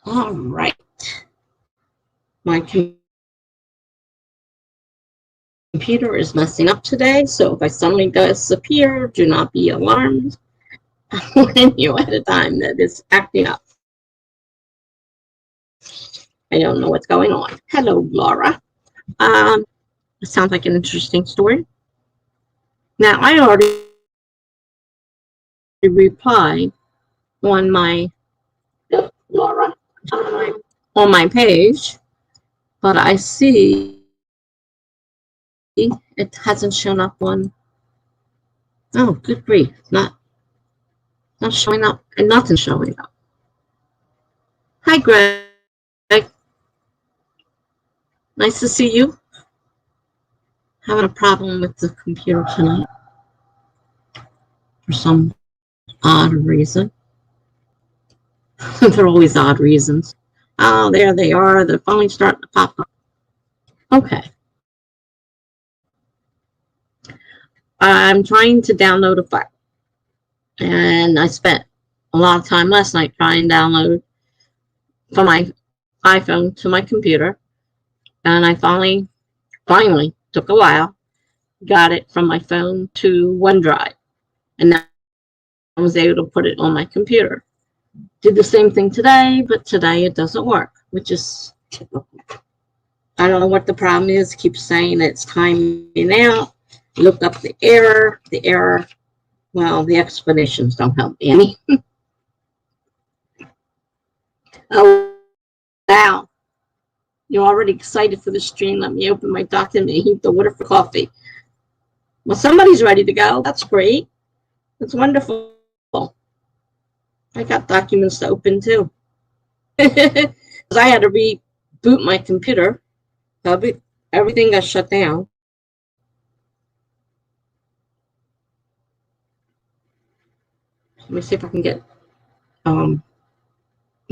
All right. My computer is messing up today, so if I suddenly disappear, do not be alarmed. I'm warning you at a time that it's acting up. I don't know what's going on. Hello, Laura. It sounds like an interesting story. Now, I already replied on my Laura on my page, but I see it hasn't shown up on. Oh, good grief! Not showing up, and nothing's showing up. Hi, Greg. Nice to see you. Having a problem with the computer tonight for some odd reason. There are always odd reasons. Oh, there they are. They're finally starting to pop up. Okay. I'm trying to download a file. And I spent a lot of time last night trying to download from my iPhone to my computer. And I finally took a while, got it from my phone to OneDrive. And now I was able to put it on my computer. Did the same thing today, but today it doesn't work, which is typical. I don't know what the problem is. It keeps saying it's timing out. Looked up the error. The error, well, the explanations don't help me any. Oh, wow. You're already excited for the stream. Let me open my document and heat the water for coffee. Well, somebody's ready to go. That's great. That's wonderful. I got documents to open too. Because I had to reboot my computer. Everything got shut down. Let me see if I can get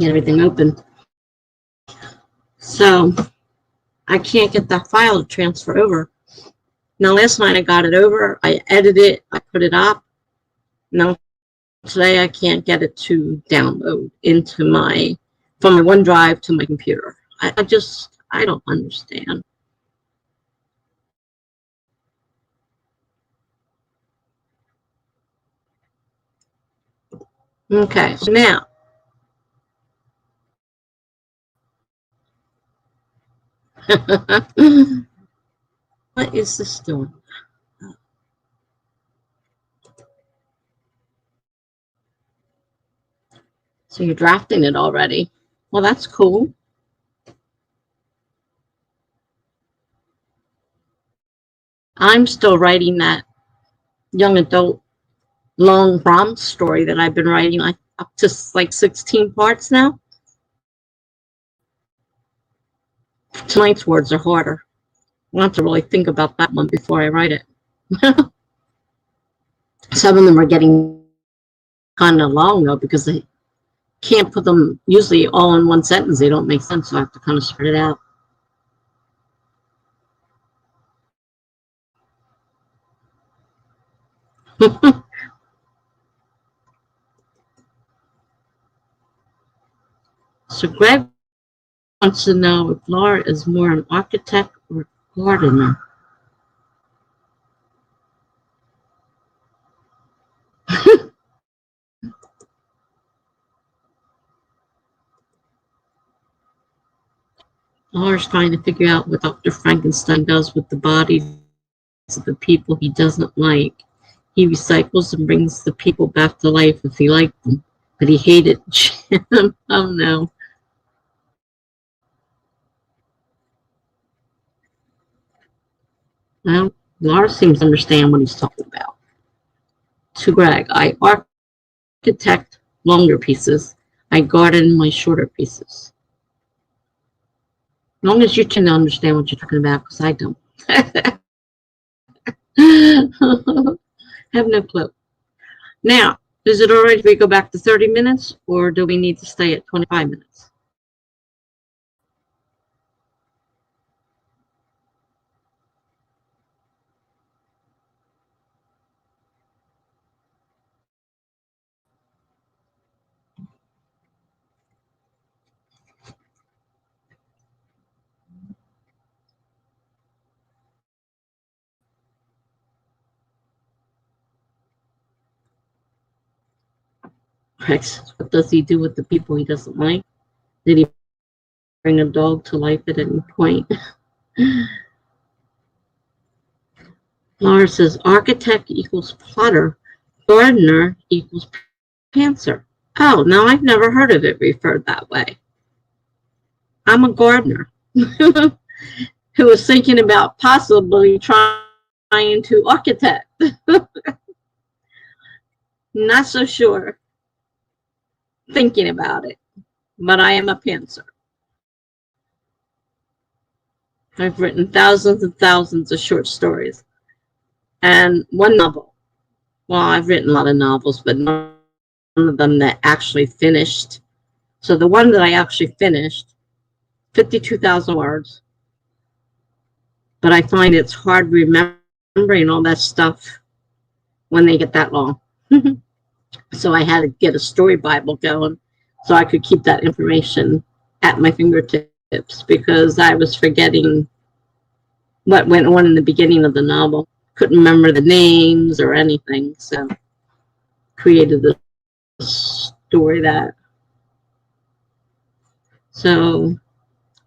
everything open. So I can't get that file to transfer over. Now last night I got it over. I edited it. I put it up. Now today I can't get it to download into from my OneDrive to my computer. I don't understand. Okay, so now what is this doing? So you're drafting it already. Well, that's cool. I'm still writing that young adult long prompt story that I've been writing up to like 16 parts now. Tonight's words are harder. I have to really think about that one before I write it. Some of them are getting kind of long though because they can't put them usually all in one sentence. They don't make sense, so I have to kind of spread it out. So Greg wants to know if Laura is more an architect or gardener. Laura's trying to figure out what Dr. Frankenstein does with the bodies of the people he doesn't like. He recycles and brings the people back to life if he liked them, but he hated Jim. Oh no. Well, Laura seems to understand what he's talking about. To Greg, I architect longer pieces. I garden my shorter pieces. As long as you can understand what you're talking about, because I don't. Have no clue. Now, is it all right if we go back to 30 minutes, or do we need to stay at 25 minutes? Rex, what does he do with the people he doesn't like? Did he bring a dog to life at any point? Laura says, architect equals plotter, gardener equals pantser. Oh, no, I've never heard of it referred that way. I'm a gardener who was thinking about possibly trying to architect. Not so sure. Thinking about it. But I am a pantser. I've written thousands and thousands of short stories. And one novel. Well, I've written a lot of novels, but none of them that actually finished. So the one that I actually finished, 52,000 words. But I find it's hard remembering all that stuff when they get that long. So I had to get a story Bible going so I could keep that information at my fingertips, because I was forgetting what went on in the beginning of the novel. Couldn't remember the names or anything, so created the story that. So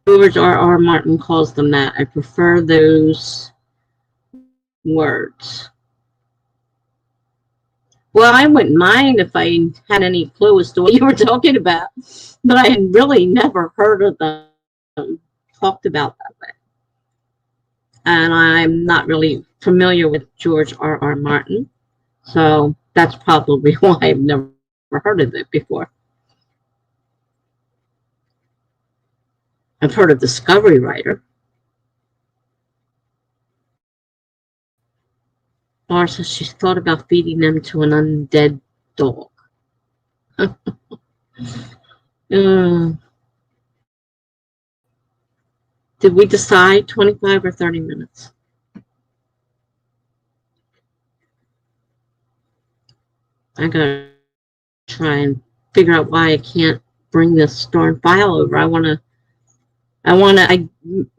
George R.R. Martin calls them that. I prefer those words. Well, I wouldn't mind if I had any clue as to what you were talking about, but I had really never heard of them talked about that way. And I'm not really familiar with George R.R. Martin, so that's probably why I've never heard of it before. I've heard of Discovery Writer. Laura says she's thought about feeding them to an undead dog. Did we decide 25 or 30 minutes? I gotta try and figure out why I can't bring this darn file over.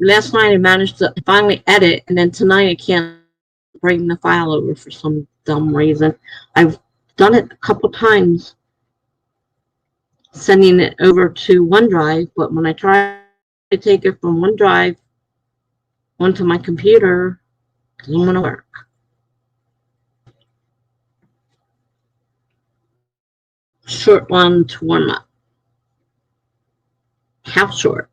Last night I managed to finally edit, and then tonight I can't bring the file over for some dumb reason. I've done it a couple times, sending it over to OneDrive, but when I try to take it from OneDrive onto my computer, it doesn't want to work. Short one to warm up. How short?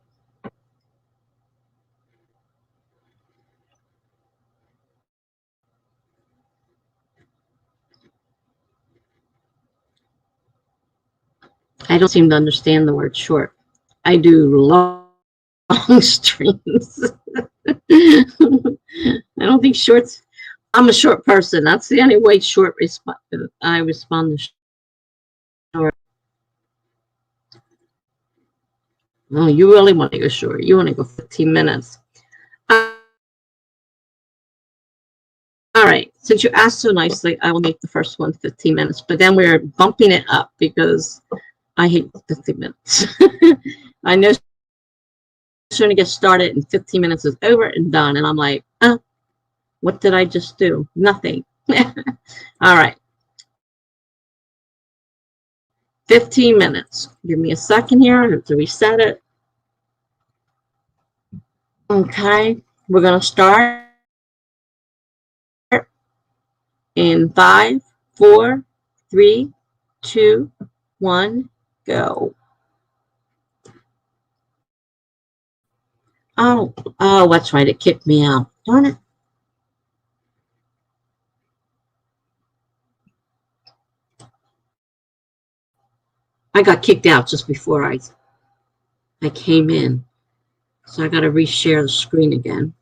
I don't seem to understand the word short. I do long streams. I don't think shorts. I'm a short person. That's the only way I respond to short. No, you really want to go short. You want to go 15 minutes. All right. Since you asked so nicely, I will make the first one 15 minutes. But then we're bumping it up because I hate 15 minutes. I know soon to get started and 15 minutes is over and done. And I'm like, what did I just do? Nothing. All right. 15 minutes. Give me a second here. I have to reset it. Okay. We're going to start in 5, 4, 3, 2, 1, go. Oh, that's right. It kicked me out. Darn it. I got kicked out just before I came in. So I got to reshare the screen again.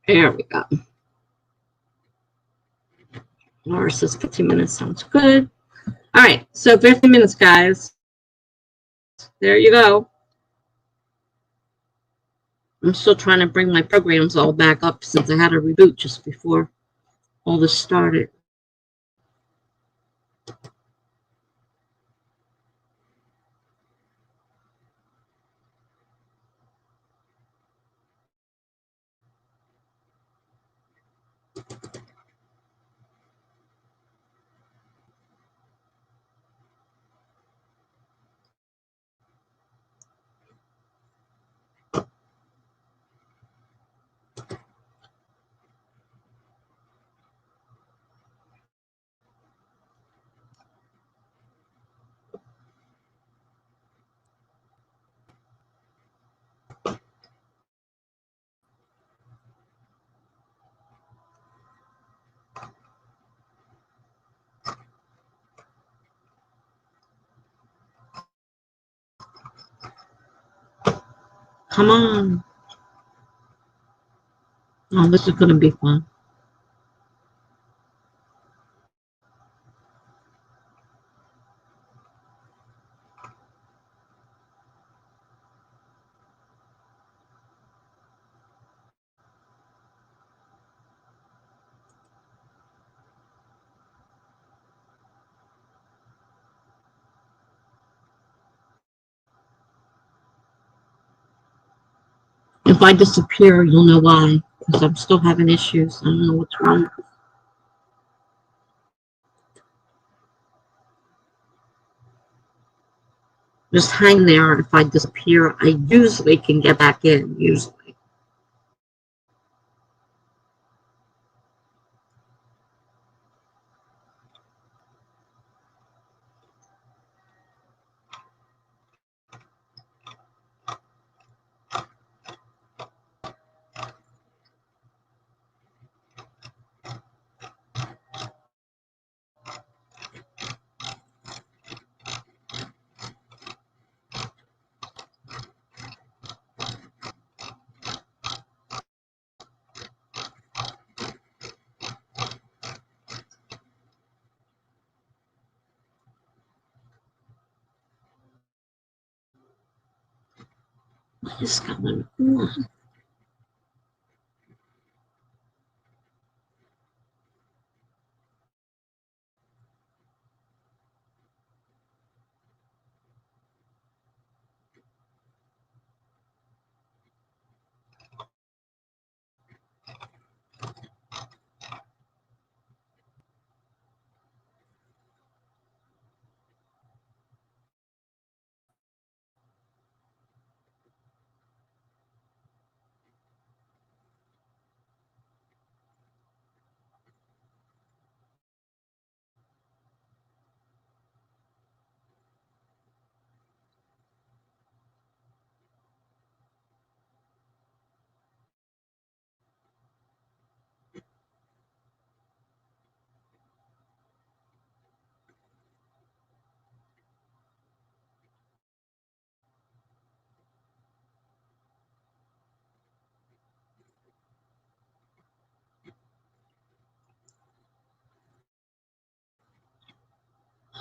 There we go. Laura says 15 minutes sounds good. All right, so 15 minutes, guys. There you go. I'm still trying to bring my programs all back up since I had a reboot just before all this started. Come on. Oh, this is going to be fun. If I disappear, you'll know why. Because I'm still having issues. I don't know what's wrong. Just hang there. If I disappear, I usually can get back in. Usually. What is going on?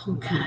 Okay.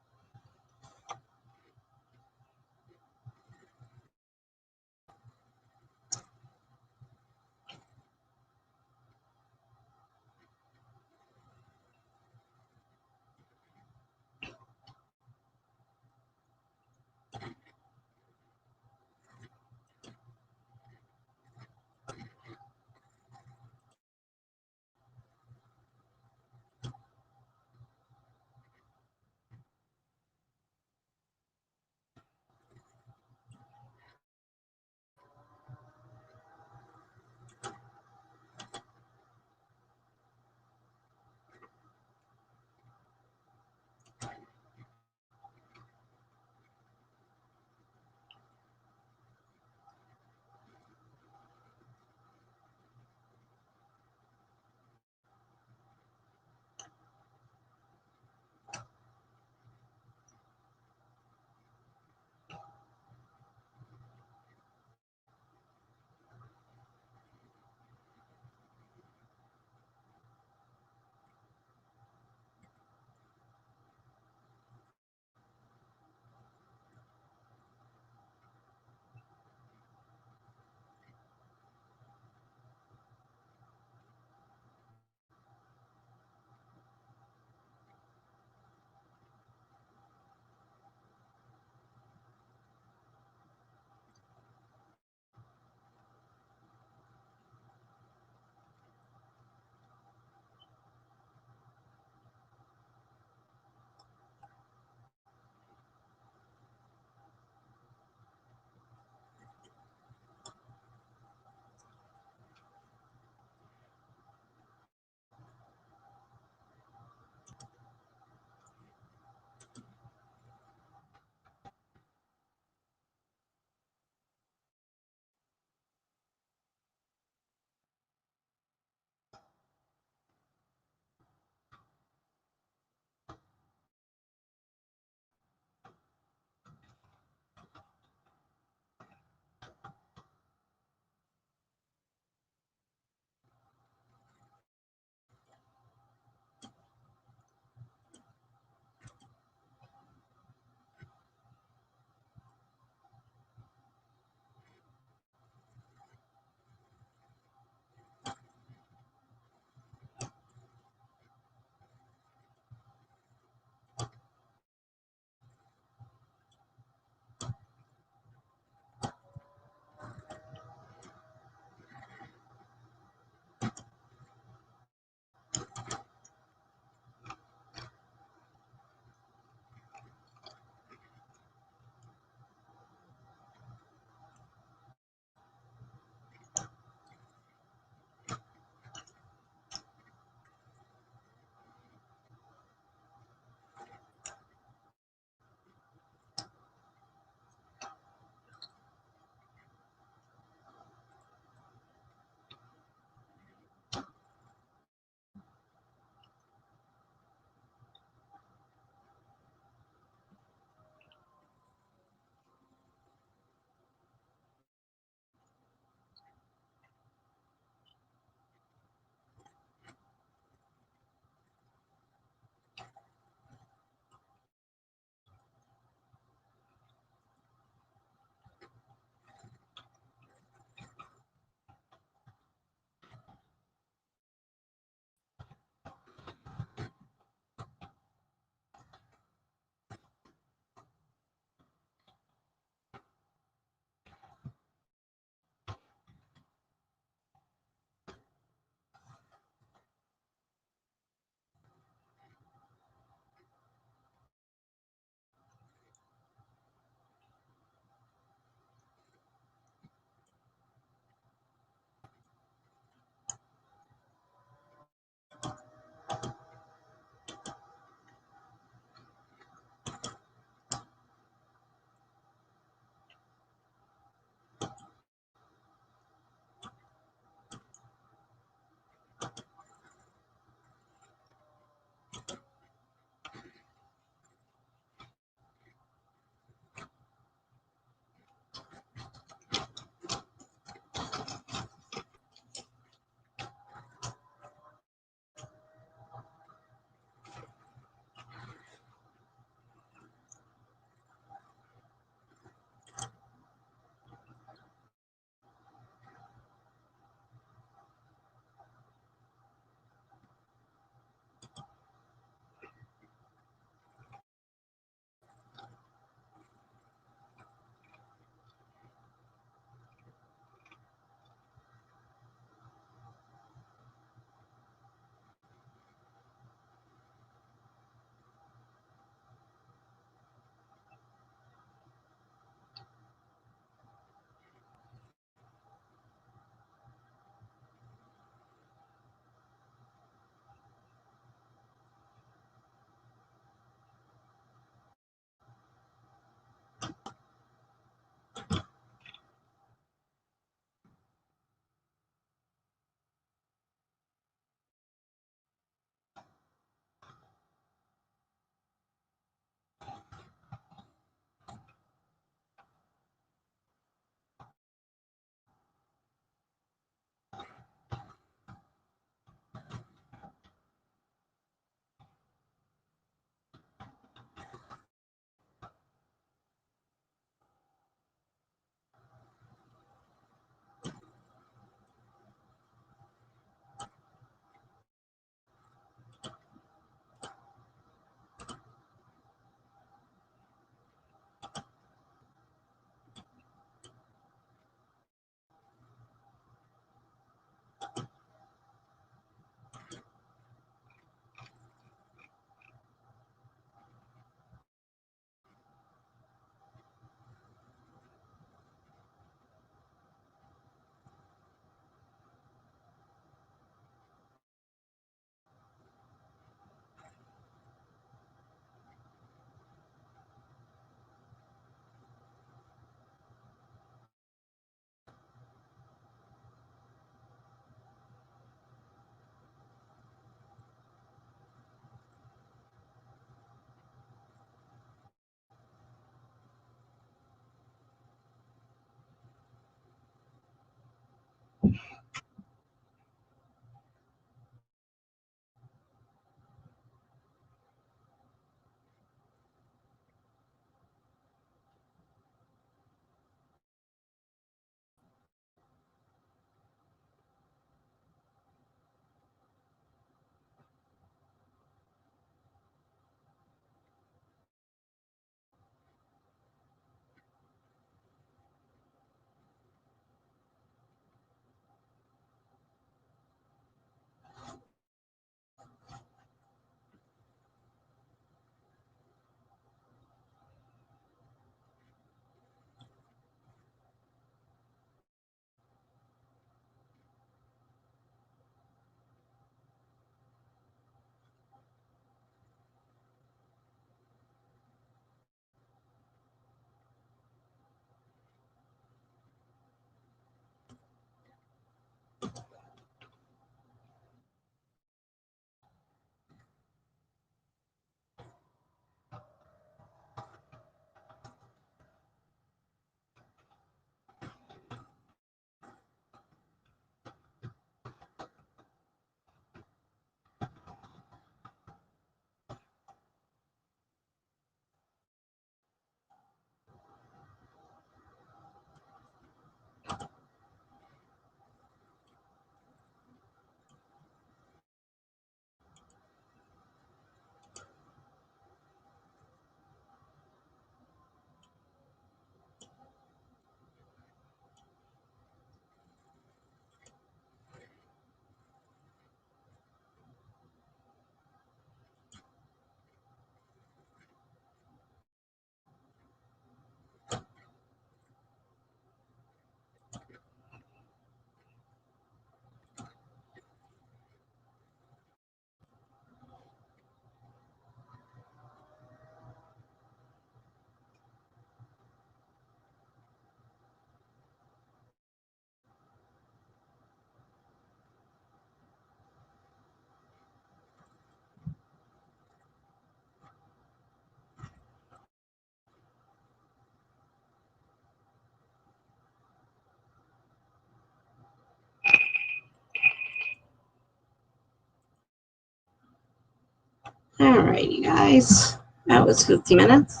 Alrighty, guys. That was 15 minutes.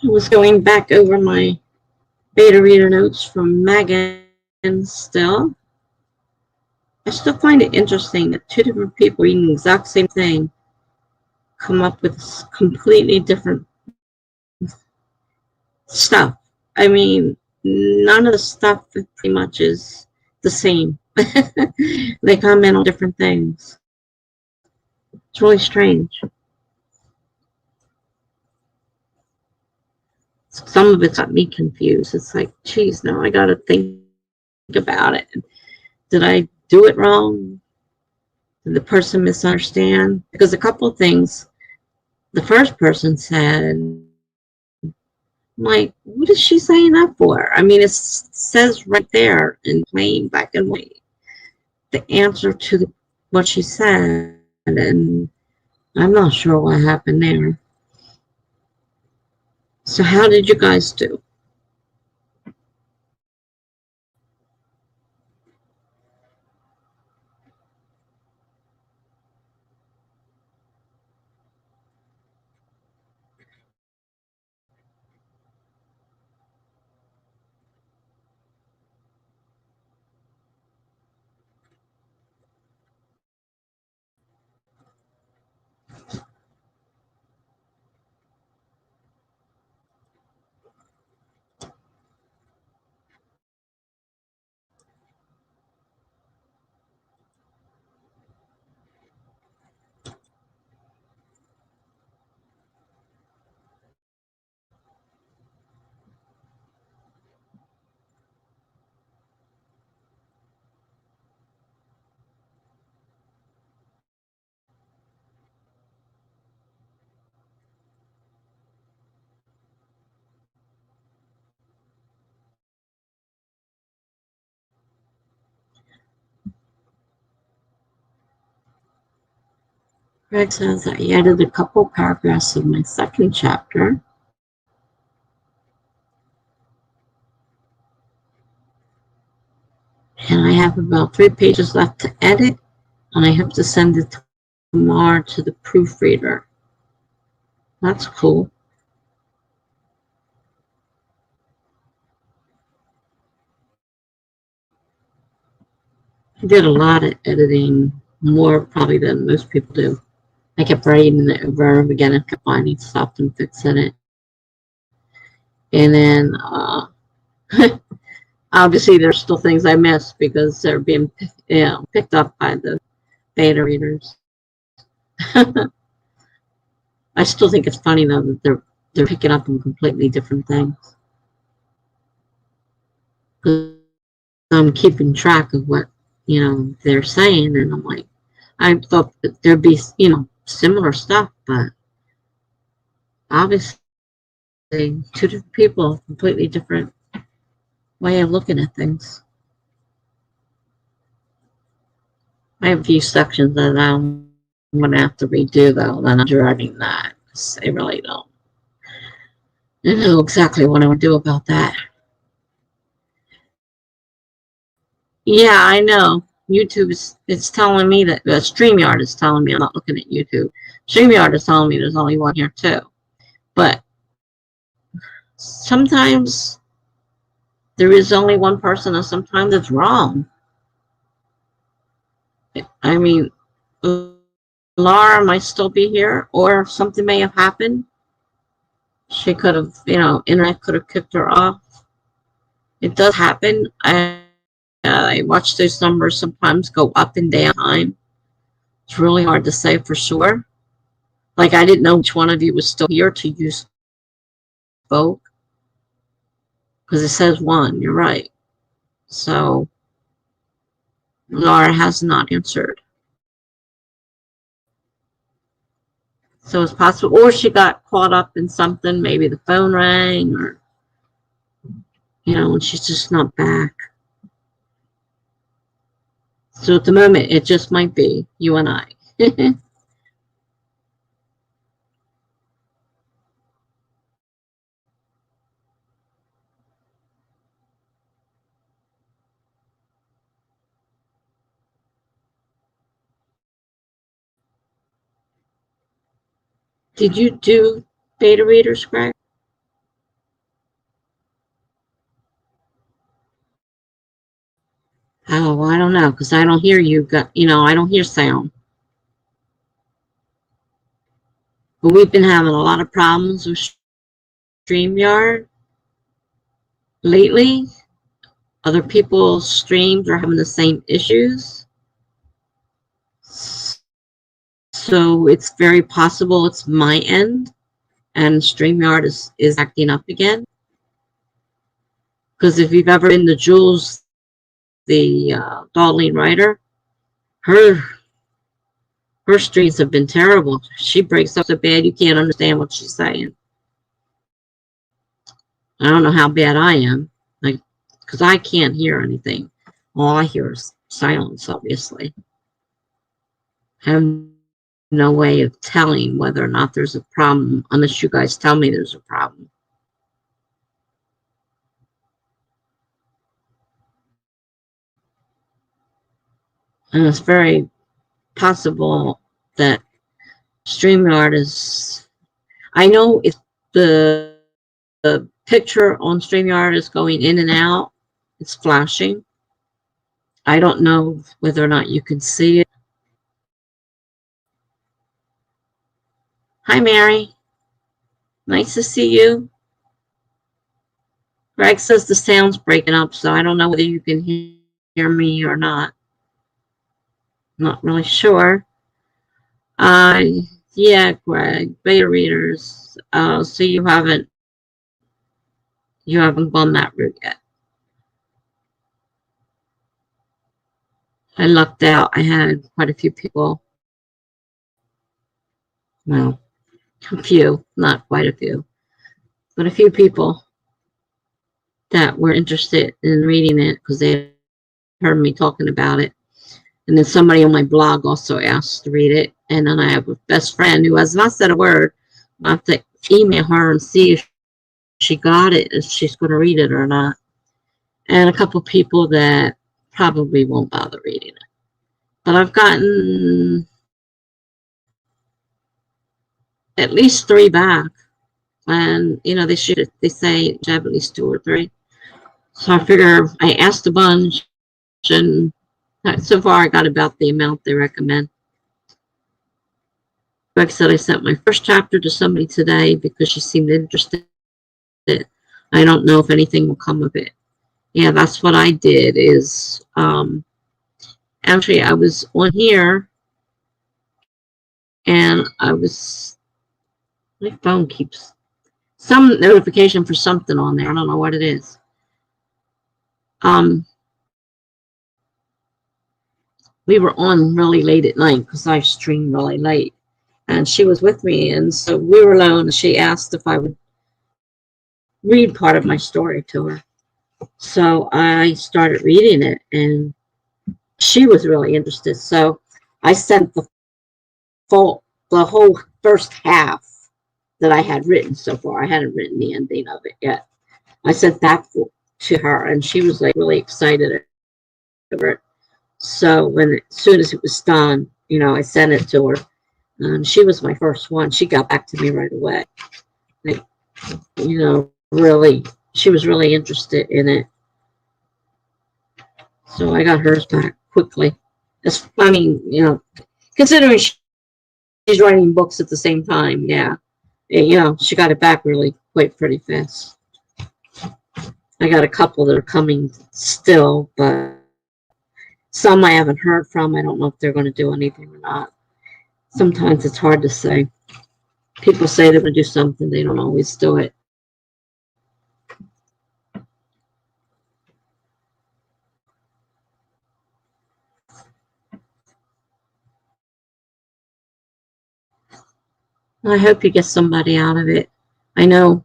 I was going back over my beta reader notes from Megan still. I still find it interesting that two different people reading the exact same thing come up with completely different stuff. I mean, none of the stuff pretty much is the same. They comment on different things. It's really strange. Some of it's got me confused. It's like, geez, now I got to think about it. Did I do it wrong? Did the person misunderstand? Because a couple of things the first person said, I'm like, what is she saying that for? I mean, it says right there in plain black and white the answer to what she said, and I'm not sure what happened there. So how did you guys do? Greg says I added a couple paragraphs of my second chapter. And I have about 3 pages left to edit, and I have to send it tomorrow to the proofreader. That's cool. I did a lot of editing, more probably than most people do. I kept writing it over and over again and kept finding stuff and fixing it. And then, obviously, there's still things I missed because they're being, picked up by the beta readers. I still think it's funny though that they're picking up on completely different things. I'm keeping track of what they're saying, and I'm like, I thought that there'd be similar stuff, but obviously two different people, completely different way of looking at things. I have a few sections that I'm gonna have to redo though, and I'm dreading that because I really don't know exactly what I would do about that. Yeah, I know. YouTube is it's telling me that StreamYard is telling me I'm not looking at YouTube. StreamYard is telling me there's only one here too. But sometimes there is only one person and sometimes it's wrong. I mean, Laura might still be here or something may have happened. She could have, internet could have kicked her off. It does happen. I watch those numbers sometimes go up and down time. It's really hard to say for sure. Like, I didn't know which one of you was still here till you spoke. Because it says one, you're right. So, Laura has not answered. So it's possible, or she got caught up in something. Maybe the phone rang, or, and she's just not back. So at the moment, it just might be you and I. Did you do beta readers, Greg? Oh, I don't know, because I don't hear you. I don't hear sound. But we've been having a lot of problems with StreamYard lately. Other people's streams are having the same issues. So it's very possible it's my end and StreamYard is acting up again. Because if you've ever been to Jules, the Darlene writer, her streams have been terrible. She breaks up so bad you can't understand what she's saying. I don't know how bad I am, because I can't hear anything. All I hear is silence, obviously. I have no way of telling whether or not there's a problem unless you guys tell me there's a problem. And it's very possible that StreamYard is... I know if the picture on StreamYard is going in and out, it's flashing. I don't know whether or not you can see it. Hi, Mary. Nice to see you. Greg says the sound's breaking up, so I don't know whether you can hear me or not. Not really sure. Yeah, Greg, beta readers. So you haven't gone that route yet. I lucked out. I had quite a few people. Well, a few, not quite a few, but a few people that were interested in reading it because they heard me talking about it. And then somebody on my blog also asked to read it. And then I have a best friend who has not said a word. I have to email her and see if she got it, if she's going to read it or not. And a couple people that probably won't bother reading it. But I've gotten at least 3 back. And, they say have at least 2 or 3. So I figure I asked a bunch, and so far I got about the amount they recommend. Greg said I sent my first chapter to somebody today because she seemed interested. I don't know if anything will come of it. Yeah, that's what I did is, actually I was on here and my phone keeps some notification for something on there. I don't know what it is. We were on really late at night because I streamed really late. And she was with me, and so we were alone. She asked if I would read part of my story to her. So I started reading it, and she was really interested. So I sent the whole first half that I had written so far. I hadn't written the ending of it yet. I sent that to her, and she was really excited over it. So as soon as it was done, I sent it to her. She was my first one. She got back to me right away. Really, she was really interested in it. So I got hers back quickly. Considering she's writing books at the same time, yeah. She got it back really pretty fast. I got a couple that are coming still, but some I haven't heard from. I don't know if they're going to do anything or not. Sometimes it's hard to say. People say they're going to do something, they don't always do it. I hope you get somebody out of it. I know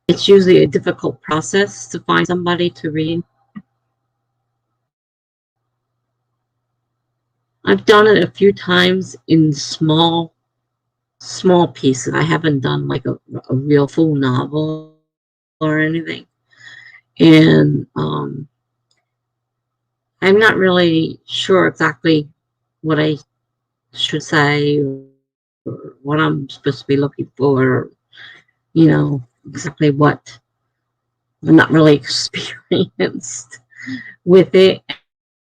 it's usually a difficult process to find somebody to read. I've done it a few times in small pieces. I haven't done like a real full novel or anything. And I'm not really sure exactly what I should say or what I'm supposed to be looking for, you know, exactly what. I'm not really experienced with it.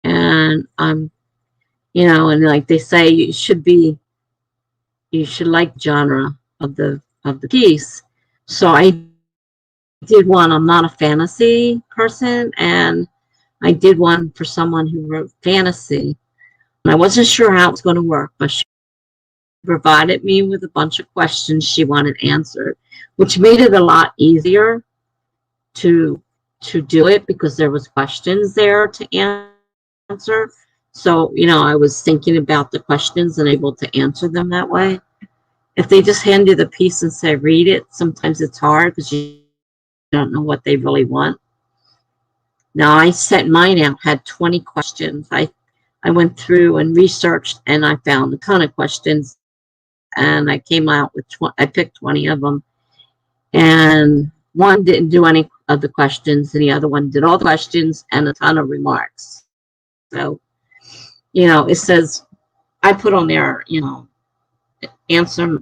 And and like they say, you should like genre of the piece. So I did one. I'm not a fantasy person, and I did one for someone who wrote fantasy. And I wasn't sure how it was going to work, but she provided me with a bunch of questions she wanted answered, which made it a lot easier to do it because there was questions there to answer. So, I was thinking about the questions and able to answer them that way. If they just hand you the piece and say, read it, sometimes it's hard because you don't know what they really want. Now, I sent mine out, had 20 questions. I went through and researched, and I found a ton of questions, and I came out with I picked 20 of them, and one didn't do any of the questions, and the other one did all the questions and a ton of remarks. So, it says, I put on there, answer.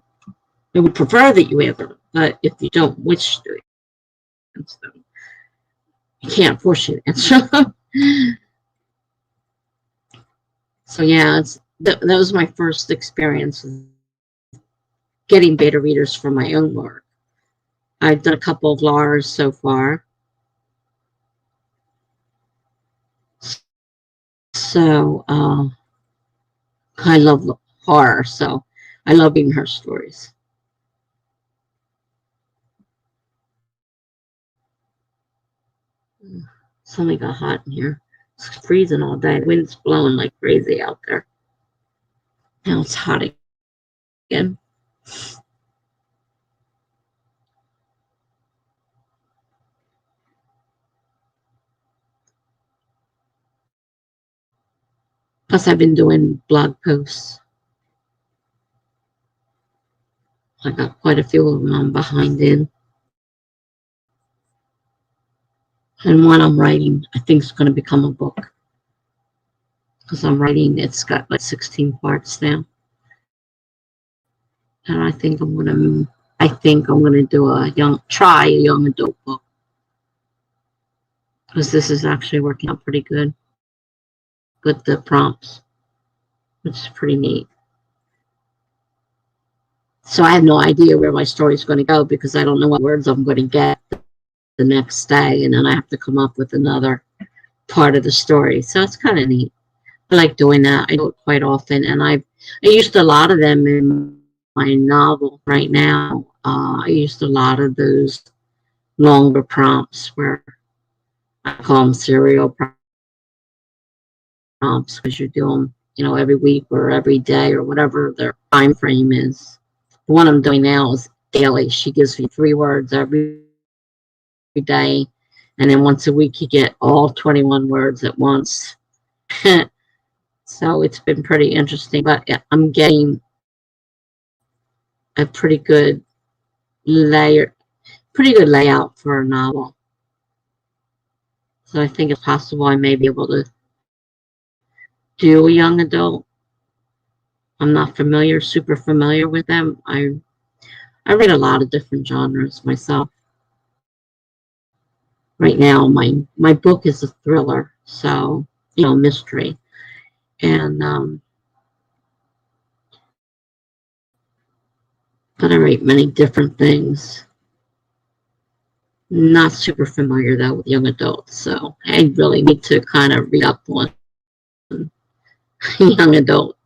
I would prefer that you answer, but if you don't wish to answer them, you can't force you to answer them. So yeah, that was my first experience with getting beta readers for my own work. I've done a couple of Laura's so far. So I love horror, so I love reading her stories. It's only got hot in here. It's freezing all day. The wind's blowing like crazy out there. Now it's hot again. Plus, I've been doing blog posts. I got quite a few of them I'm behind in. And one I'm writing, I think is going to become a book. Because I'm writing, it's got like 16 parts now. And I think I'm going to do a young adult book. Because this is actually working out pretty good with the prompts, which is pretty neat. So I have no idea where my story is going to go because I don't know what words I'm going to get the next day. And then I have to come up with another part of the story. So it's kind of neat. I like doing that. I do it quite often. And I used a lot of them in my novel right now. I used a lot of those longer prompts where I call them serial prompts because you do them, every week or every day or whatever their time frame is. The one I'm doing now is daily. She gives me 3 words every day. And then once a week, you get all 21 words at once. So it's been pretty interesting, but I'm getting a pretty good layout for a novel. So I think it's possible I may be able to do a young adult. I'm not super familiar with them. I read a lot of different genres myself. Right now, my book is a thriller, so mystery, and but I write many different things. Not super familiar though with young adults, so I really need to kind of read up on young adult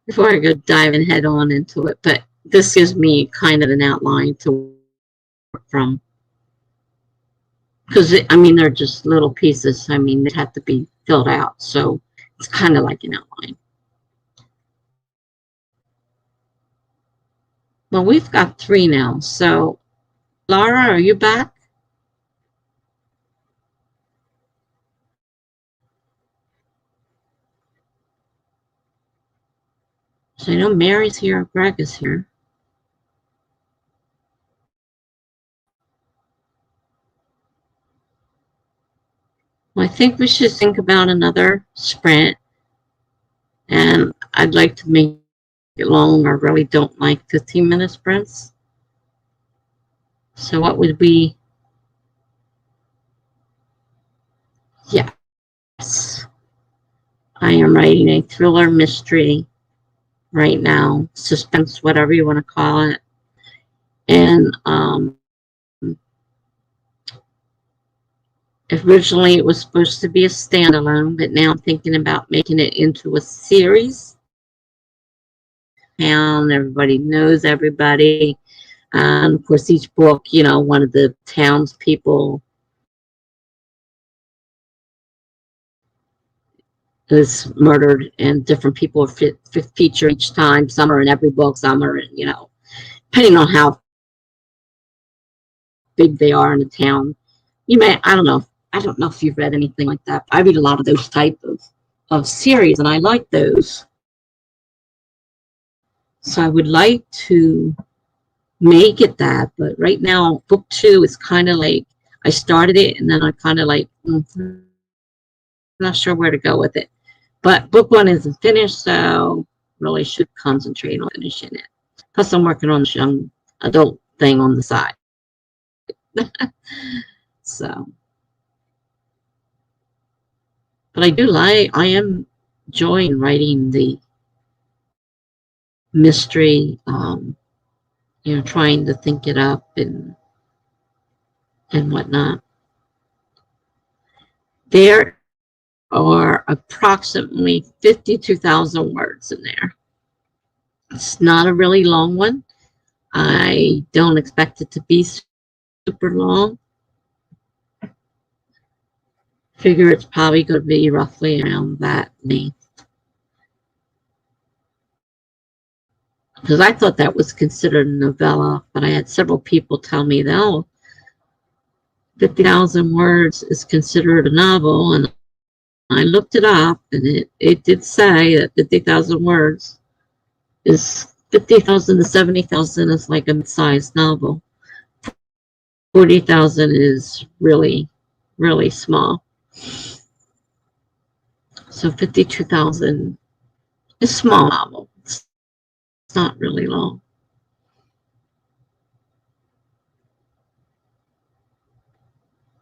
before I go diving head on into it. But this gives me kind of an outline to work from. Because, they're just little pieces. They have to be filled out. So it's kind of like an outline. Well, we've got 3 now. So, Laura, are you back? So I know Mary's here. Greg is here. Well, I think we should think about another sprint. And I'd like to make it long. I really don't like 15-minute sprints. So what would be, yes, I am writing a thriller mystery right now, suspense, whatever you want to call it. And originally it was supposed to be a standalone, but now I'm thinking about making it into a series. And everybody knows everybody. And of course, each book, you know, one of the townspeople is murdered, and different people are featured each time. Some are in every book, some are in, you know, depending on how big they are in the town. You may, I don't know if you've read anything like that. I read a lot of those type of series, and I like those. So I would like to make it that, but right now, book 2 is kind of like, I started it, and then I kind of like, I'm not sure where to go with it. But book 1 isn't finished, so really should concentrate on finishing it. Plus, I'm working on this young adult thing on the side. So, but I am enjoying writing the mystery, you know, trying to think it up and whatnot. There are approximately 52,000 words in there. It's not a really long one. I don't expect it to be super long. Figure it's probably going to be roughly around that length. Because I thought that was considered a novella, but I had several people tell me that, oh, 50,000 words is considered a novel, and I looked it up, and it did say that 50,000 words is 50,000 to 70,000 is like a mid-sized novel. 40,000 is really, really small. So 52,000 is a small novel. It's not really long.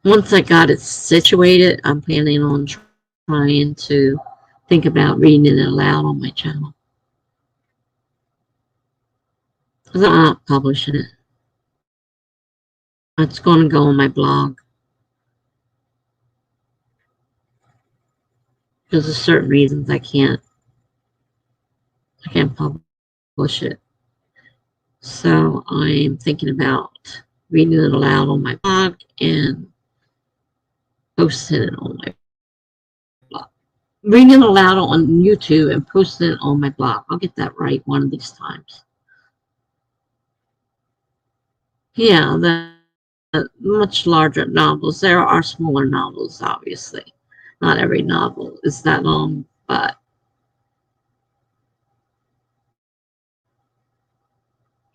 Once I got it situated, I'm planning on trying to think about reading it aloud on my channel. Because I'm not publishing it. It's going to go on my blog. Because of certain reasons I can't publish it. So I'm thinking about reading it aloud on my blog and posting it on my blog. Reading it aloud on YouTube and posting it on my blog. I'll get that right one of these times. Yeah, the much larger novels. There are smaller novels, obviously. Not every novel is that long, but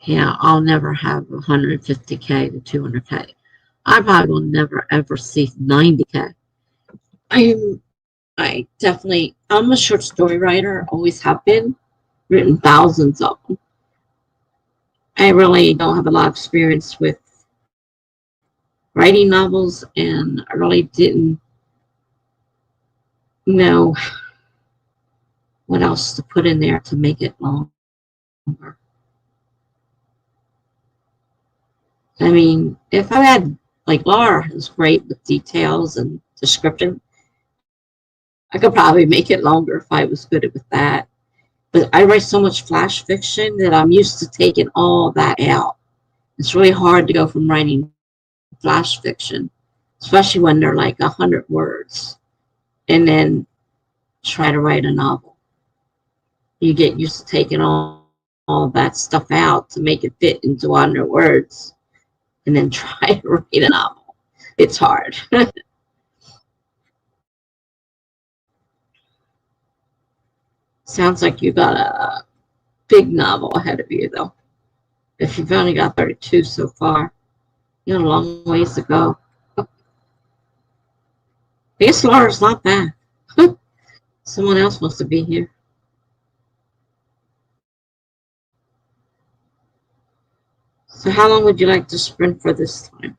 yeah, I'll never have 150K to 200K. I probably will never ever see 90K. I'm a short story writer, always have been, written thousands of them. I really don't have a lot of experience with writing novels, and I really didn't know what else to put in there to make it longer. I mean, if I had, like Laura is great with details and description, I could probably make it longer if I was good with that. But I write so much flash fiction that I'm used to taking all that out. It's really hard to go from writing flash fiction, especially when they're like 100 words, and then try to write a novel. You get used to taking all that stuff out to make it fit into 100 words, and then try to write a novel. It's hard. Sounds like you got a big novel ahead of you, though. If you've only got 32 so far, you got a long ways to go. I guess Laura's not bad. Someone else wants to be here. So how long would you like to sprint for this time?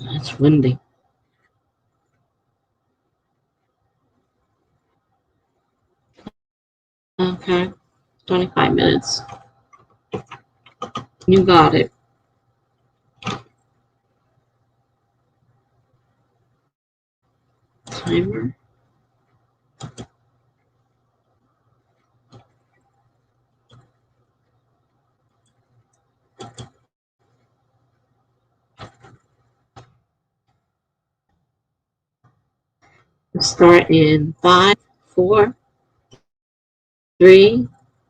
It's windy. Okay, 25 minutes. You got it. Timer. Start in 5, 4, 3,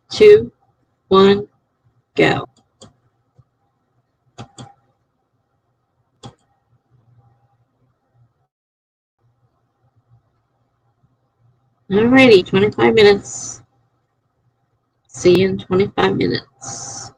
2, 1, go. Alrighty, 25 minutes. See you in 25 minutes.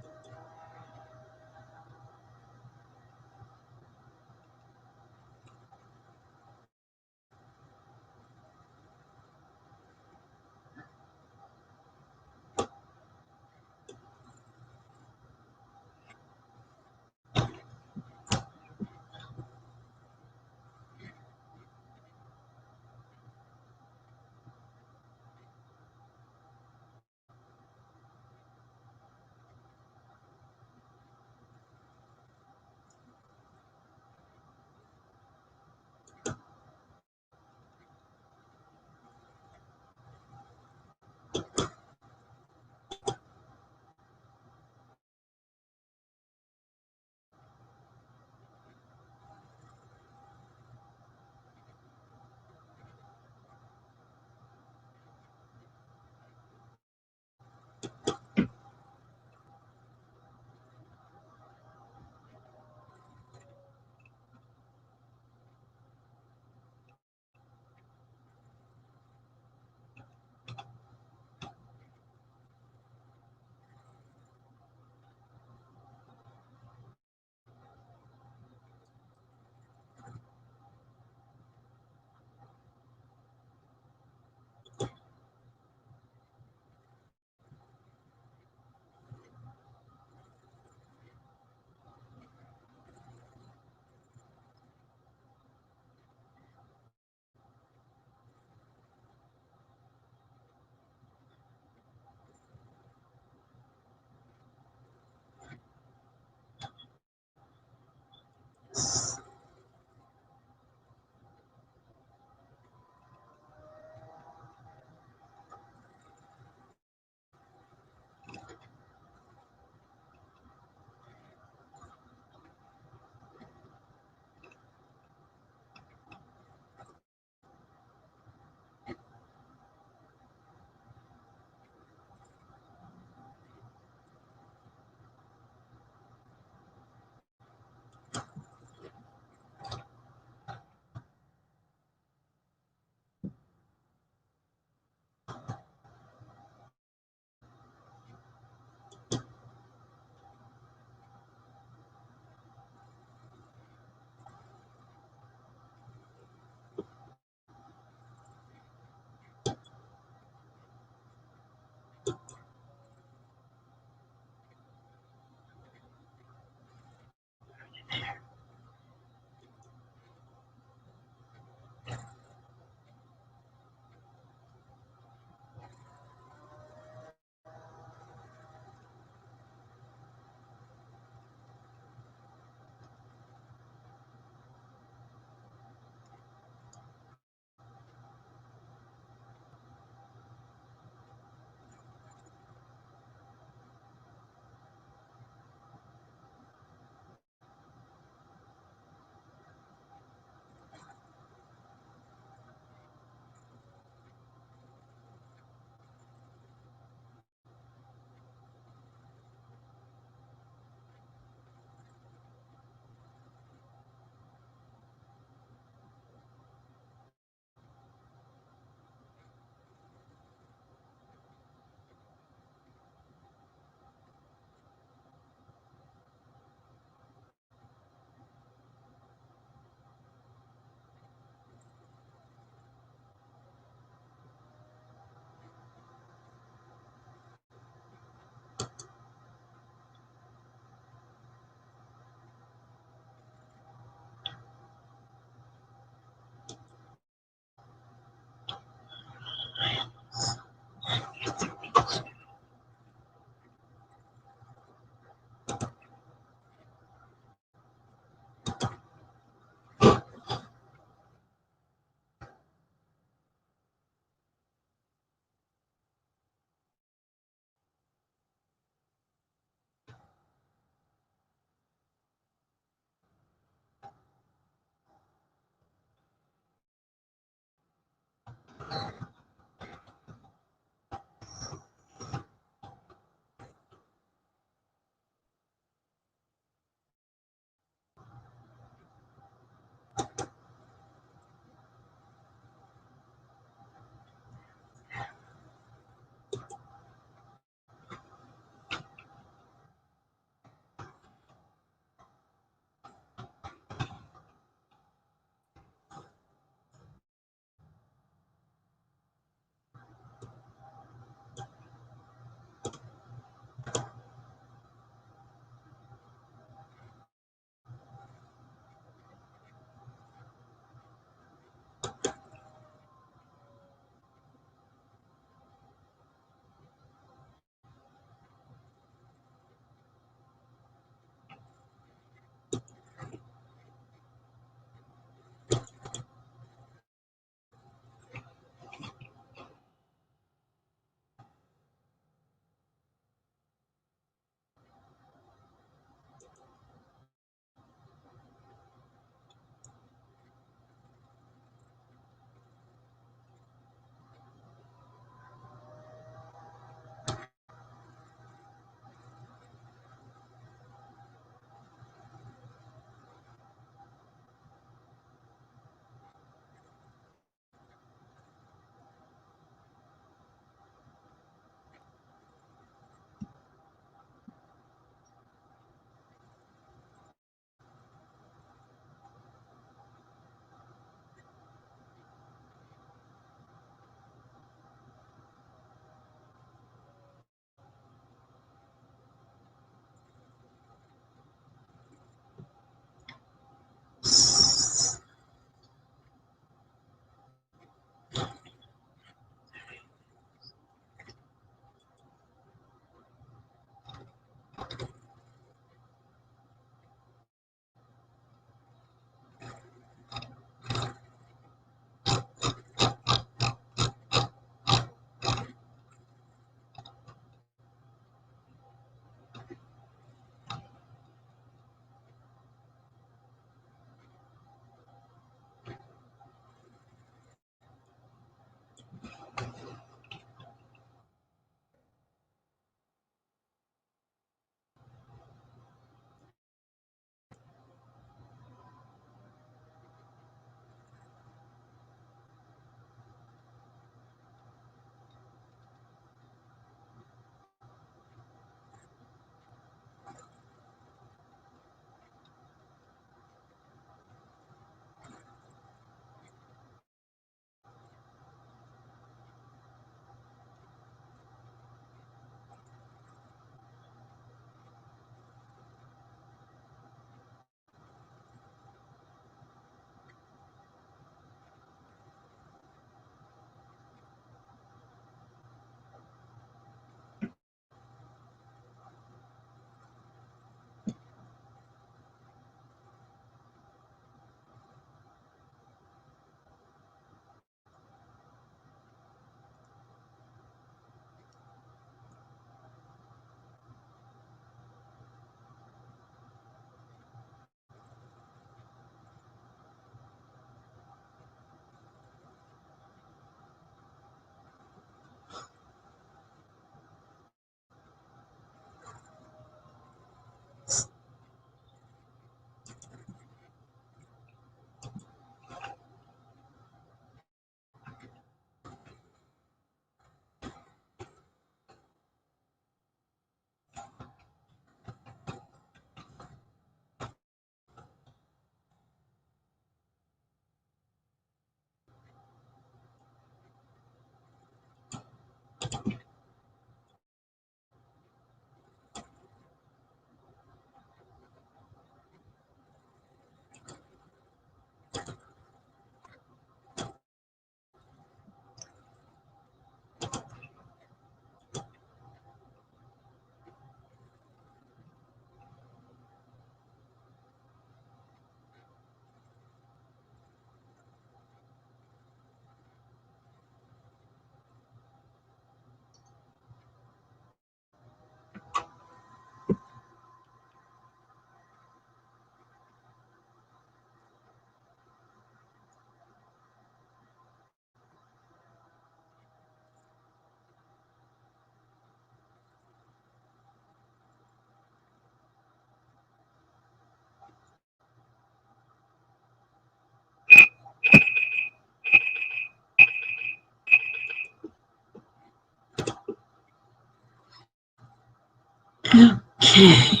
Okay.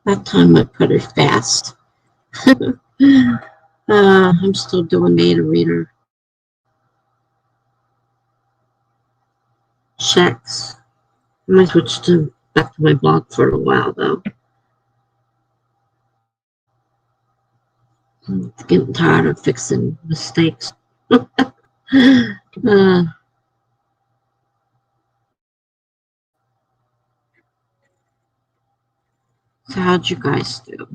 That time I put it fast. I'm still doing beta reader checks. I might switch to back to my blog for a while though. I'm getting tired of fixing mistakes. uh, so how'd you guys do?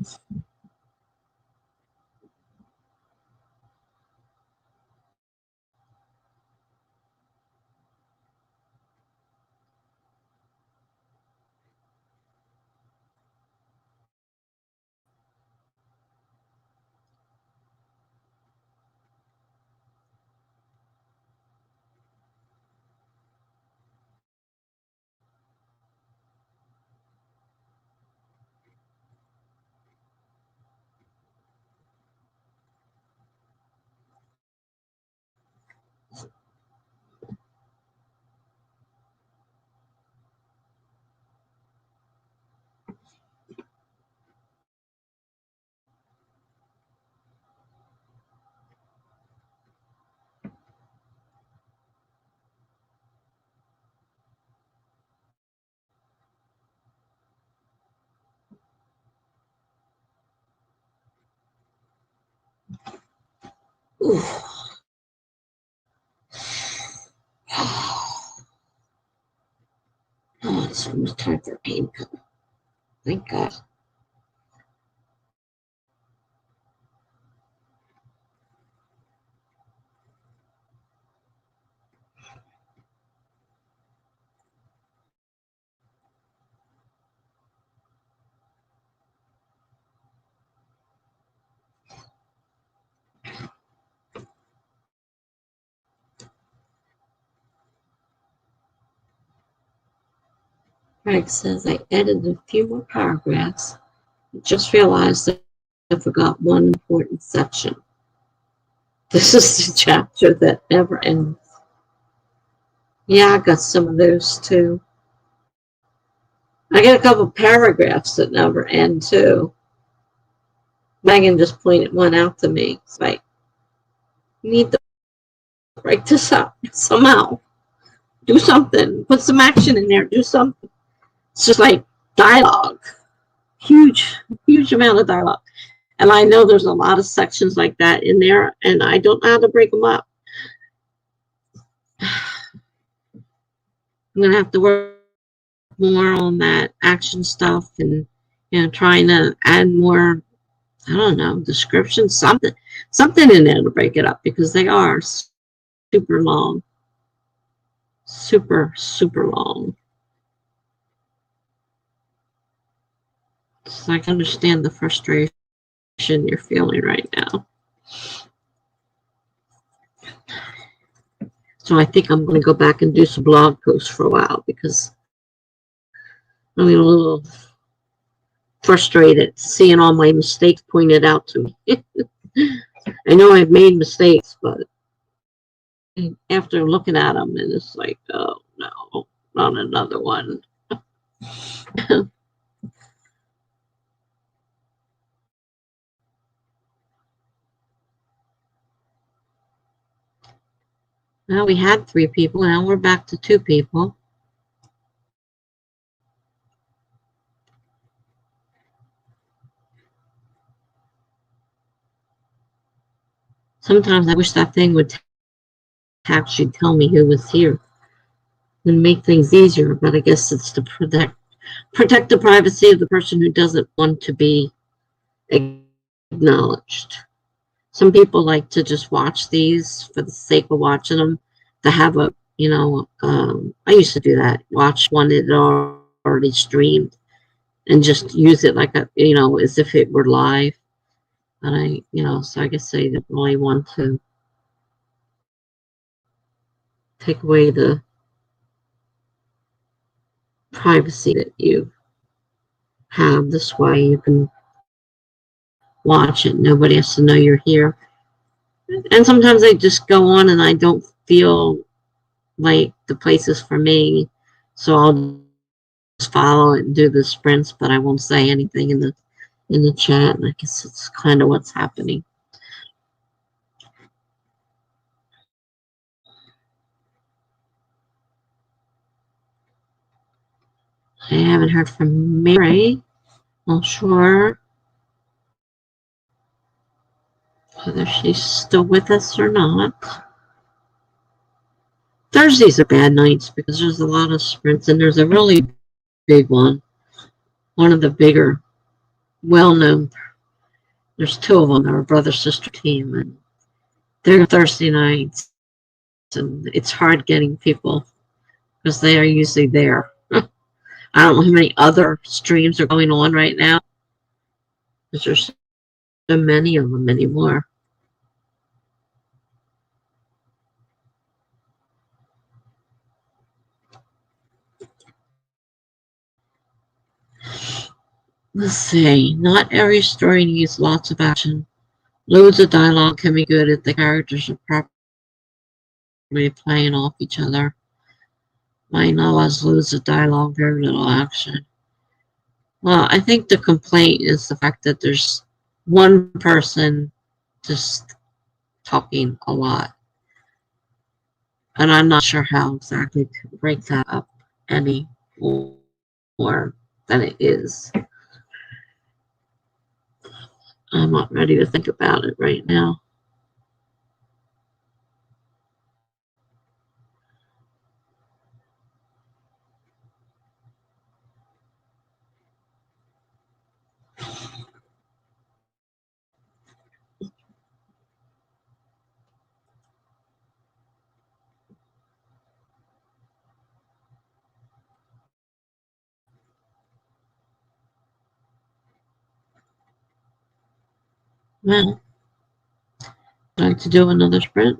Ooh. Oh, it's almost time for a painkiller. Thank God. Greg says I edited a few more paragraphs. I just realized that I forgot one important section. This is the chapter that never ends. Yeah, I got some of those too. I got a couple paragraphs that never end too. Megan just pointed one out to me. It's like, you need to write this up somehow. Do something. Put some action in there. Do something. It's just like dialogue. Huge, huge amount of dialogue. And I know there's a lot of sections like that in there, and I don't know how to break them up. I'm going to have to work more on that action stuff and, trying to add more, I don't know, description, something in there to break it up because they are super long. Super, super long. So I can understand the frustration you're feeling right now. So I think I'm going to go back and do some blog posts for a while because I'm a little frustrated seeing all my mistakes pointed out to me. I know I've made mistakes, but after looking at them, and it's like, oh no, not another one. Now we had 3 people, now we're back to 2 people. Sometimes I wish that thing would actually tell me who was here and make things easier, but I guess it's to protect the privacy of the person who doesn't want to be acknowledged. Some people like to just watch these for the sake of watching them, to have a, I used to do that, watch one that already streamed and just use it like a, as if it were live. And so I guess they didn't really want to take away the privacy that you have. This way you can watch it. Nobody has to know you're here. And sometimes I just go on and I don't feel like the place is for me. So I'll follow it and do the sprints, but I won't say anything in the chat. And I guess it's kind of what's happening. I haven't heard from Mary. Not sure whether she's still with us or not. Thursdays are bad nights because there's a lot of sprints, and there's a really big one of the bigger, well-known. There's two of them. They're a brother-sister team, and they're Thursday nights, and it's hard getting people because they are usually there. I don't know how many other streams are going on right now because there's so many of them anymore. Let's see. Not every story needs lots of action. Loads of dialogue can be good if the characters are properly playing off each other. My novels loads of dialogue, very little action. Well, I think the complaint is the fact that there's one person just talking a lot. And I'm not sure how exactly to break that up any more than it is. I'm not ready to think about it right now. Well, I'd like to do another sprint.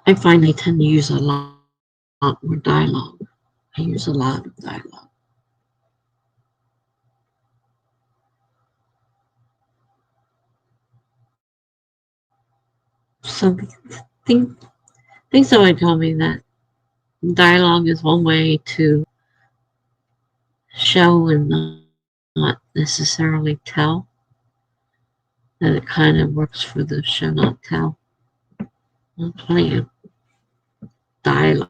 I find I tend to use a lot more dialogue. I use a lot of dialogue. Some things someone told me that dialogue is one way to show and not necessarily tell. That it kind of works for the show not tell. I'm playing dialogue.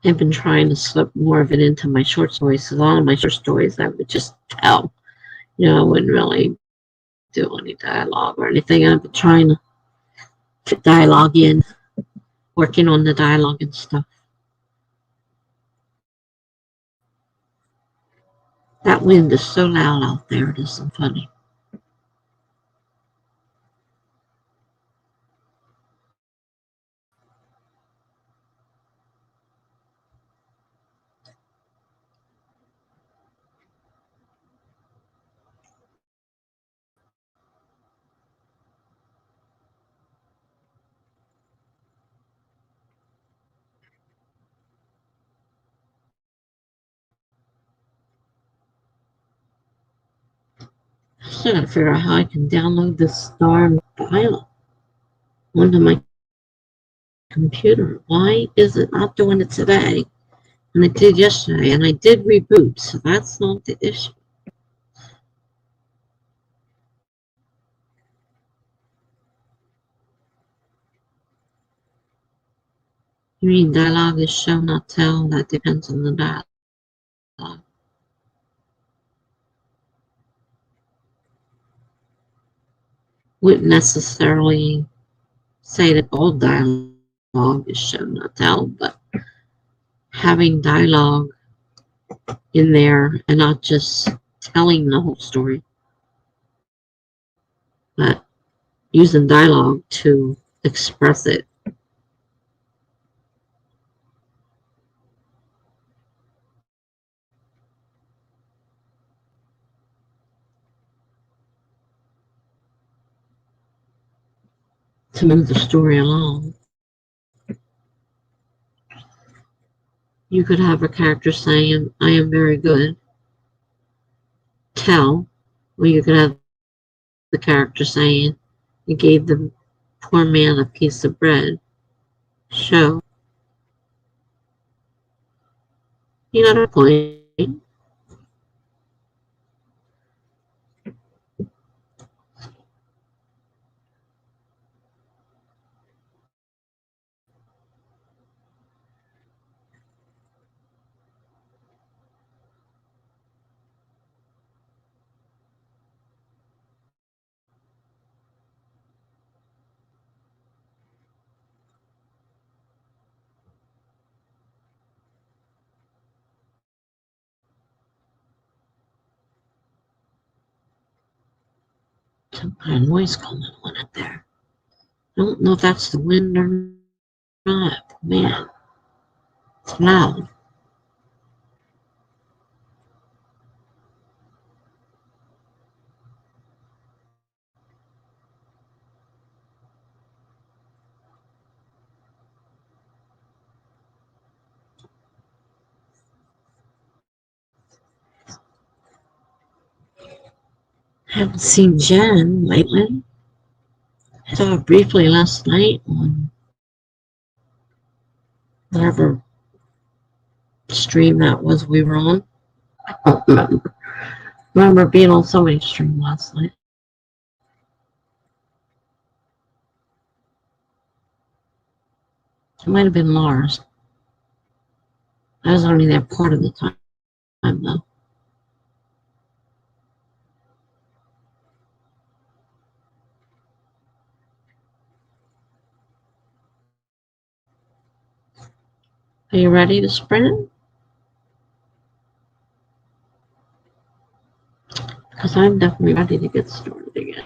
I've been trying to slip more of it into my short stories. So a lot of my short stories I would just tell. I wouldn't really do any dialogue or anything. I've been trying to fit dialogue in, working on the dialogue and stuff. That wind is so loud out there, it isn't funny. I still gotta figure out how I can download this darn file onto my computer. Why is it not doing it today? And it did yesterday, and I did reboot, so that's not the issue. You mean dialogue is show, not tell? That depends on the dialogue. Wouldn't necessarily say that all dialogue is show, not tell, but having dialogue in there and not just telling the whole story. but using dialogue to express it. To move the story along. You could have a character saying, I am very good. Tell. Or you could have the character saying, you gave the poor man a piece of bread. Show. You got a point. Some kind of noise coming on up there. I don't know if that's the wind or not. Man, it's loud. I haven't seen Jen lately. I saw her briefly last night on whatever stream that was we were on. I don't remember. I remember being on somebody's stream last night. It might have been Lars. I was only there part of the time though. Are you ready to sprint? Because I'm definitely ready to get started again.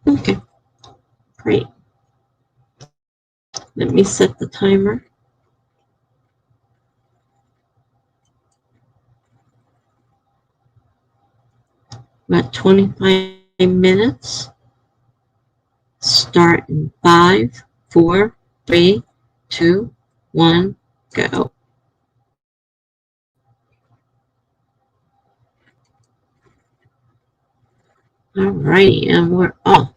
Okay, great. Let me set the timer. About 25 minutes. Start in 5, 4, 3, 2, 1, go. Alrighty, and we're off.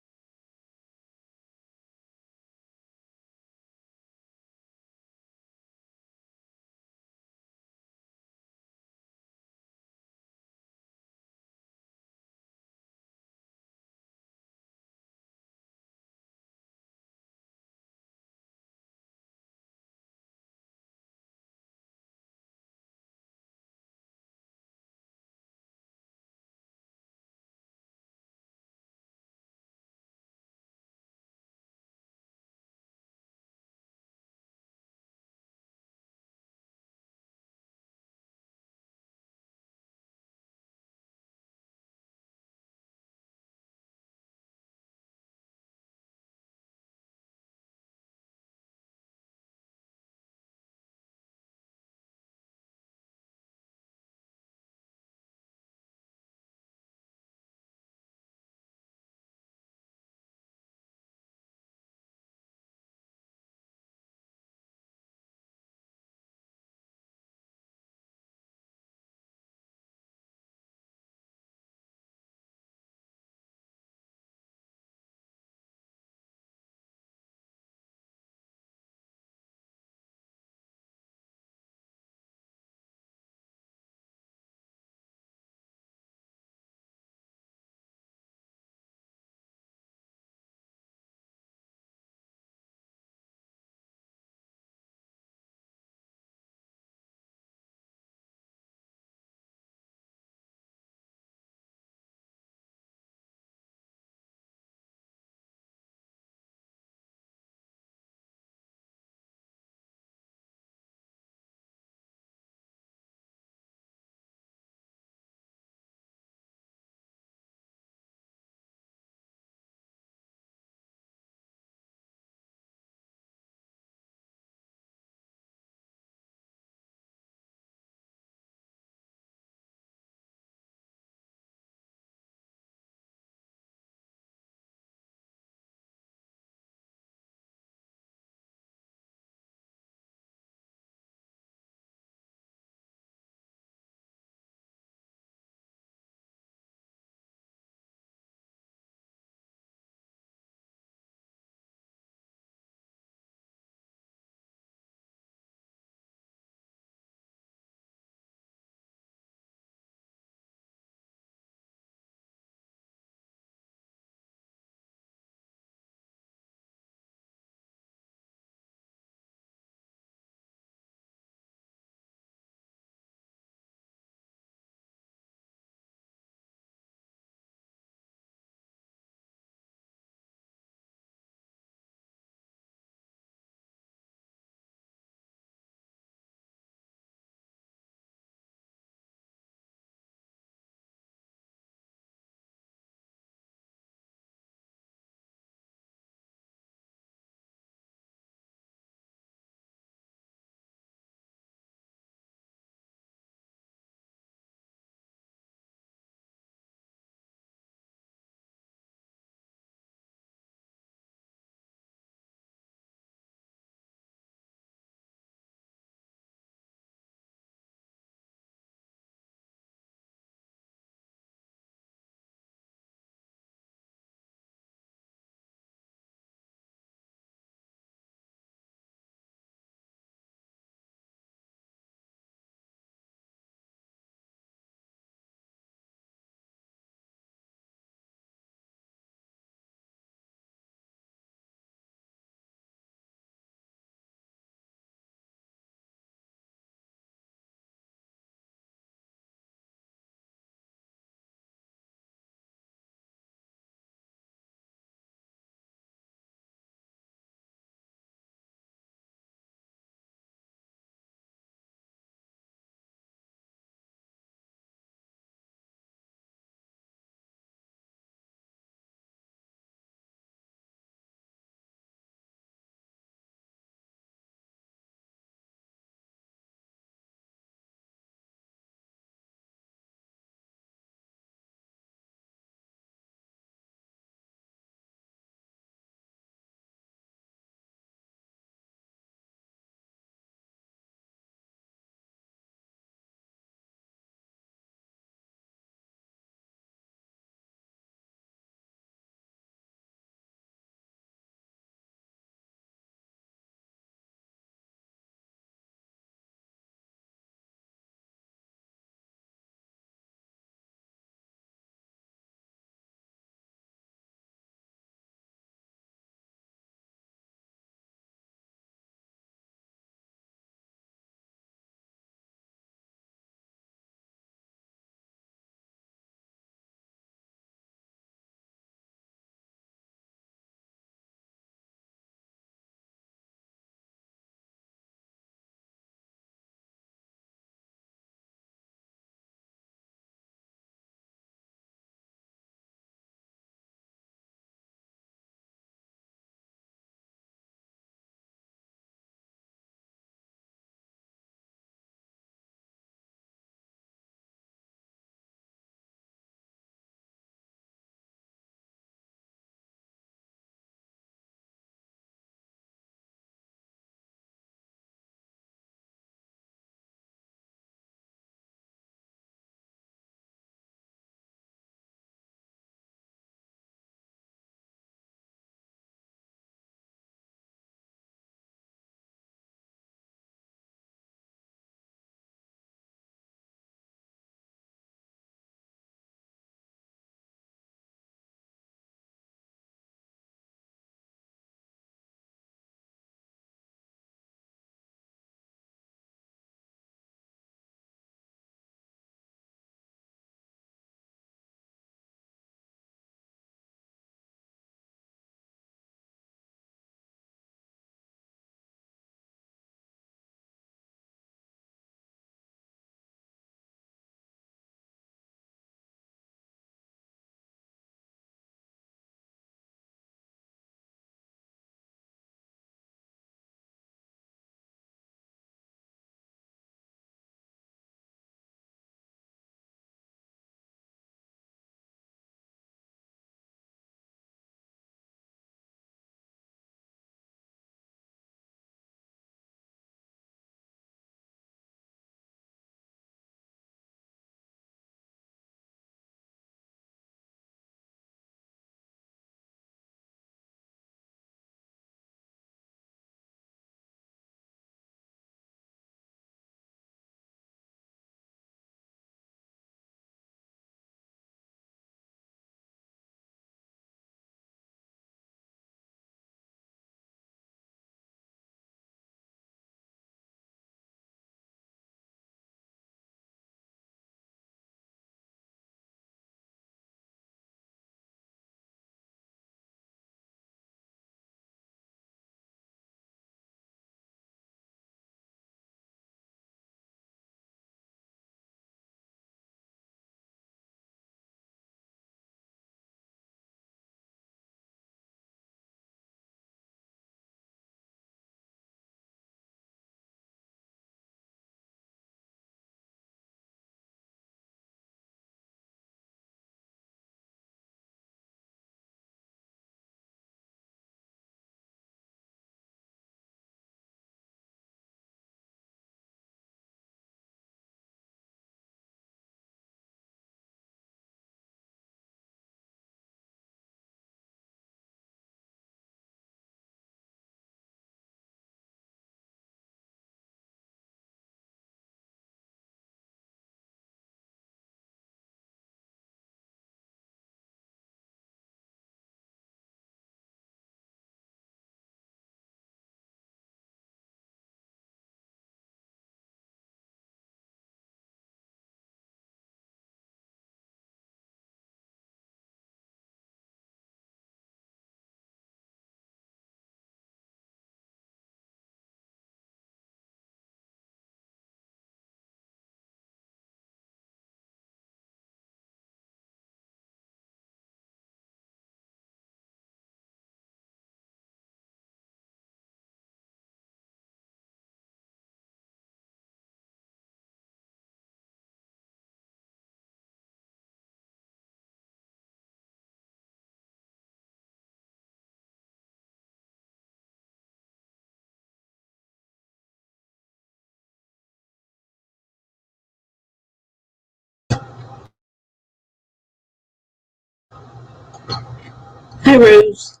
Hi, Rose.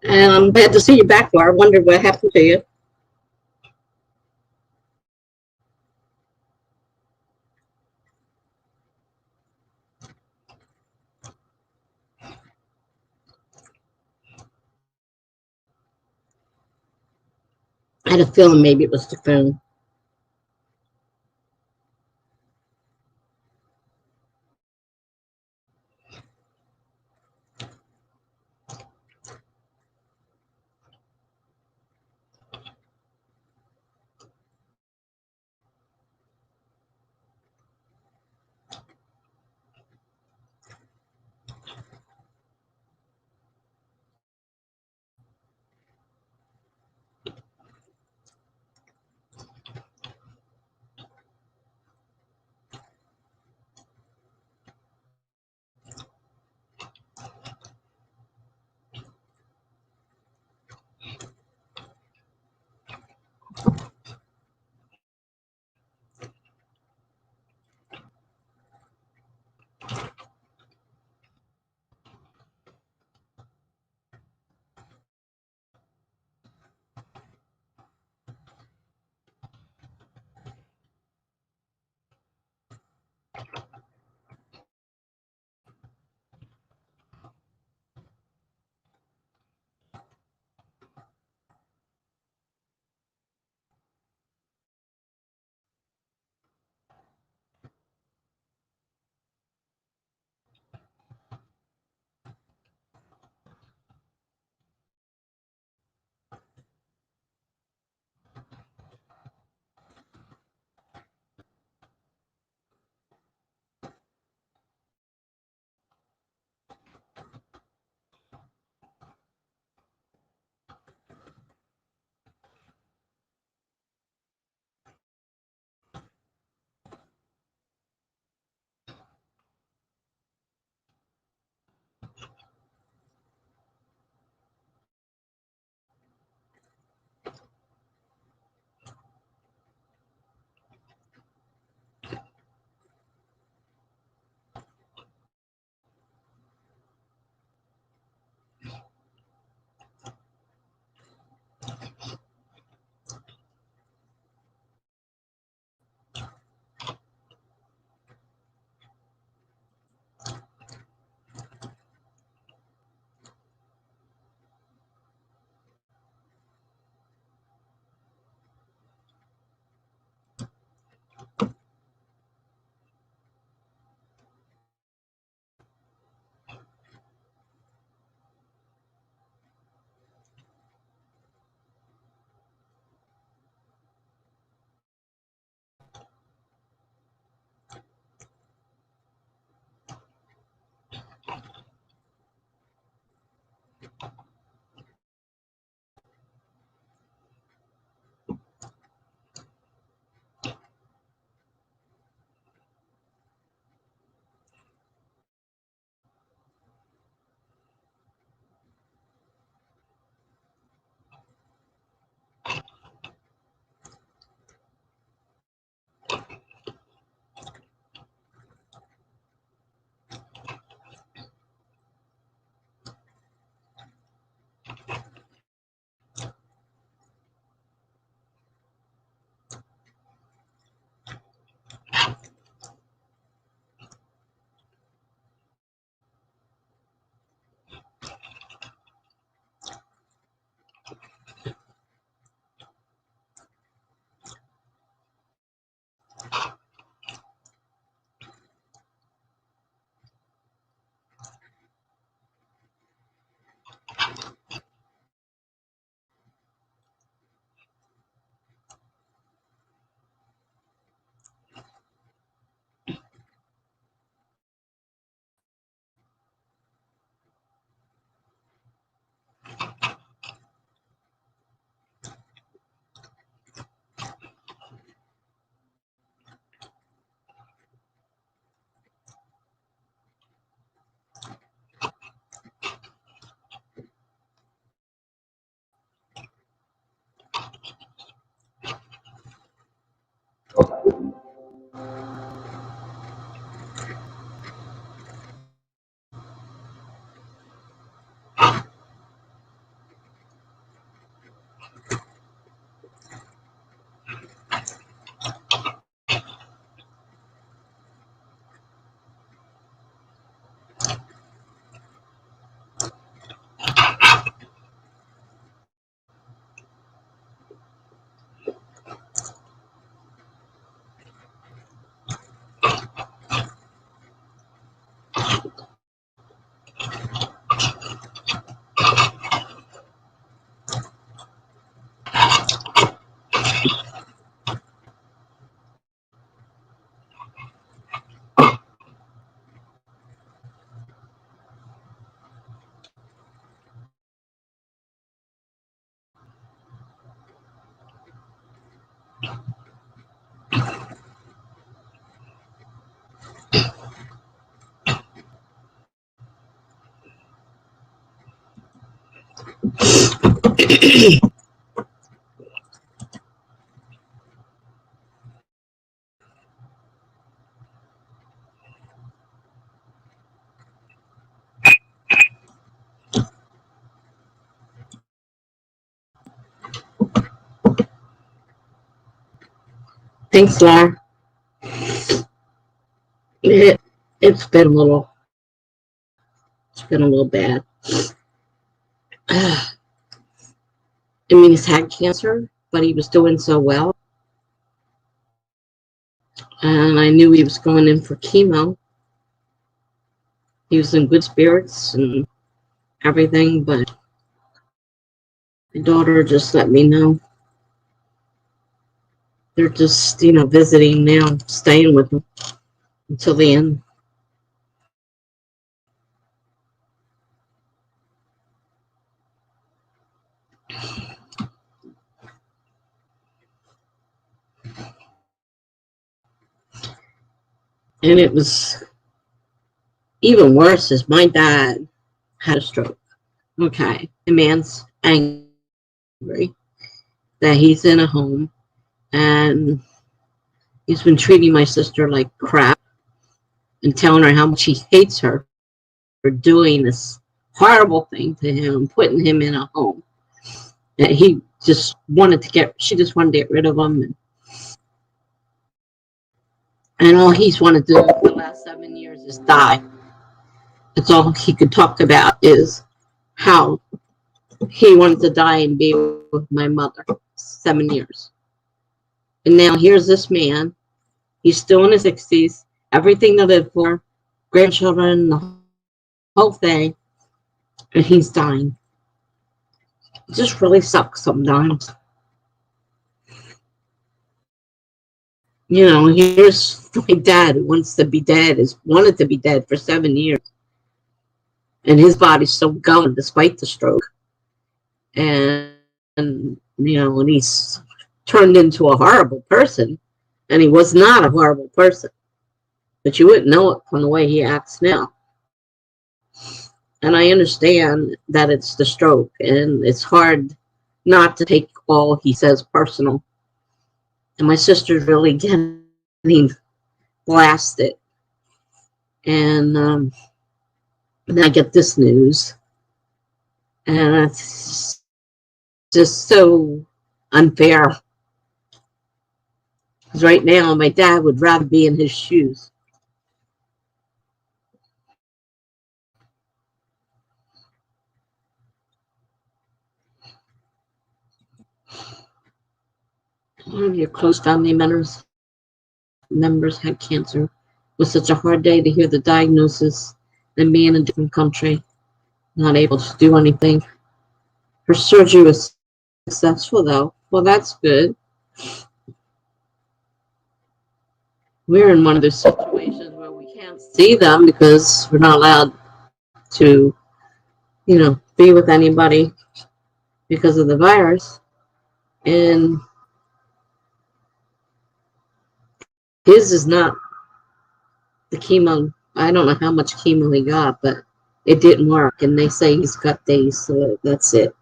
And I'm glad to see you back here. I wondered what happened to you. I had a feeling maybe it was the phone. Thanks, Laura. It, it's been a little, it's been a little bad. I mean, he's had cancer, but he was doing so well. And I knew he was going in for chemo. He was in good spirits and everything, but my daughter just let me know. They're just, visiting now, staying with him until the end. And it was even worse is my dad had a stroke. Okay. The man's angry that he's in a home and he's been treating my sister like crap and telling her how much he hates her for doing this horrible thing to him, putting him in a home. And she just wanted to get rid of him. And all he's wanted to do for the last 7 years is die. That's all he could talk about is how he wanted to die and be with my mother. 7 years. And now here's this man. He's still in his 60s. Everything to live for. Grandchildren, the whole thing. And he's dying. It just really sucks sometimes. Here's my dad who wants to be dead, has wanted to be dead for 7 years. And his body's still going despite the stroke. And and he's turned into a horrible person. And he was not a horrible person. But you wouldn't know it from the way he acts now. And I understand that it's the stroke, and it's hard not to take all he says personal. And my sister's really getting blasted. And then I get this news. And it's just so unfair. Because right now, my dad would rather be in his shoes. One of your close family members had cancer. It was such a hard day to hear the diagnosis and be in a different country, not able to do anything. Her surgery was successful, though. Well, that's good. We're in one of those situations where we can't see them because we're not allowed to, be with anybody because of the virus. And his is not the chemo. I don't know how much chemo he got, but it didn't work. And they say he's got days, so that's it.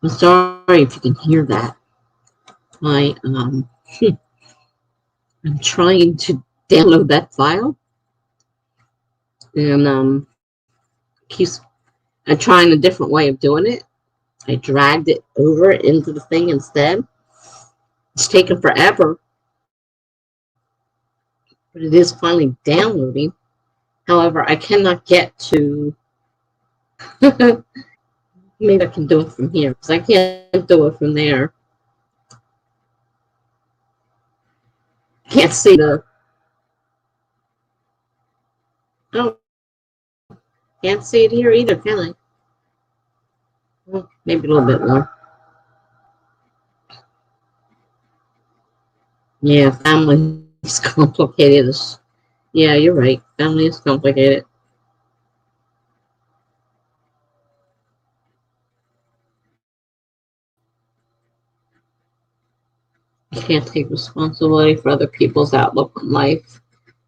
I'm sorry if you can hear that. I'm trying to download that file, and I'm trying a different way of doing it. I dragged it over into the thing instead. It's taken forever, but it is finally downloading. However, I cannot get to. Maybe I can do it from here because I can't do it from there. Can't see the. Oh, can't see it here either, can I? Well, maybe a little bit more. Yeah, family is complicated. Yeah, you're right. Family is complicated. You can't take responsibility for other people's outlook on life.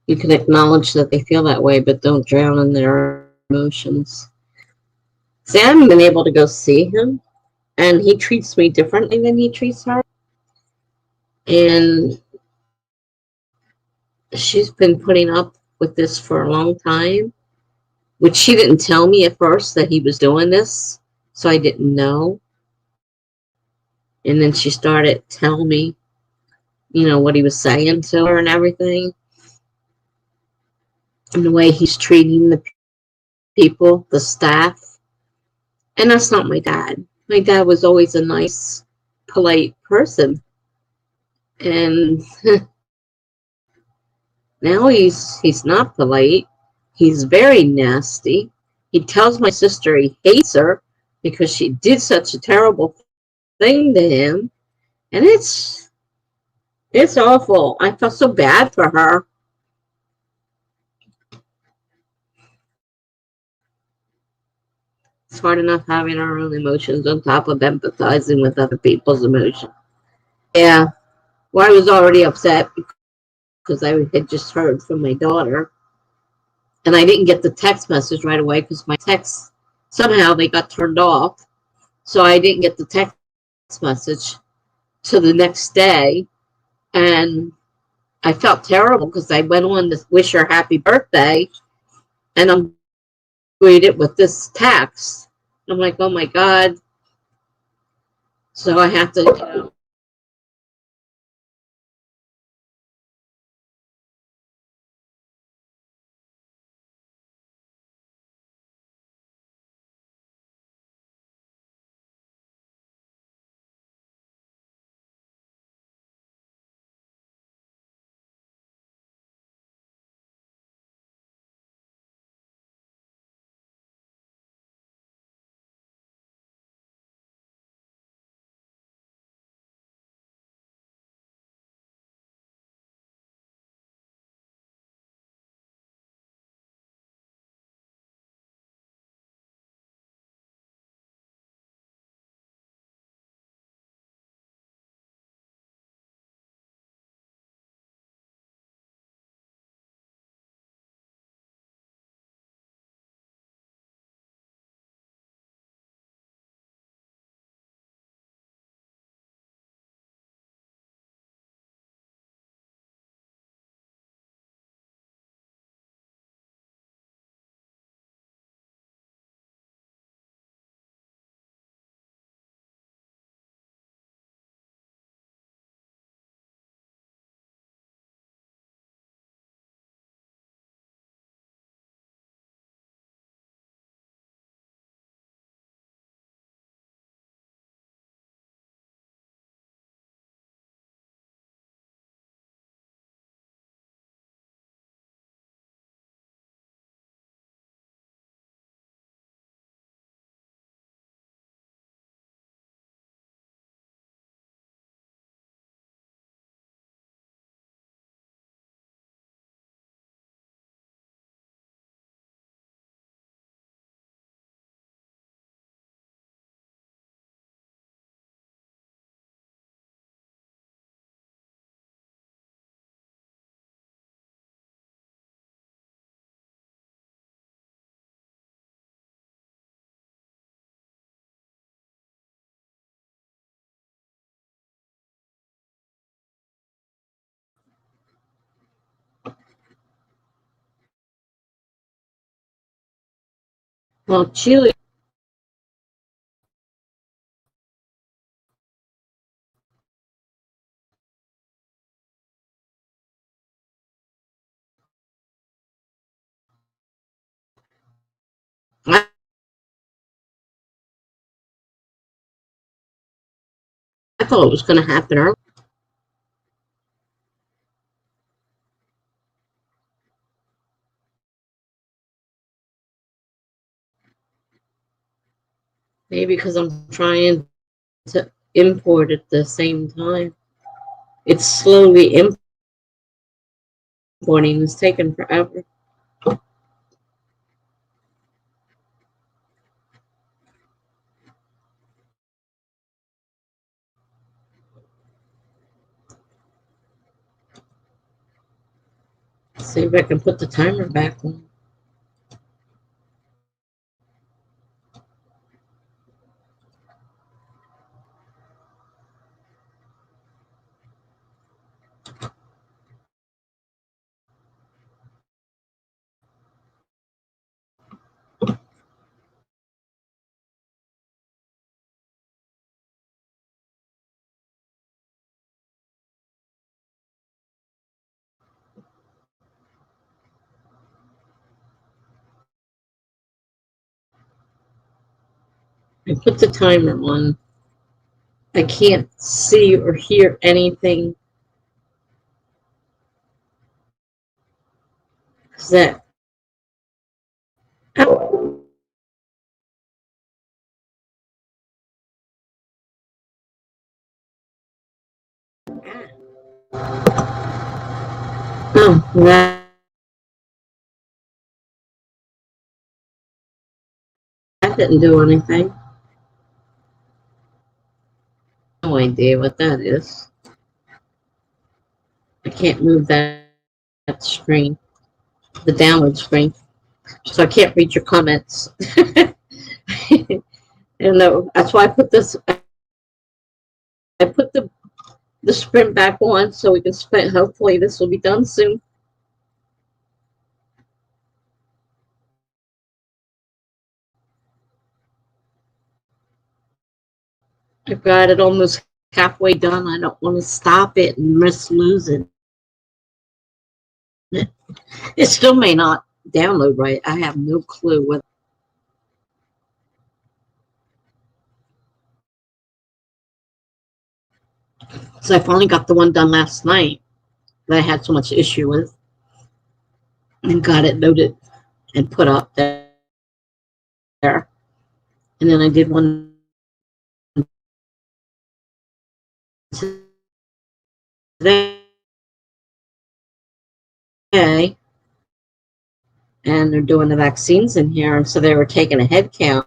You can acknowledge that they feel that way, but don't drown in their emotions. See, I haven't been able to go see him, and he treats me differently than he treats her. And she's been putting up with this for a long time, which she didn't tell me at first that he was doing this, so I didn't know. And then she started telling me, what he was saying to her and everything, and the way he's treating the people, the staff. And that's not my dad. My dad was always a nice, polite person. And now he's not polite. He's very nasty. He tells my sister he hates her because she did such a terrible thing to him. And it's awful. I felt so bad for her. It's hard enough having our own emotions on top of empathizing with other people's emotions. Yeah. Well, I was already upset because I had just heard from my daughter, and I didn't get the text message right away because my texts somehow they got turned off. So I didn't get the text message till the next day, and I felt terrible because I went on to wish her happy birthday, and I'm greeted with this text. I'm like, oh my God. So I have to, well, Chile, I thought it was going to happen early. Maybe because I'm trying to import at the same time. It's slowly importing. Boarding is taking forever. See if I can put the timer back on. I put the timer on. I can't see or hear anything. Is that? Oh, that didn't do anything. No idea what that is. I can't move that screen, the download screen, so I can't read your comments. And that's why I put this. I put the sprint back on so we can sprint. Hopefully, this will be done soon. I've got it almost halfway done. I don't want to stop it and risk losing it. It still may not download right. I have no clue what. So I finally got the one done last night that I had so much issue with, and got it loaded and put up there. And then I did one today, and they're doing the vaccines in here, and so they were taking a head count.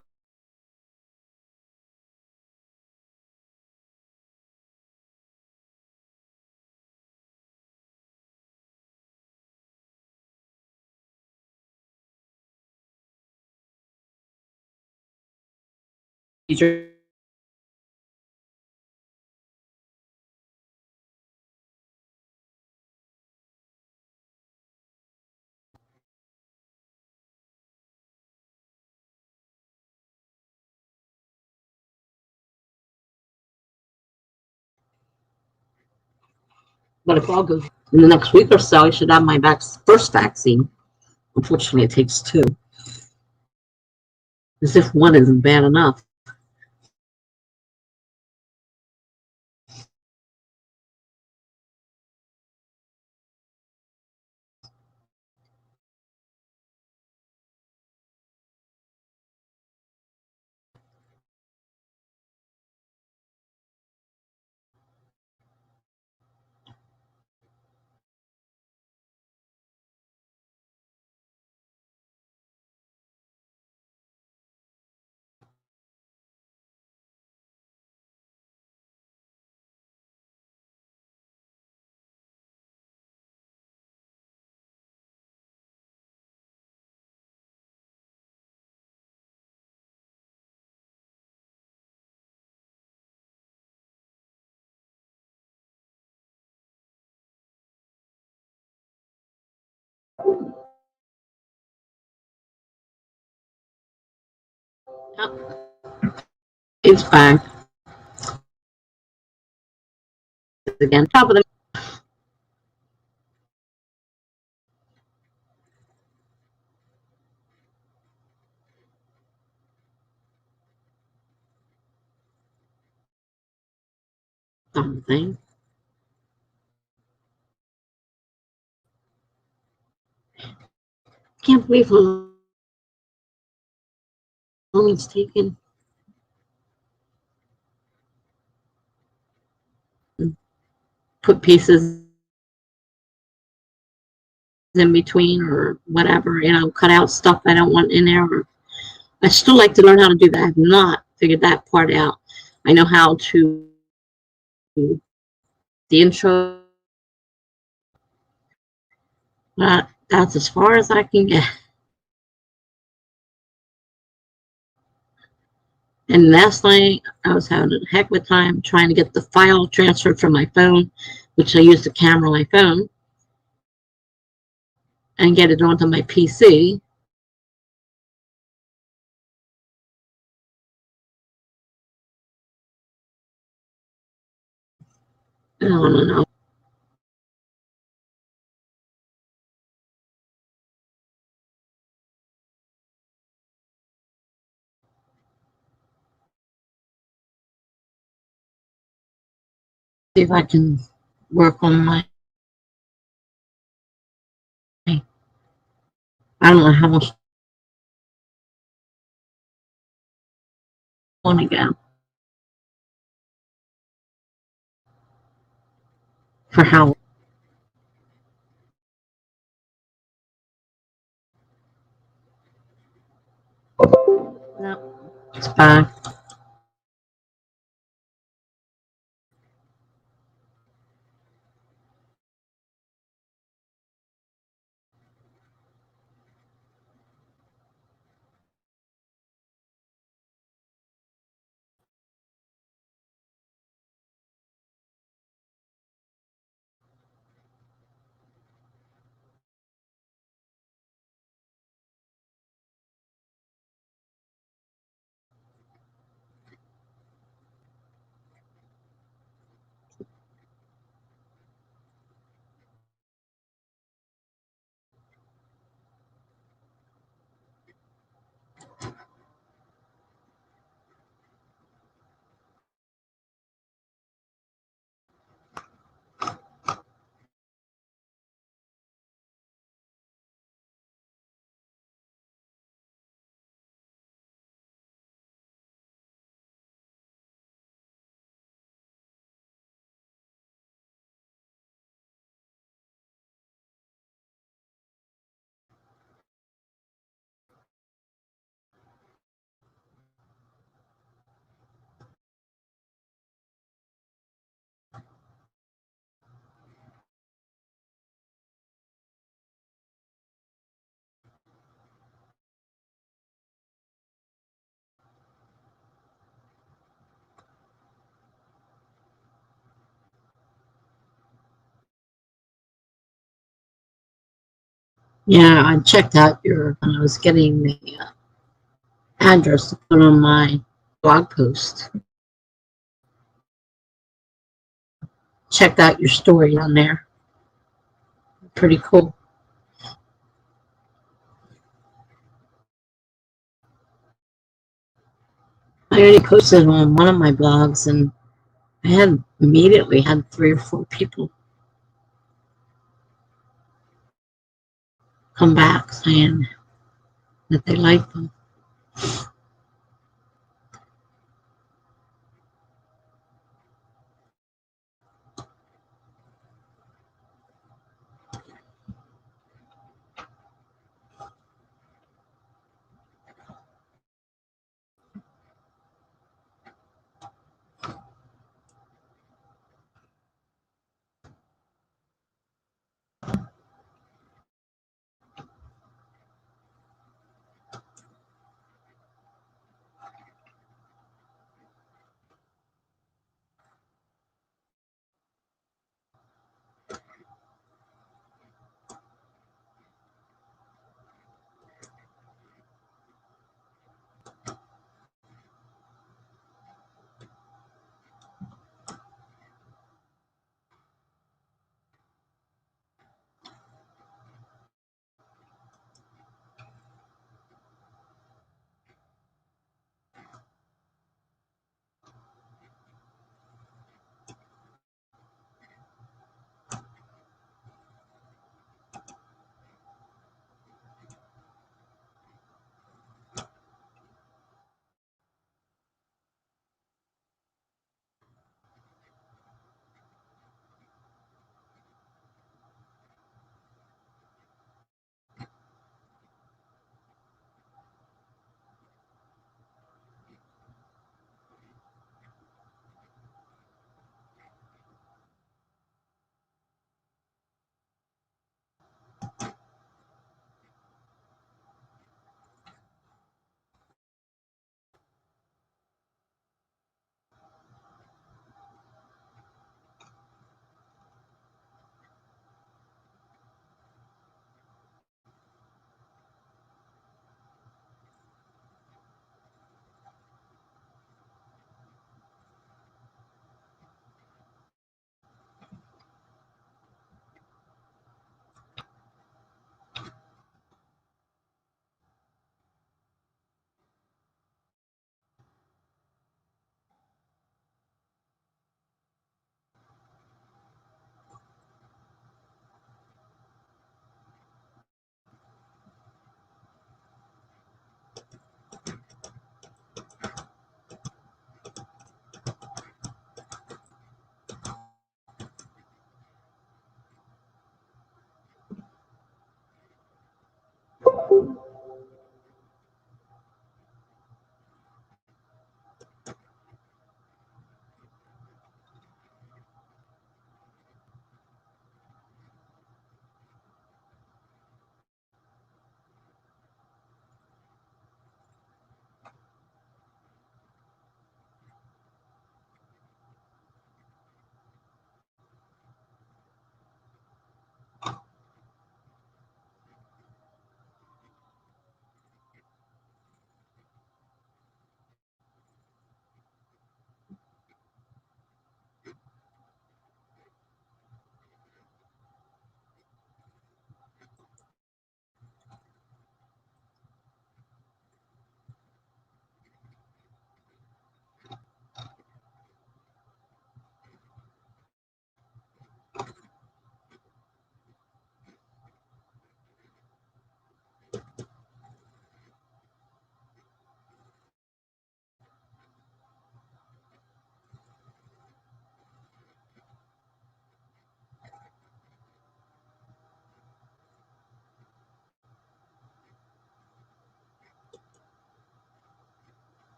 But if all goes in the next week or so, I should have my first vaccine. Unfortunately, it takes two, as if one isn't bad enough. It's fine. Again, top of the thing. Can't believe how long it's taken. Put pieces in between or whatever, cut out stuff I don't want in there. I still like to learn how to do that. I have not figured that part out. I know how to the intro, but that's as far as I can get. And last night I was having a heck of a time trying to get the file transferred from my phone, which I use the camera on my phone, and get it onto my PC. I don't know. See if I can work on my. I don't know how much I want to go for how. No, it's back. Yeah, I checked out your. When I was getting the address to put on my blog post. Checked out your story on there. Pretty cool. I already posted on one of my blogs, and I had immediately had 3 or 4 people come back saying that they liked them.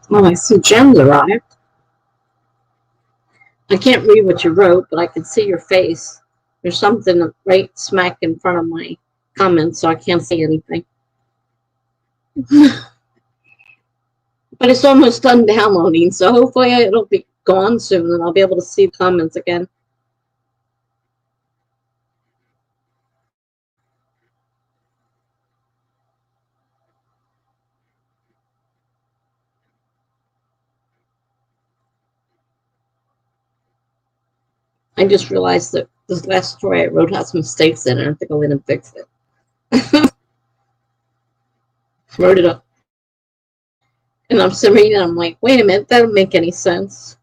Well, I see Jen's arrived. I can't read what you wrote, but I can see your face. There's something right smack in front of my comments, so I can't see anything. But it's almost done downloading, so hopefully it'll be gone soon and I'll be able to see the comments again. I just realized that this last story I wrote has mistakes in it. I think I'll go in and fix it. Wrote it up. And I'm still reading it. I'm like, wait a minute, that don't make any sense.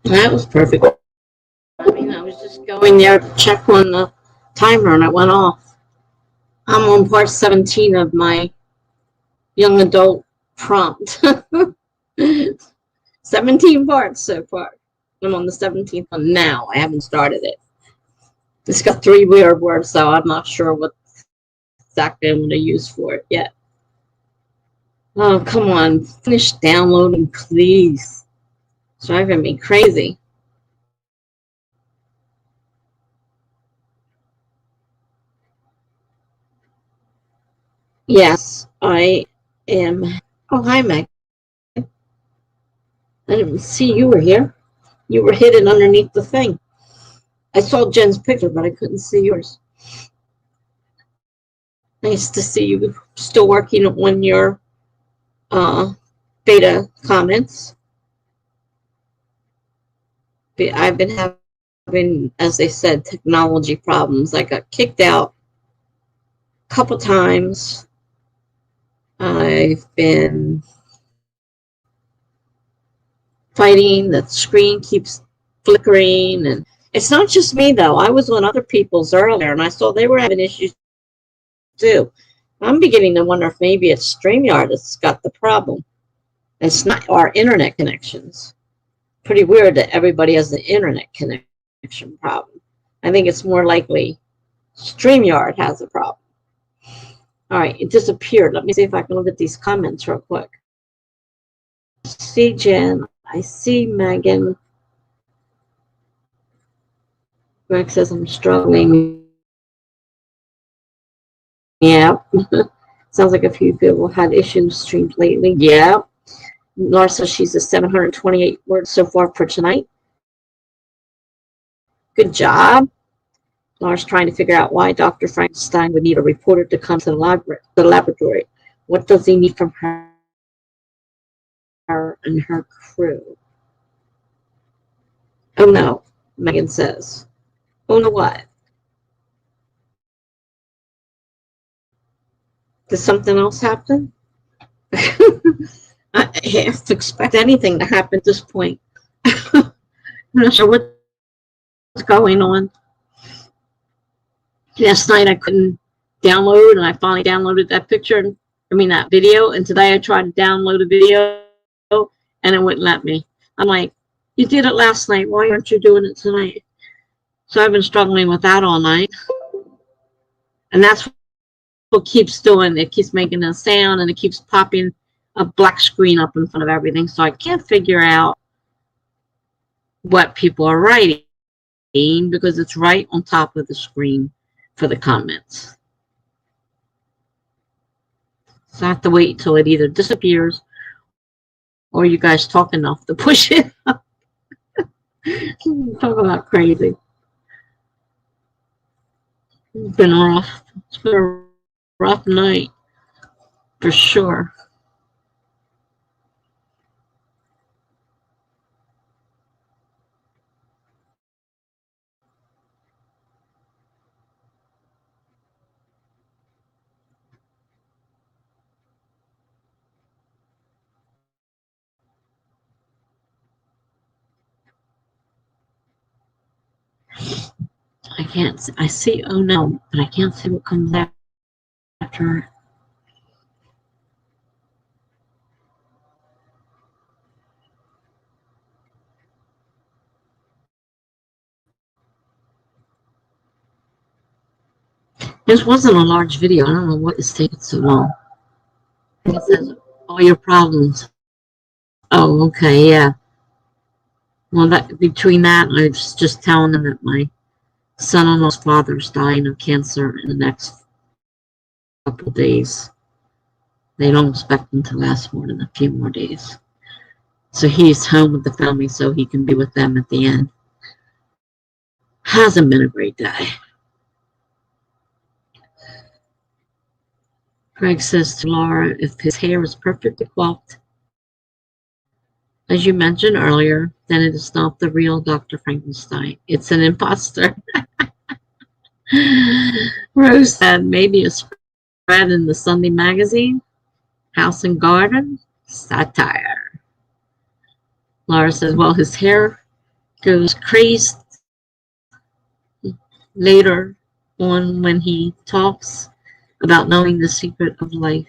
That was perfect. I mean, I was just going there to check on the timer and it went off. I'm on part 17 of my young adult prompt. 17 parts so far. I'm on the 17th one now. I haven't started it. It's got 3 weird words, so I'm not sure what exactly I'm going to use for it yet. Oh, come on. Finish downloading, please. It's driving me crazy. Yes, I am. Oh, hi, Meg. I didn't see you were here. You were hidden underneath the thing. I saw Jen's picture, but I couldn't see yours. Nice to see you still working on your beta comments. I've been having, as they said, technology problems. I got kicked out a couple times. I've been fighting. The screen keeps flickering, and it's not just me though. I was on other people's earlier, and I saw they were having issues too. I'm beginning to wonder if maybe it's StreamYard that's got the problem. It's not our internet connections. Pretty weird that everybody has the internet connection problem. I think it's more likely StreamYard has a problem. All right, it disappeared. Let me see if I can look at these comments real quick. I see Jen. I see Megan. Greg says I'm struggling. Yeah. Sounds like a few people had issues streamed lately. Yeah. Laura says she's a 728 words so far for tonight. Good job. Laura's trying to figure out why Dr. Frankenstein would need a reporter to come to the laboratory. What does he need from her and her crew? Oh no, Megan says. Oh no, what? Did something else happen? I have to expect anything to happen at this point. I'm not sure what's going on. Last night I couldn't download, and I finally downloaded that picture. That video. And today I tried to download a video, and it wouldn't let me. I'm like, you did it last night. Why aren't you doing it tonight? So I've been struggling with that all night. And that's what keeps doing. It keeps making a sound, and it keeps popping a black screen up in front of everything. So I can't figure out what people are writing because it's right on top of the screen for the comments. So I have to wait until it either disappears or you guys talk enough to push it up. Talk about crazy. It's been rough. It's been a rough night for sure. I can't see, I see oh no, but I can't see what comes after. This wasn't a large video. I don't know what is taking so long. It says all your problems. Oh, okay, yeah. Well, between that, I was just telling them that my son-in-law's father's dying of cancer in the next couple of days. They don't expect him to last more than a few more days. So he's home with the family so he can be with them at the end. Hasn't been a great day. Greg says to Laura, if his hair is perfectly coiffed, as you mentioned earlier, then it is not the real Dr. Frankenstein. It's an imposter. Rose said maybe a spread in the Sunday magazine. House and Garden, satire. Laura says, well, his hair goes crazed later on when he talks about knowing the secret of life.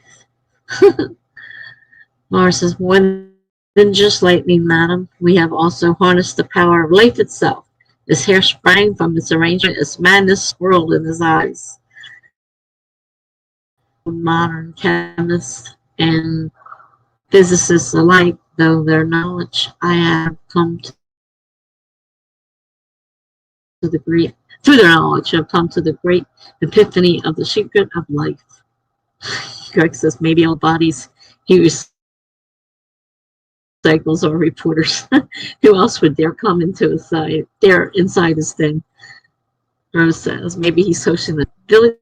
Mara says, more than just lightning, madam. We have also harnessed the power of life itself. His hair sprang from its arrangement as madness swirled in his eyes. Modern chemists and physicists alike, though their knowledge I have come to the great through their knowledge have come to the great epiphany of the secret of life. Greg says maybe all bodies he recycles are reporters. Who else would dare come into his side dare inside his thing? Rose says maybe he's hosting the village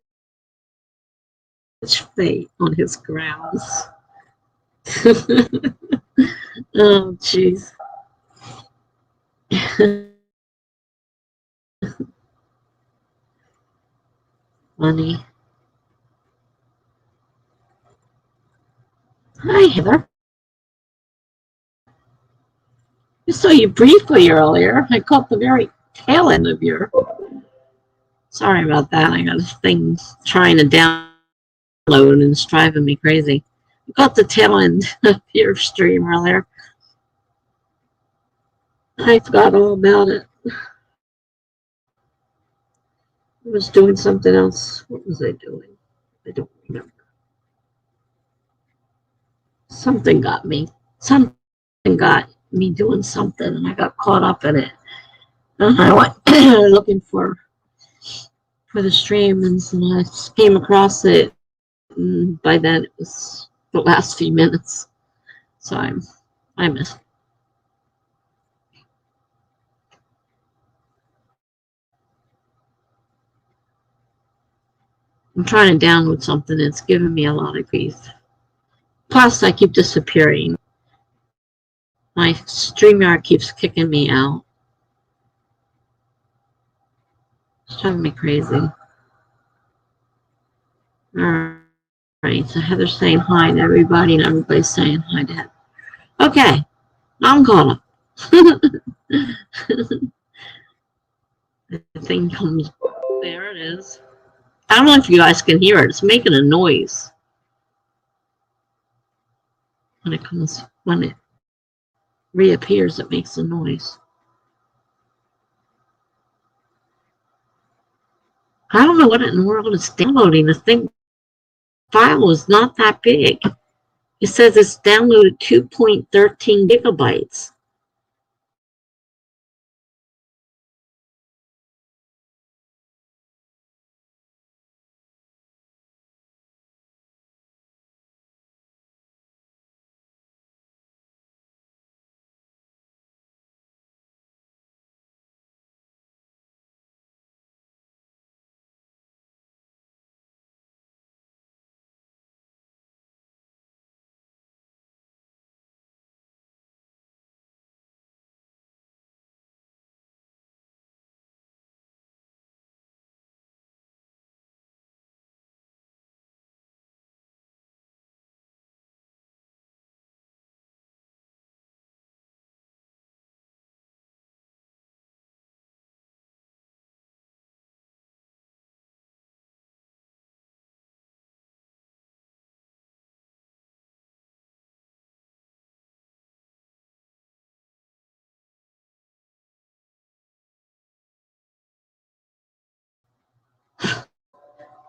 fete on his grounds. Oh jeez. Funny. Hi, Heather. I saw you briefly earlier. I caught the very tail end of your. Sorry about that. I got a thing trying to download and it's driving me crazy. I caught the tail end of your stream earlier. I forgot all about it. I was doing something else. What was I doing? I don't remember. Something got me. Something got me doing something and I got caught up in it. And I went looking for the stream and so I came across it. And by then it was the last few minutes. So I missed. I'm trying to download something that's giving me a lot of grief. Plus, I keep disappearing. My StreamYard keeps kicking me out. It's driving me crazy. All right, so Heather's saying hi to everybody, and everybody's saying hi to Heather. Okay, I'm caught up. The thing comes. There it is. I don't know if you guys can hear it. It's making a noise when it reappears. It makes a noise. I don't know what in the world it's downloading. The thing file is not that big. It says it's downloaded 2.13 gigabytes.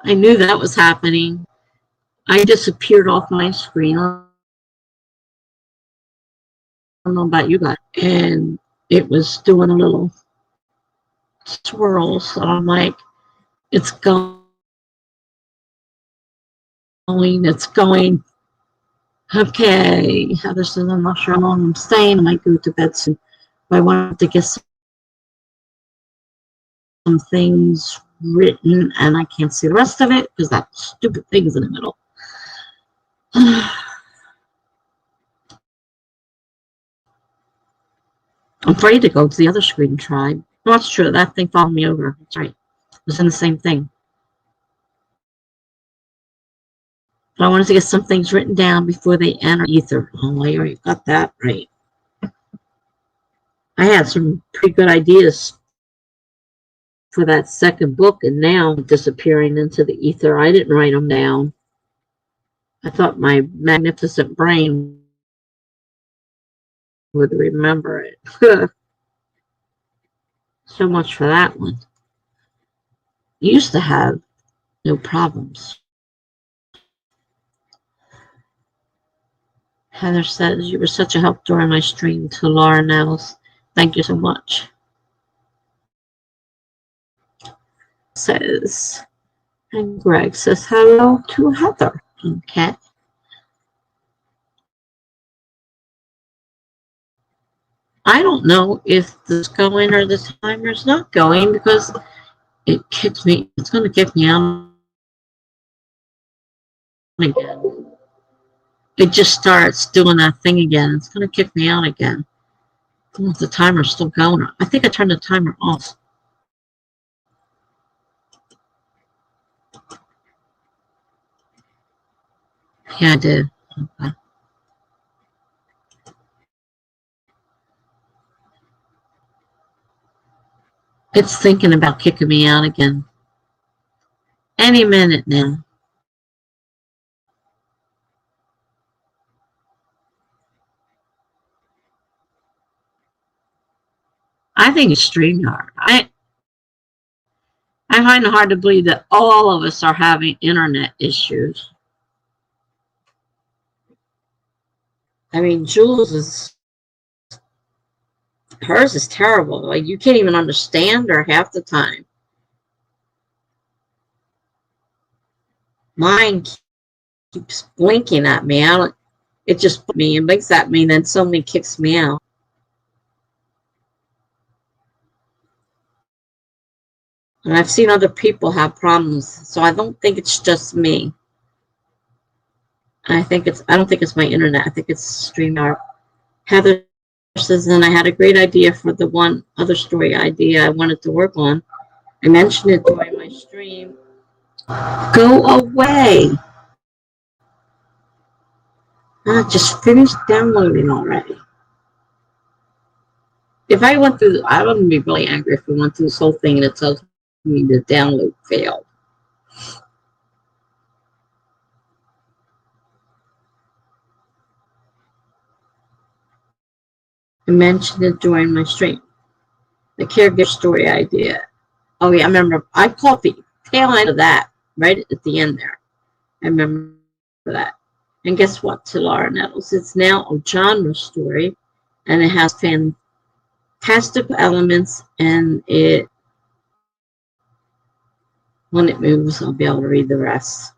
I knew that was happening. I disappeared off my screen. I don't know about you guys. And it was doing a little swirl. So I'm like, it's going, it's going. Okay. Heather says, I'm not sure how long I'm staying. I might go to bed soon. I wanted to get some things written and I can't see the rest of it because that stupid thing's in the middle. I'm afraid to go to the other screen and try. No, that's true. That thing followed me over. That's right. It was in the same thing. But I wanted to get some things written down before they enter ether. Oh, Larry, you got that right. I had some pretty good ideas for that second book, and now disappearing into the ether. I didn't write them down. I thought my magnificent brain would remember it. So much for that one. Used to have no problems. Heather says, you were such a help during my stream to Laura Nels. Thank you so much. Says, and Greg says, hello to Heather. Okay. I don't know if this is going or the timer's not going because it kicks me. It's going to kick me out again. It just starts doing that thing again. It's going to kick me out again. I don't know if the timer's still going. I think I turned the timer off. Yeah, I did. Okay. It's thinking about kicking me out again. Any minute now. I think it's StreamYard. I find it hard to believe that all of us are having internet issues. I mean, hers is terrible. Like, you can't even understand her half the time. Mine keeps blinking at me. It just puts me and blinks at me and then suddenly kicks me out. And I've seen other people have problems, so I don't think it's just me. I don't think it's my internet. I think it's StreamYard. Heather says, and I had a great idea for the one other story idea I wanted to work on. I mentioned it during my stream. Go away. I just finished downloading already. If I went through, I wouldn't be really angry if we went through this whole thing and it tells me the download failed. I mentioned it during my stream. The caregiver story idea. Oh yeah, I remember. I caught the tail end of that right at the end there. I remember that. And guess what? To Laura Nettles, it's now a genre story, and it has fantastic elements. And when it moves, I'll be able to read the rest.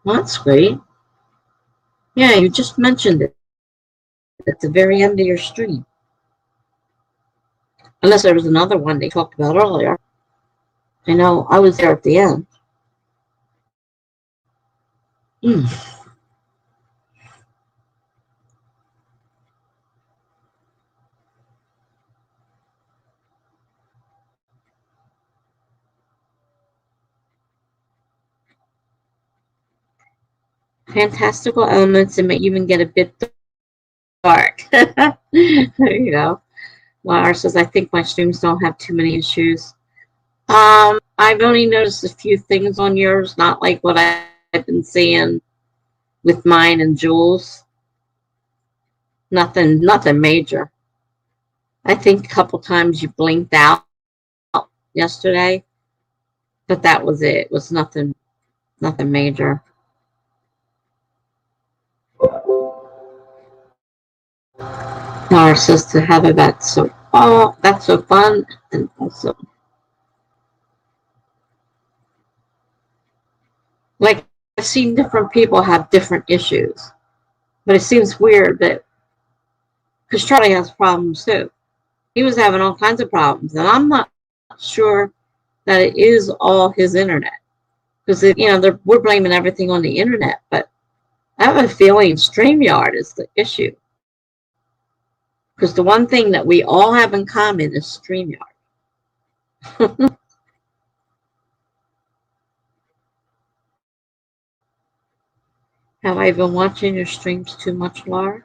Well, that's great. Yeah, you just mentioned it at the very end of your stream. Unless there was another one they talked about earlier. I know I was there at the end. Fantastical elements and may even get a bit dark. There you go. Laura says, I think my streams don't have too many issues. I've only noticed a few things on yours, not like what I've been seeing with mine and Jules. Nothing major. I think a couple times you blinked out yesterday, but that was it. It was nothing major. Laura says to Heather, that's so fun, and also like I've seen different people have different issues, but it seems weird that because Charlie has problems too. He was having all kinds of problems, and I'm not sure that it is all his internet because we're blaming everything on the internet, but I have a feeling StreamYard is the issue because the one thing that we all have in common is StreamYard. Have I been watching your streams too much, Laura?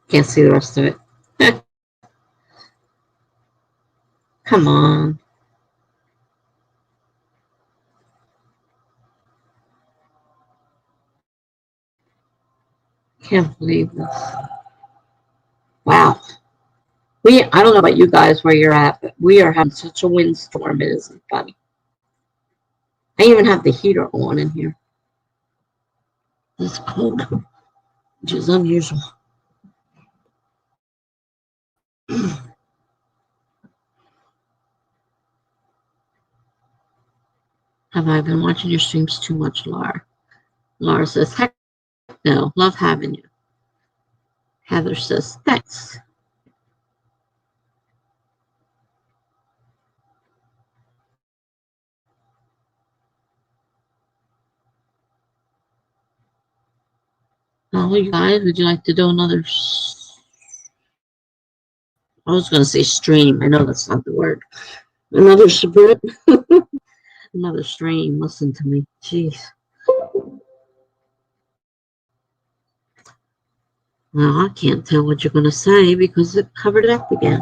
Can't see the rest of it. Come on. Can't believe this. Wow. I don't know about you guys where you're at, but we are having such a windstorm. It isn't funny. I even have the heater on in here. It's cold, which is unusual. Have I been watching your streams too much, Laura? Laura says, heck no. Love having you. Heather says, thanks. Oh, you guys, would you like to do another? I was going to say stream. I know that's not the word. Another sprint. Another stream. Listen to me. Jeez. Well, I can't tell what you're going to say because it covered it up again.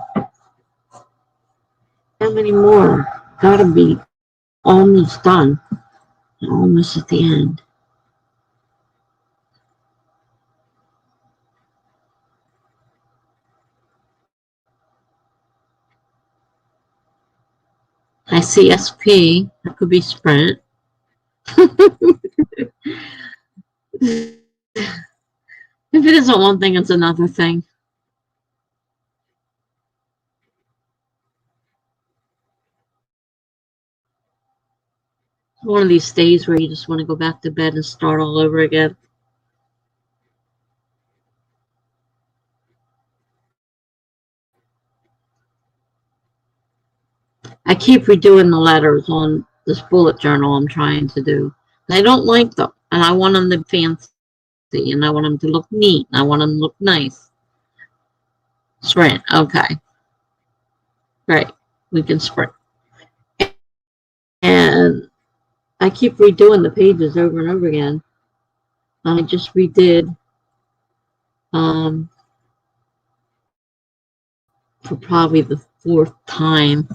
How many more? Gotta be almost done. Almost at the end. I see SP. That could be sprint. If it isn't one thing, it's another thing. One of these days where you just want to go back to bed and start all over again. I keep redoing the letters on this bullet journal I'm trying to do. I don't like them, and I want them to be fancy, and I want them to look neat, and I want them to look nice. Sprint, okay. Right, we can sprint. And I keep redoing the pages over and over again. I just redid for probably the fourth time.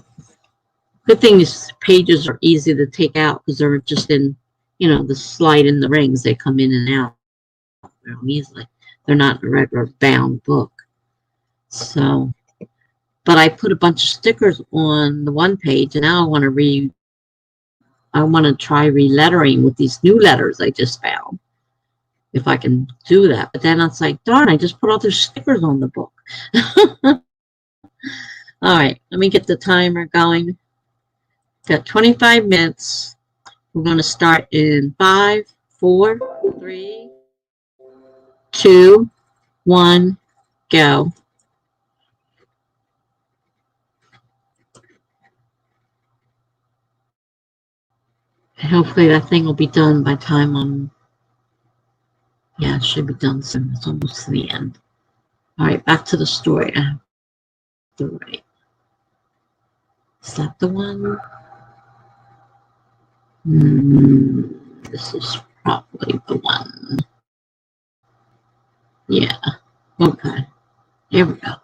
Good thing these pages are easy to take out because they're just in, the slide in the rings. They come in and out easily. They're not a regular bound book. So, but I put a bunch of stickers on the one page, and now I want to try relettering with these new letters I just found. If I can do that. But then it's like, darn, I just put all those stickers on the book. All right, let me get the timer going. Got 25 minutes. We're going to start in 5, 4, 3, 2, 1, go. And hopefully that thing will be done by time yeah, it should be done soon. It's almost to the end. All right, back to the story. I have to write. Is that the one? This is probably the one. Yeah. Okay. Here we go.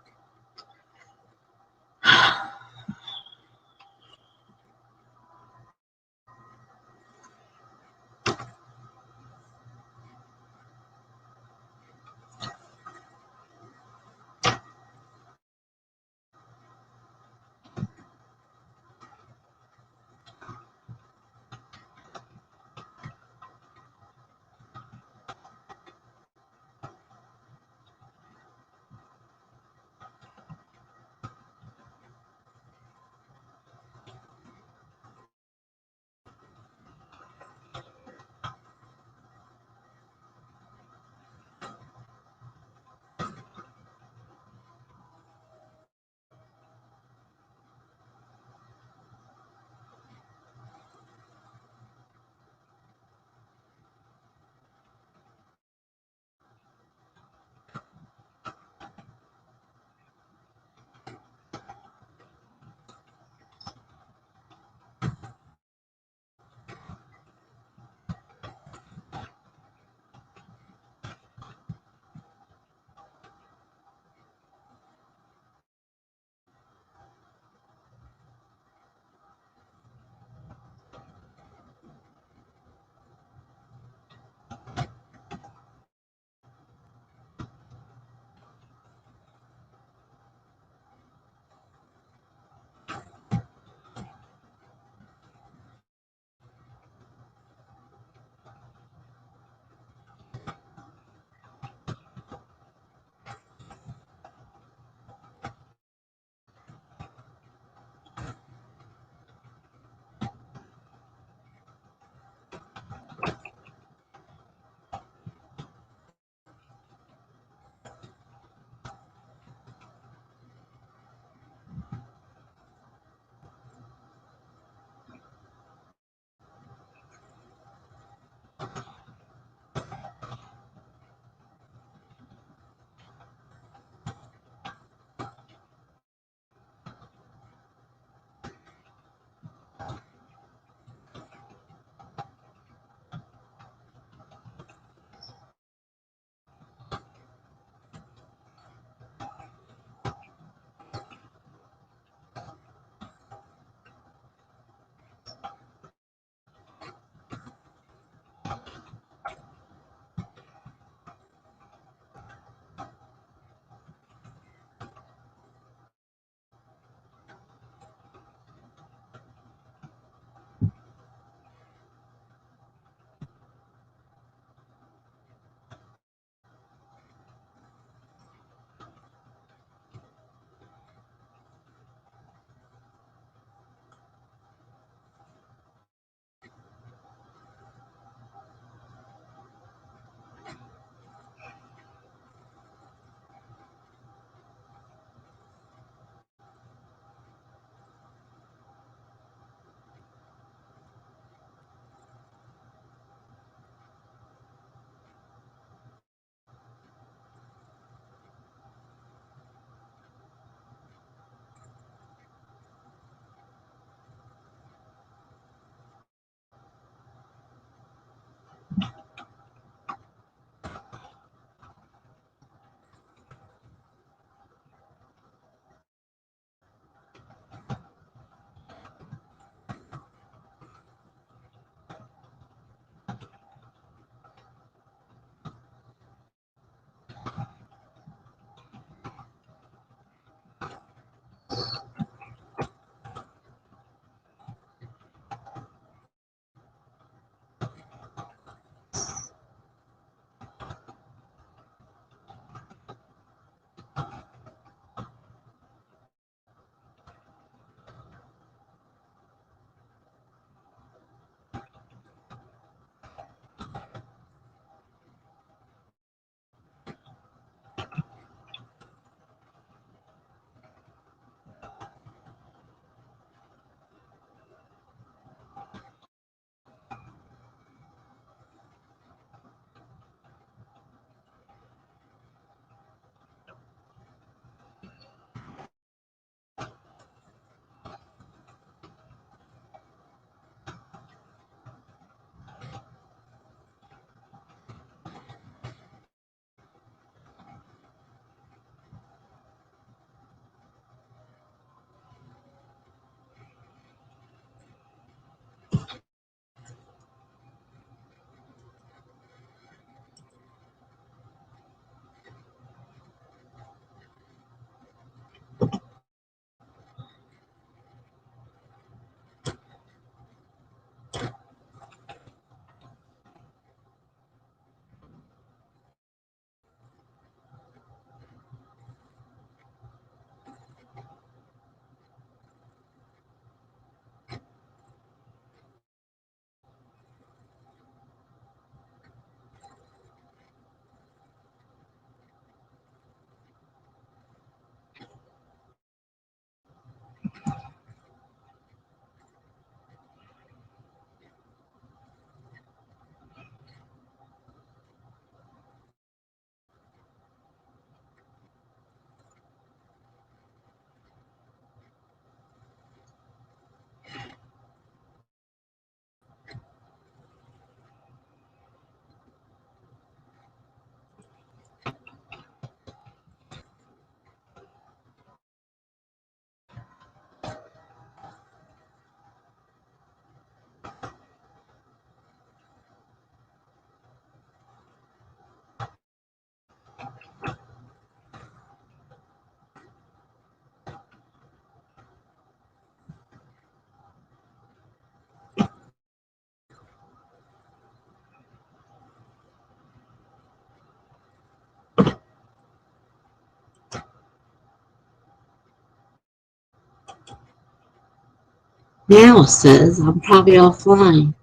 Now it says I'm probably offline.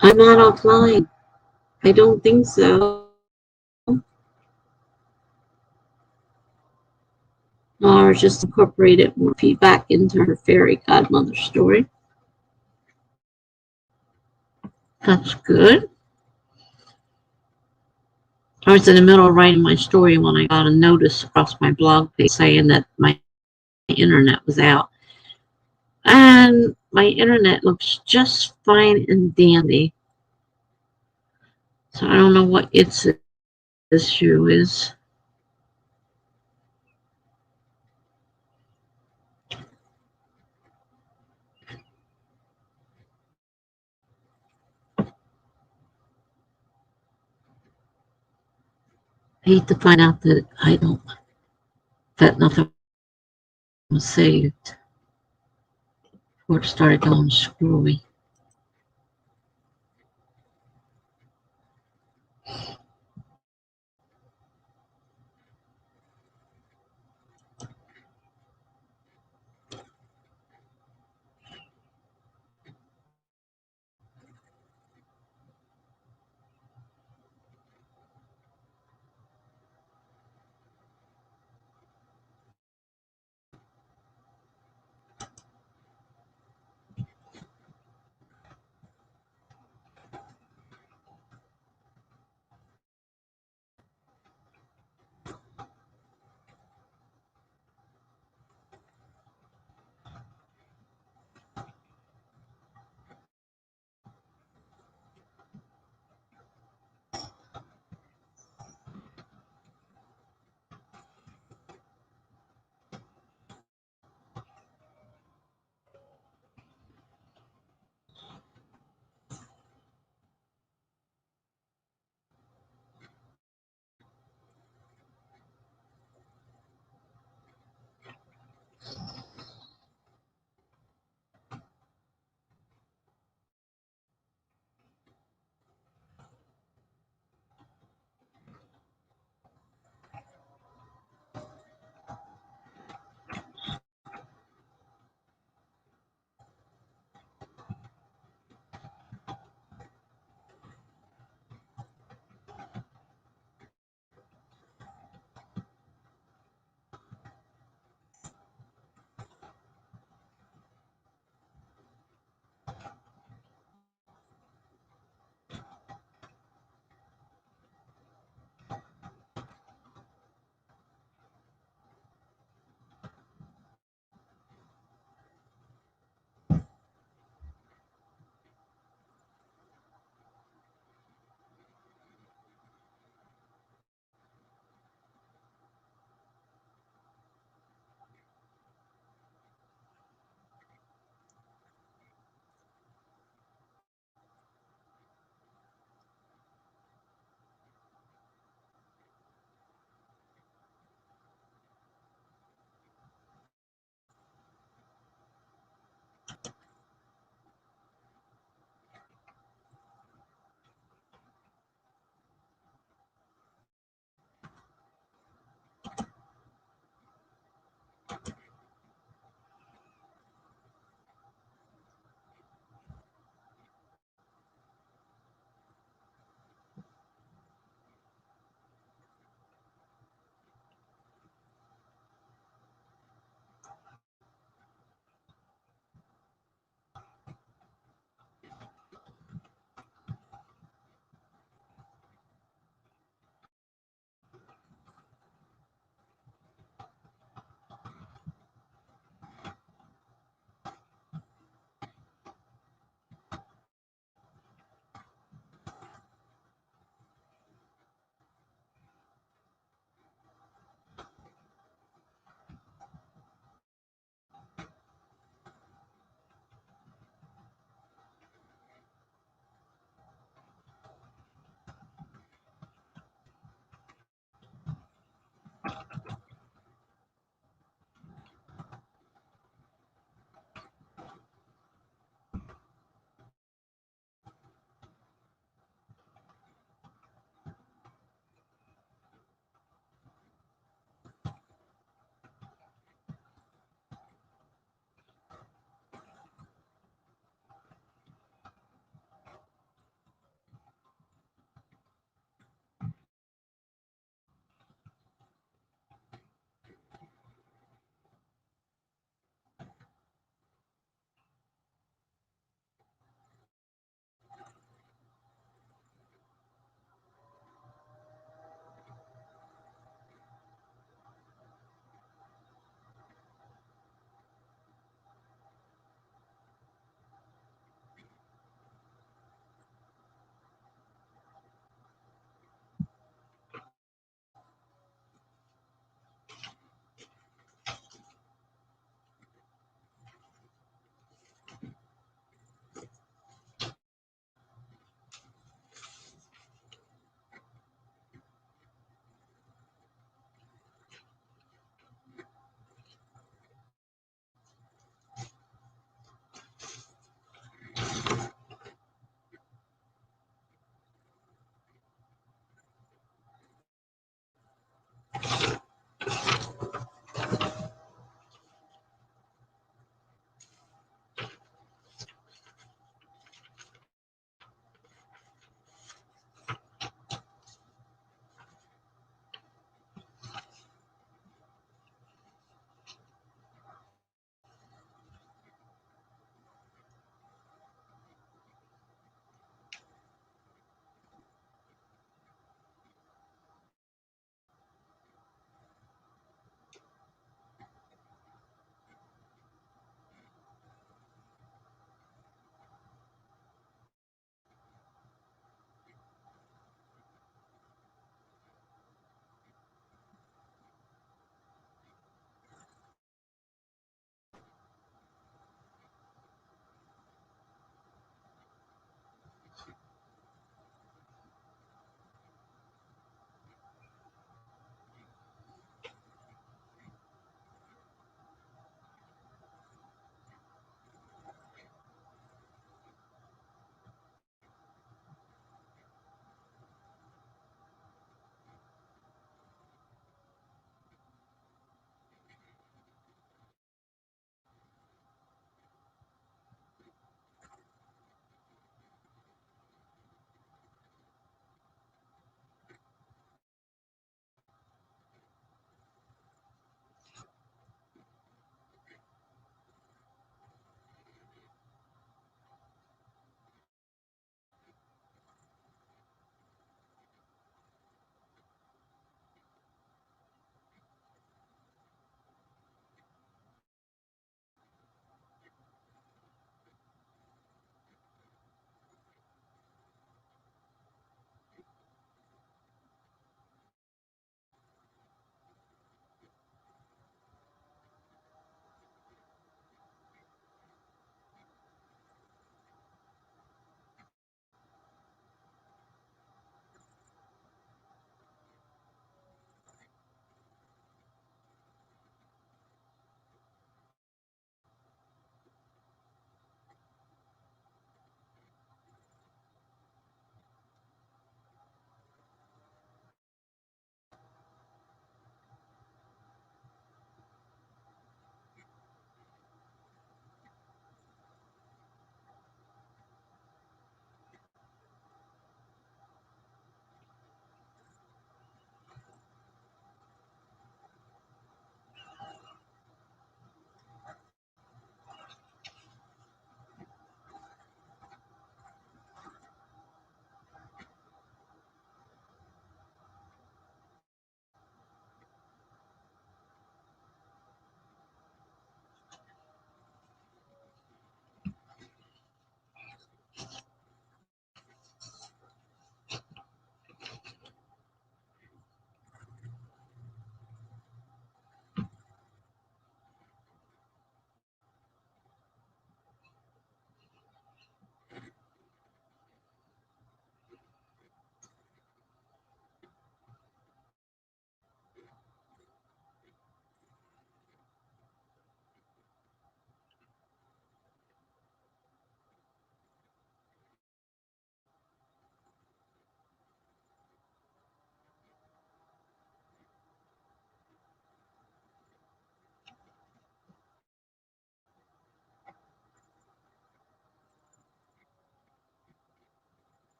I'm not offline. I don't think so. Laura just incorporated more feedback into her fairy godmother story. That's good. I was in the middle of writing my story when I got a notice across my blog page saying that my internet was out. And my internet looks just fine and dandy. So I don't know what its issue is. I hate to find out that nothing was saved before it started going screwy.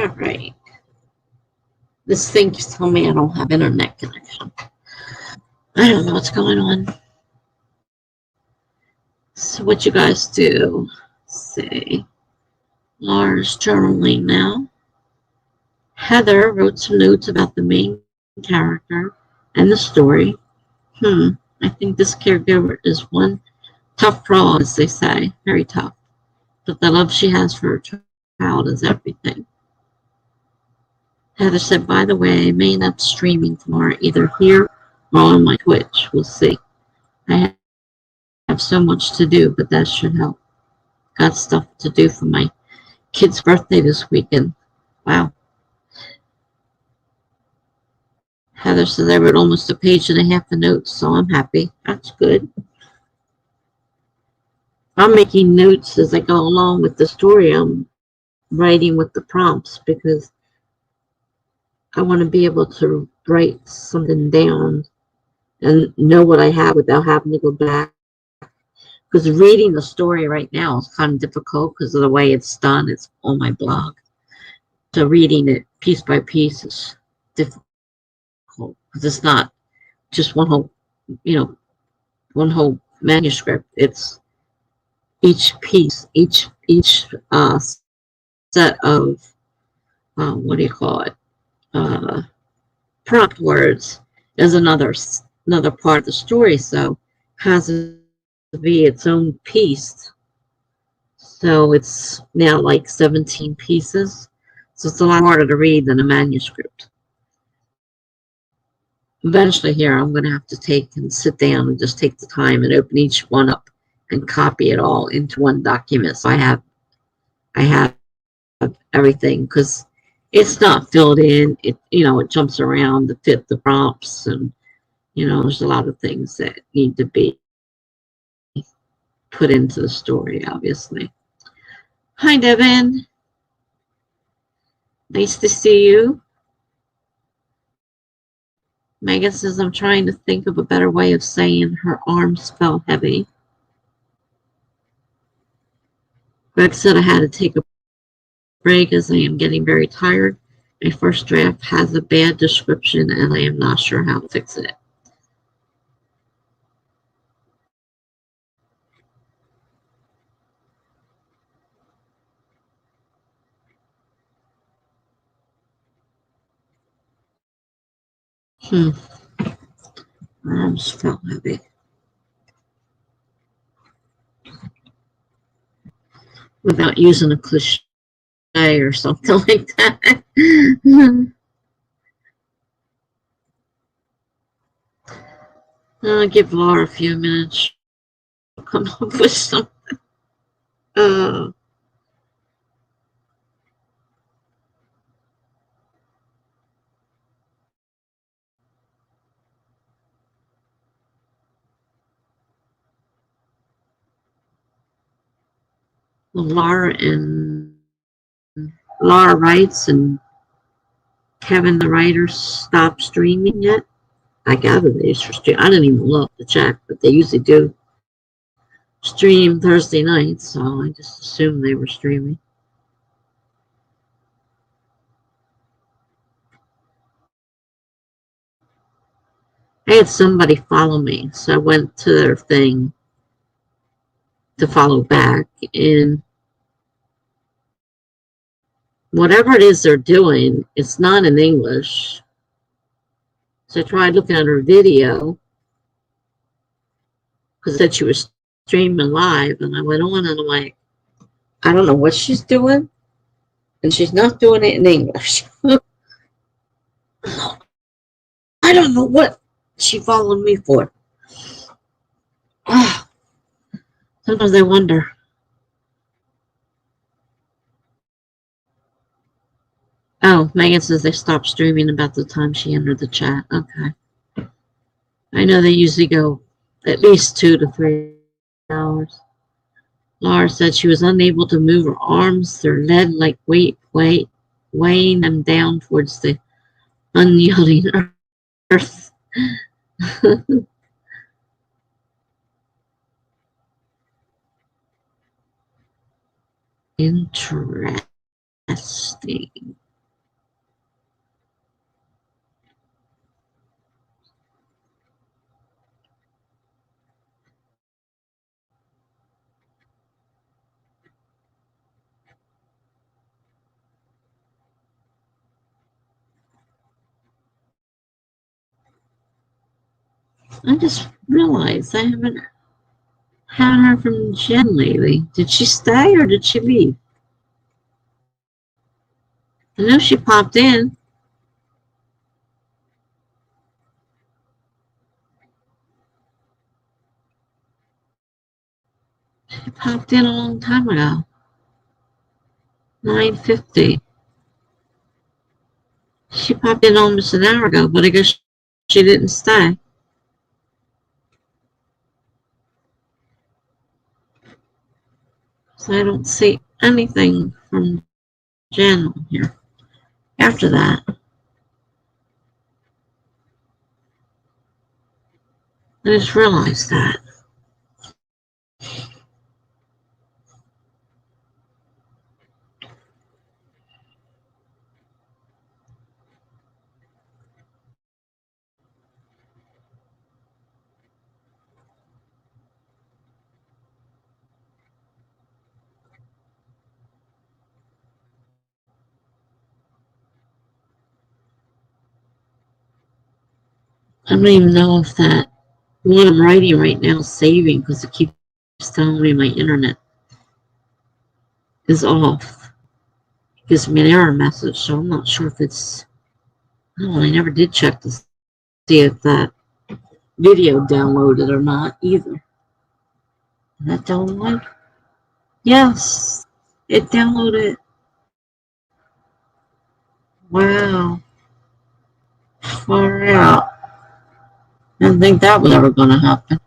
All right. This thing just told me I don't have internet connection. I don't know what's going on. So what you guys do? Let's see. Laura's journaling now. Heather wrote some notes about the main character and the story. I think this caregiver is one tough frog, as they say. Very tough. But the love she has for her child is everything. Heather said, by the way, I may end up streaming tomorrow, either here or on my Twitch. We'll see. I have so much to do, but that should help. Got stuff to do for my kid's birthday this weekend. Wow. Heather says I wrote almost a page and a half of notes, so I'm happy. That's good. I'm making notes as I go along with the story. I'm writing with the prompts because I want to be able to write something down and know what I have without having to go back. Because reading the story right now is kind of difficult because of the way it's done. It's on my blog. So reading it piece by piece is difficult because it's not just one whole, one whole manuscript. It's each piece, each set of what do you call it? Prompt words is another part of the story. So has to be its own piece. So it's now like 17 pieces. So it's a lot harder to read than a manuscript. Eventually here, I'm going to have to take and sit down and just take the time and open each one up and copy it all into one document. So I have everything because it's not filled in. It jumps around to fit the prompts, and there's a lot of things that need to be put into the story, obviously. Hi, Devin. Nice to see you. Megan says, I'm trying to think of a better way of saying her arms felt heavy. Greg said I had to take a break as I am getting very tired. My first draft has a bad description and I am not sure how to fix it. My arms felt heavy. Without using a cliche or something like that. I'll give Laura a few minutes. She'll come up with something. Laura writes and Kevin the writer stopped streaming yet. I gather they used to stream. I didn't even look to check, but they usually do stream Thursday nights, so I just assumed they were streaming. I had somebody follow me, so I went to their thing to follow back, and whatever it is they're doing, it's not in English. So I tried looking at her video because it said she was streaming live, and I went on and I'm like, I don't know what she's doing, and she's not doing it in English. I don't know what she followed me for. Sometimes I wonder. Oh, Megan says they stopped streaming about the time she entered the chat. Okay. I know they usually go at least 2 to 3 hours. Laura said she was unable to move her arms. They're lead like weighing them down towards the unyielding earth. Interesting. I just realized I haven't heard from Jen lately. Did she stay or did she leave? I know she popped in. She popped in a long time ago. 9:50. She popped in almost an hour ago, but I guess she didn't stay. So I don't see anything from Jen on here after that. I just realized that. I don't even know if that what I'm writing right now is saving because it keeps telling me my internet is off. It gives me an error message, so I'm not sure if it's. Oh, I never did check to see if that video downloaded or not either. Did that download? Yes, it downloaded. Wow, far out. I didn't think that was ever going to happen.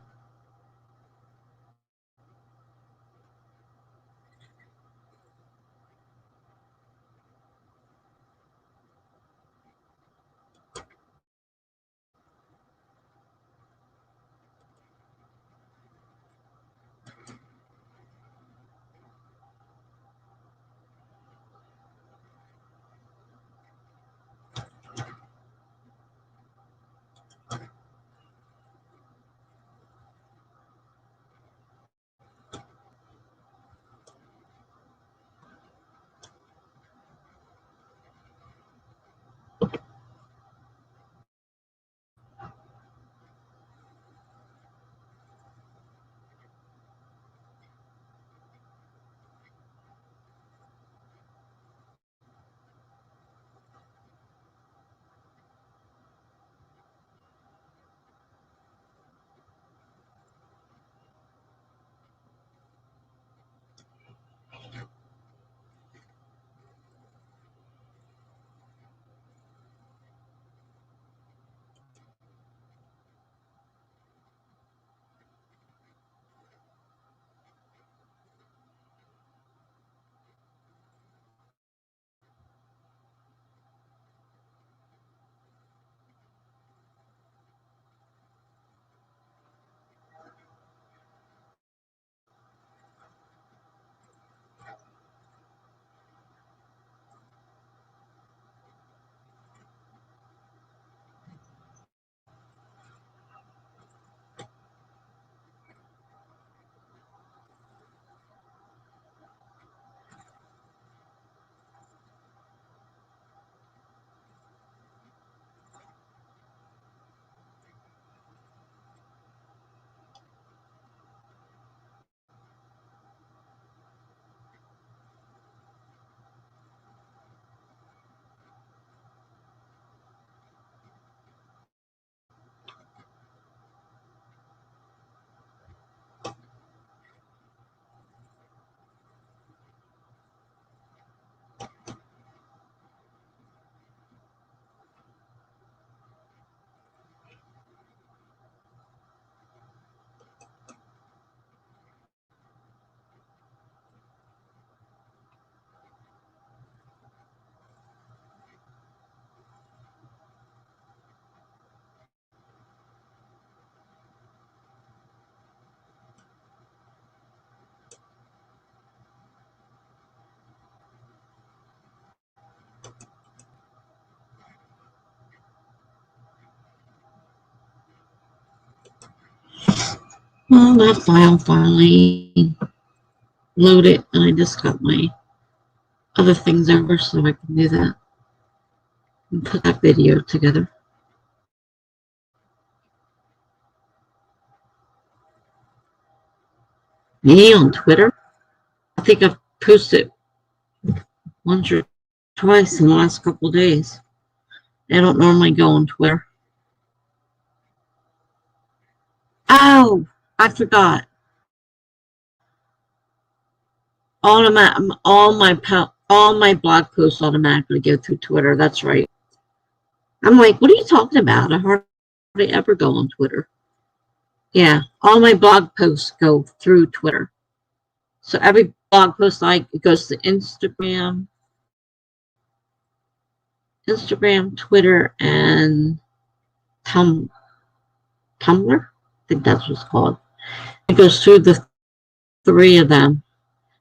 Well, that file finally loaded, and I just got my other things over so I can do that and put that video together. Me on Twitter? I think I've posted once or twice in the last couple of days. I don't normally go on Twitter. Oh, I forgot. All my blog posts automatically go through Twitter. That's right. I'm like, what are you talking about? I hardly ever go on Twitter. Yeah, all my blog posts go through Twitter. So every blog post it goes to Instagram, Twitter, and Tumblr. I think that's what's called. It goes through the three of them.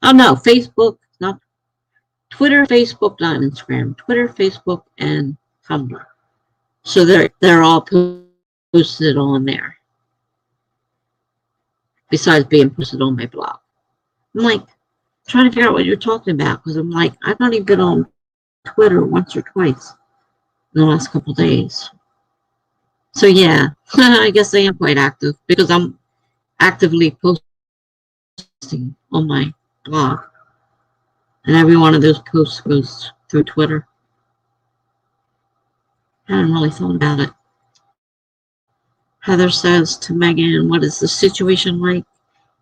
Oh no, Facebook, not Twitter, Facebook, not Instagram. Twitter, Facebook, and Tumblr. So they're all posted on there. Besides being posted on my blog. I'm like trying to figure out what you're talking about because I'm like, I've only been on Twitter once or twice in the last couple of days. So yeah, I guess I am quite active because I'm actively posting on my blog. And every one of those posts goes through Twitter. I hadn't really thought about it. Heather says to Megan, what is the situation like?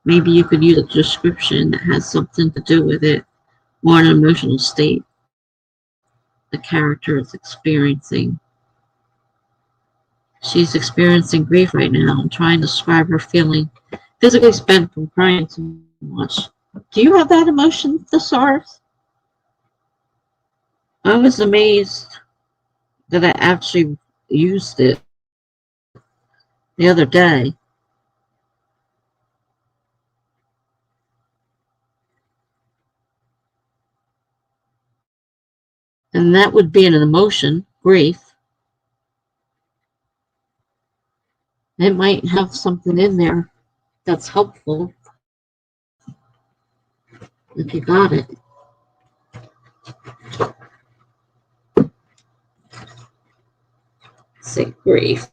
Maybe you could use a description that has something to do with it or an emotional state the character is experiencing. She's experiencing grief right now. I'm trying to describe her feeling physically spent from crying too much. Do you have that emotion, thesaurus? I was amazed that I actually used it the other day. And that would be an emotion, grief. It might have something in there that's helpful if you got it. Say grief.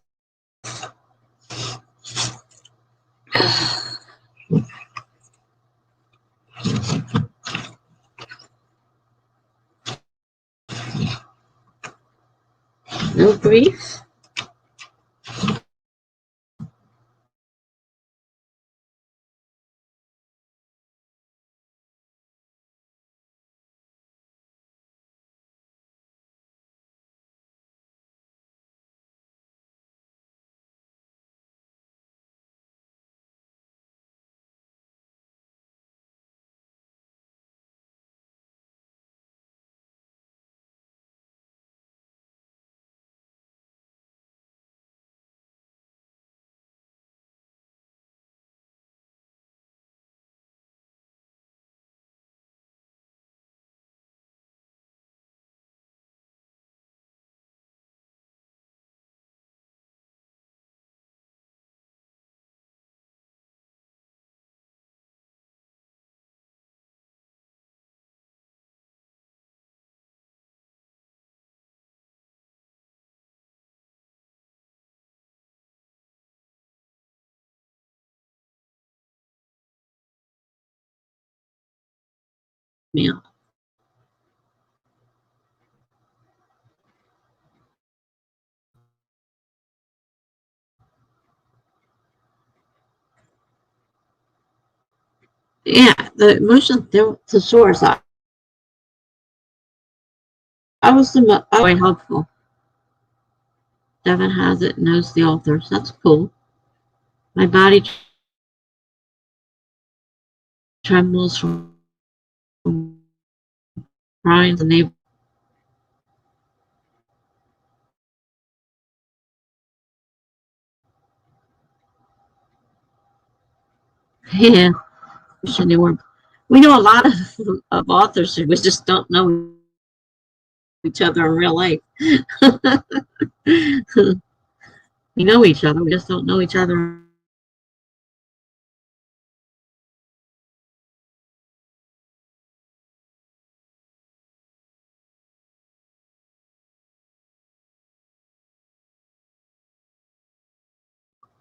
No grief? Yeah. Yeah, the emotion thesaurus. I was quite helpful. Devin has it, knows the authors. That's cool. My body trembles from crying the neighbor. Yeah, we know a lot of authors who we just don't know each other in real life. We know each other, we just don't know each other.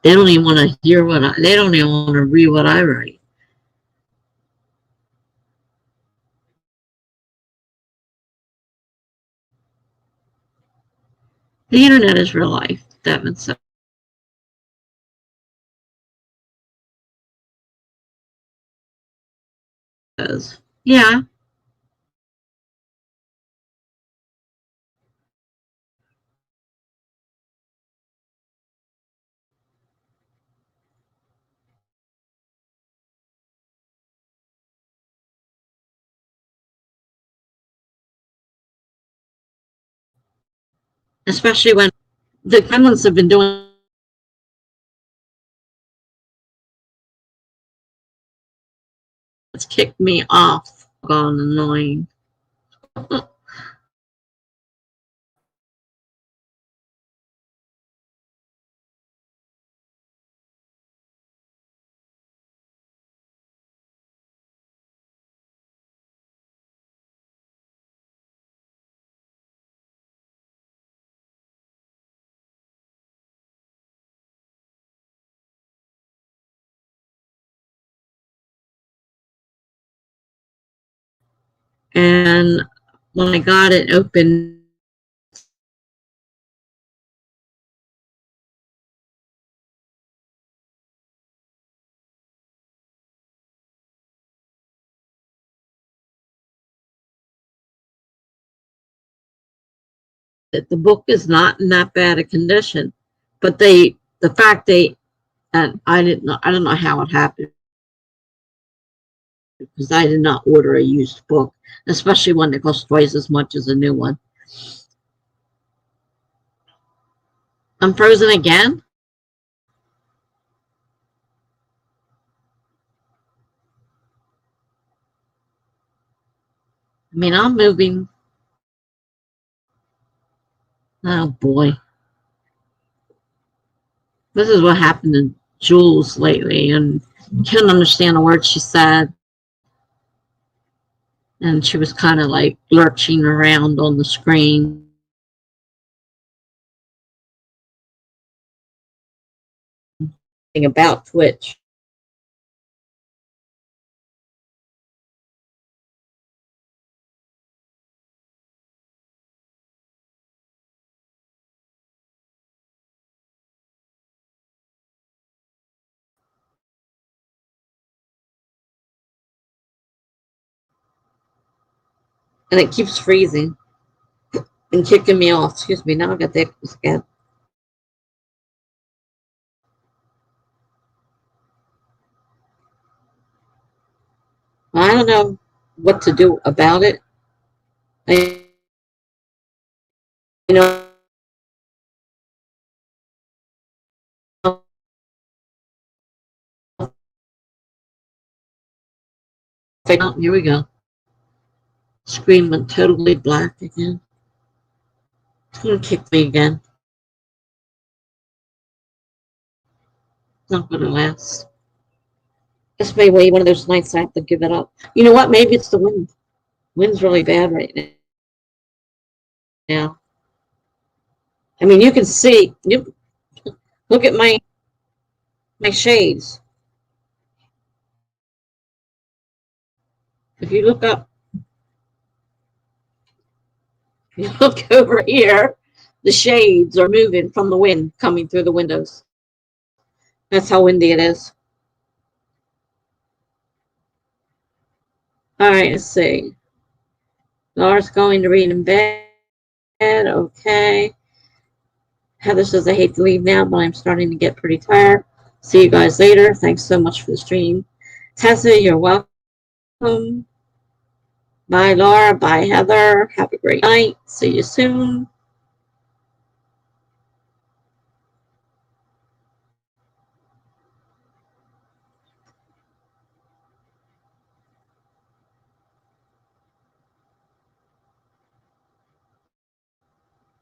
They don't even want to hear they don't even want to read what I write. The internet is real life, Devin says. Yeah, especially when the Gremlins have been doing it's kicked me off. Gone annoying. And when I got it open, the book is not in that bad a condition. But the fact and I don't know how it happened because I did not order a used book, especially one that costs twice as much as a new one. I'm frozen again. I mean, I'm moving. Oh boy, this is what happened to Jules lately, and couldn't understand a word she said, and she was kind of like lurching around on the screen. About Twitch. And it keeps freezing and kicking me off. Excuse me, now I got the hiccups again. I don't know what to do about it. I you know here we go. Screen went totally black again. It's gonna kick me again. It's not gonna last. This may be one of those nights I have to give it up. You know what? Maybe it's the wind. Wind's really bad right now. I mean, you can see. You look at my shades. If you look up, you look over here. The shades are moving from the wind coming through the windows. That's how windy it is. All right, let's see. Laura's going to read in bed. Okay. Heather says, I hate to leave now, but I'm starting to get pretty tired. See you guys later. Thanks so much for the stream. Tessa, you're welcome. Bye, Laura. Bye, Heather. Have a great night. See you soon.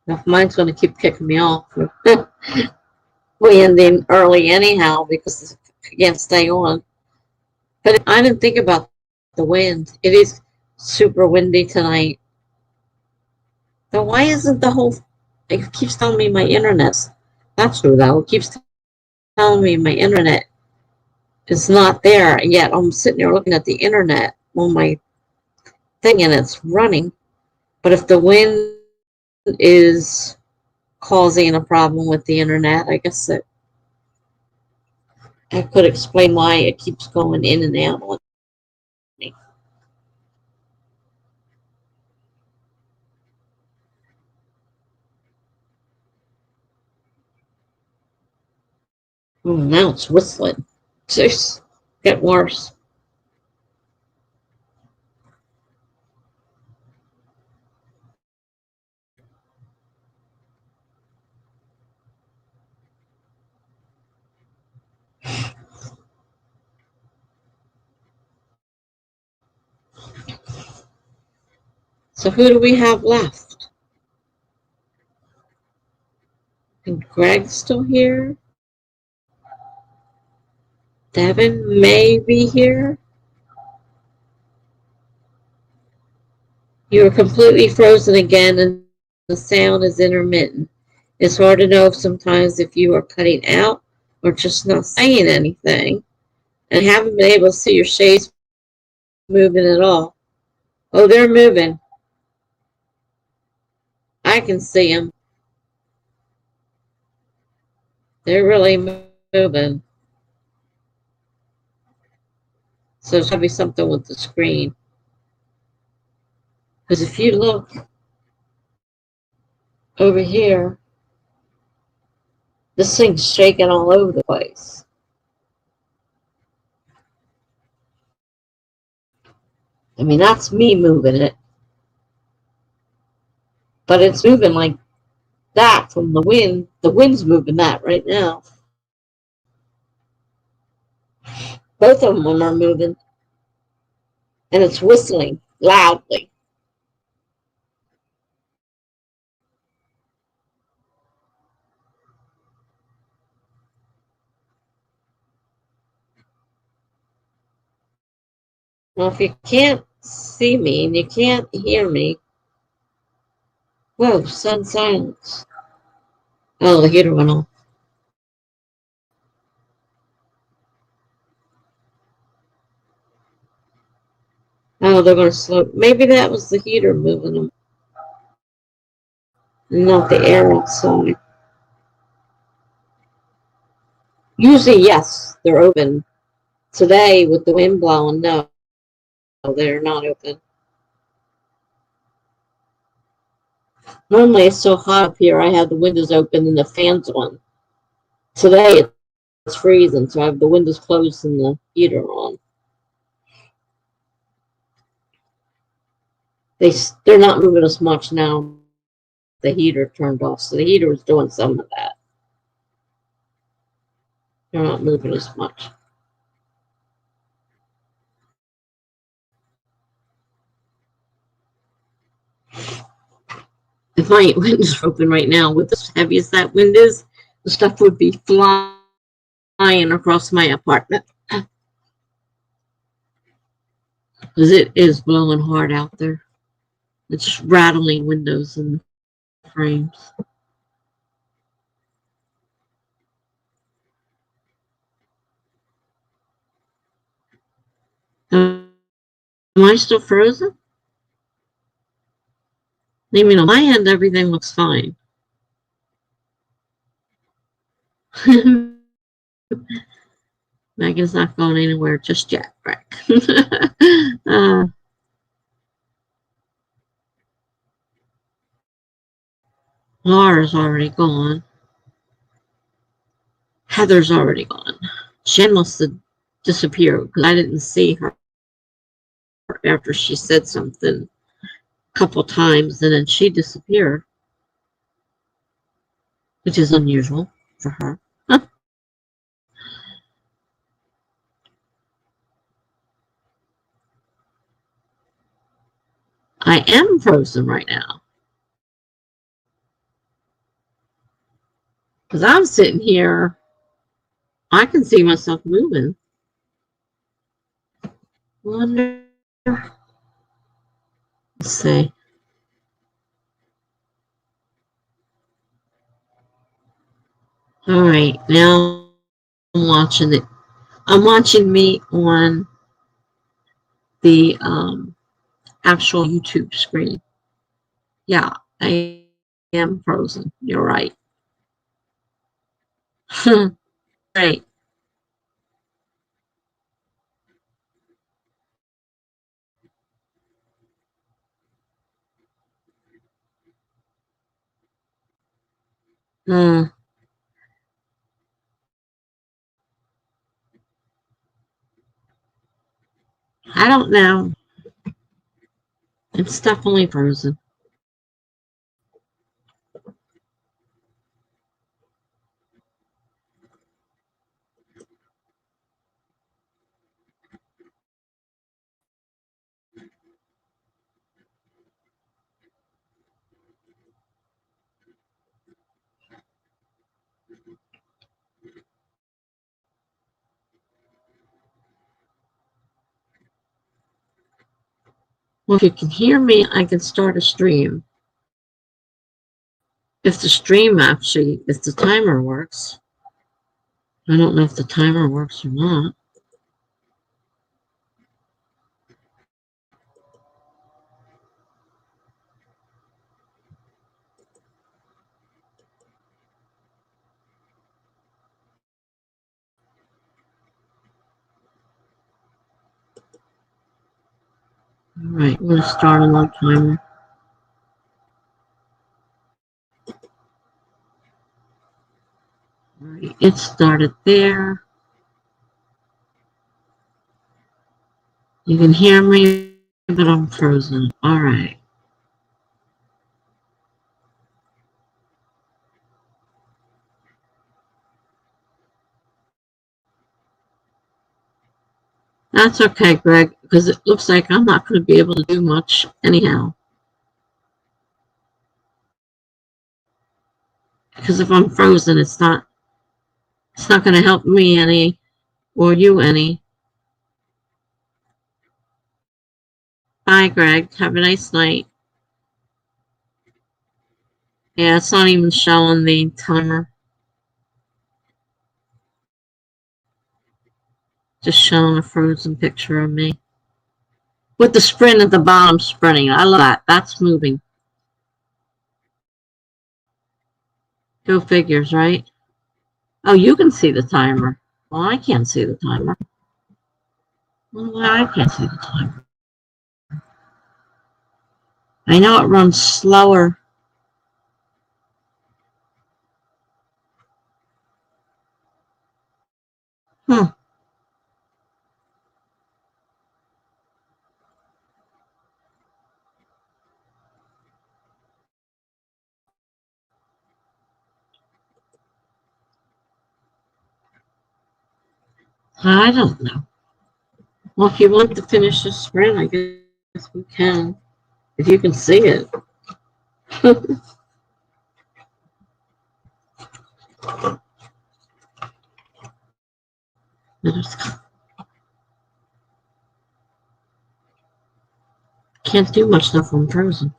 Now, mine's going to keep kicking me off. We ending early anyhow because I can't stay on. But I didn't think about the wind. It is super windy tonight. But why isn't the whole? It keeps telling me my internet's not true though. It keeps telling me my internet is not there, and yet I'm sitting there looking at the internet on my thing, and it's running. But if the wind is causing a problem with the internet. I guess that I could explain why it keeps going in and out on me. Oh, now it's whistling. Just get worse. So who do we have left? And Greg's still here. Devin may be here. You are completely frozen again and the sound is intermittent. It's hard to know sometimes if you are cutting out or just not saying anything. And haven't been able to see your shades moving at all. Oh, they're moving. I can see them. They're really moving. So it's going to be something with the screen. Because if you look over here, this thing's shaking all over the place. I mean, that's me moving it. But it's moving like that from the wind. The wind's moving that right now. Both of them are moving. And it's whistling loudly. Well, if you can't see me and you can't hear me, whoa, sudden silence. Oh, the heater went on. Oh, they're going to slow. Maybe that was the heater moving them, not the air outside. Usually, yes, they're open. Today, with the wind blowing, no, they're not open. Normally, it's so hot up here, I have the windows open and the fans on. Today, it's freezing, so I have the windows closed and the heater on. They're not moving as much now. The heater turned off, so the heater is doing some of that. They're not moving as much. If my windows are open right now, with as heavy as that wind is, the stuff would be flying across my apartment. Because it is blowing hard out there. It's rattling windows and frames. Am I still frozen? I mean, on my end, everything looks fine. Megan's not going anywhere just yet, Rick. Laura's already gone. Heather's already gone. Jen must have disappeared because I didn't see her after she said something a couple times and then she disappeared, which is unusual for her. I am frozen right now. Because I'm sitting here, I can see myself moving. Wonder. Let's see. All right, now I'm watching it. I'm watching me on the actual YouTube screen. Yeah, I am frozen. You're right. Right. Hmm. I don't know. It's definitely frozen. Well, if you can hear me, I can start a stream. If the stream actually, if the timer works. I don't know if the timer works or not. All right, I'm going to start a little timer. All right, it started there. You can hear me, but I'm frozen. All right. That's okay, Greg, because it looks like I'm not going to be able to do much anyhow. Because if I'm frozen, it's not going to help me any or you any. Bye, Greg. Have a nice night. Yeah, it's not even showing the timer. Just showing a frozen picture of me. With the sprint at the bottom sprinting. I love that. That's moving. Go figures, right? Oh, you can see the timer. Well, I can't see the timer. Well, I can't see the timer. I know it runs slower. Hmm. I don't know. Well, if you want to finish the sprint, I guess we can. If you can see it. Can't do much stuff when frozen.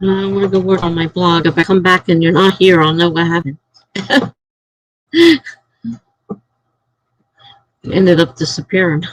I want to go work on my blog. If I come back and you're not here, I'll know what happened. Ended up disappearing.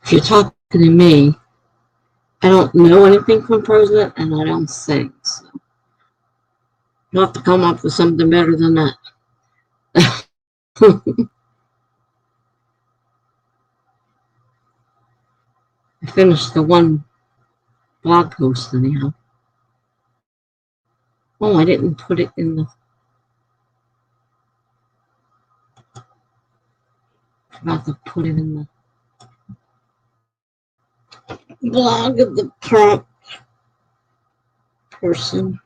if you're talking to me, I don't know anything from President, and I don't sing. So you'll have to come up with something better than that. I finished the one blog post anyhow. Oh, I didn't put it in the. Forgot to put it in the blog of the prompt person.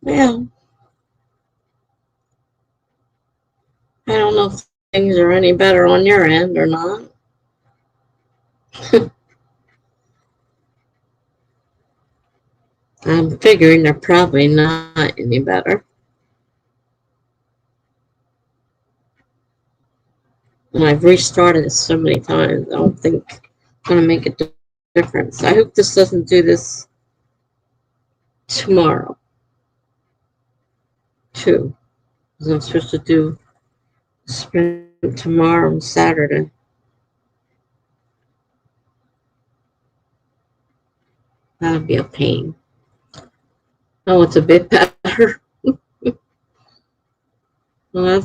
Well, I don't know if things are any better on your end or not. I'm figuring they're probably not any better. And I've restarted it so many times, I don't think it's going to make a difference. I hope this doesn't do this tomorrow, too. Because I'm supposed to do sprint tomorrow and Saturday. That would be a pain. Oh, it's a bit better. Well,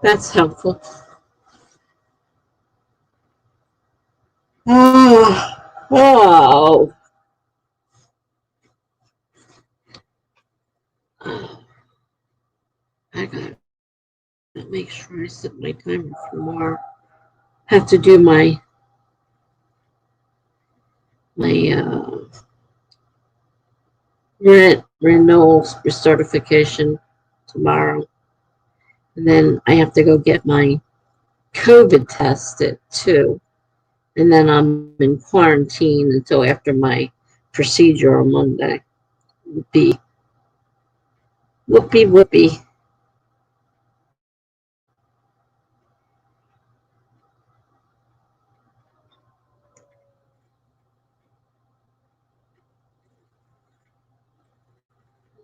that's helpful. Oh, oh. I gotta make sure I set my timer for tomorrow. Have to do my rent renewal recertification tomorrow, and then I have to go get my COVID tested too, and then I'm in quarantine until after my procedure on Monday. Whoopee, whoopee, whoopee.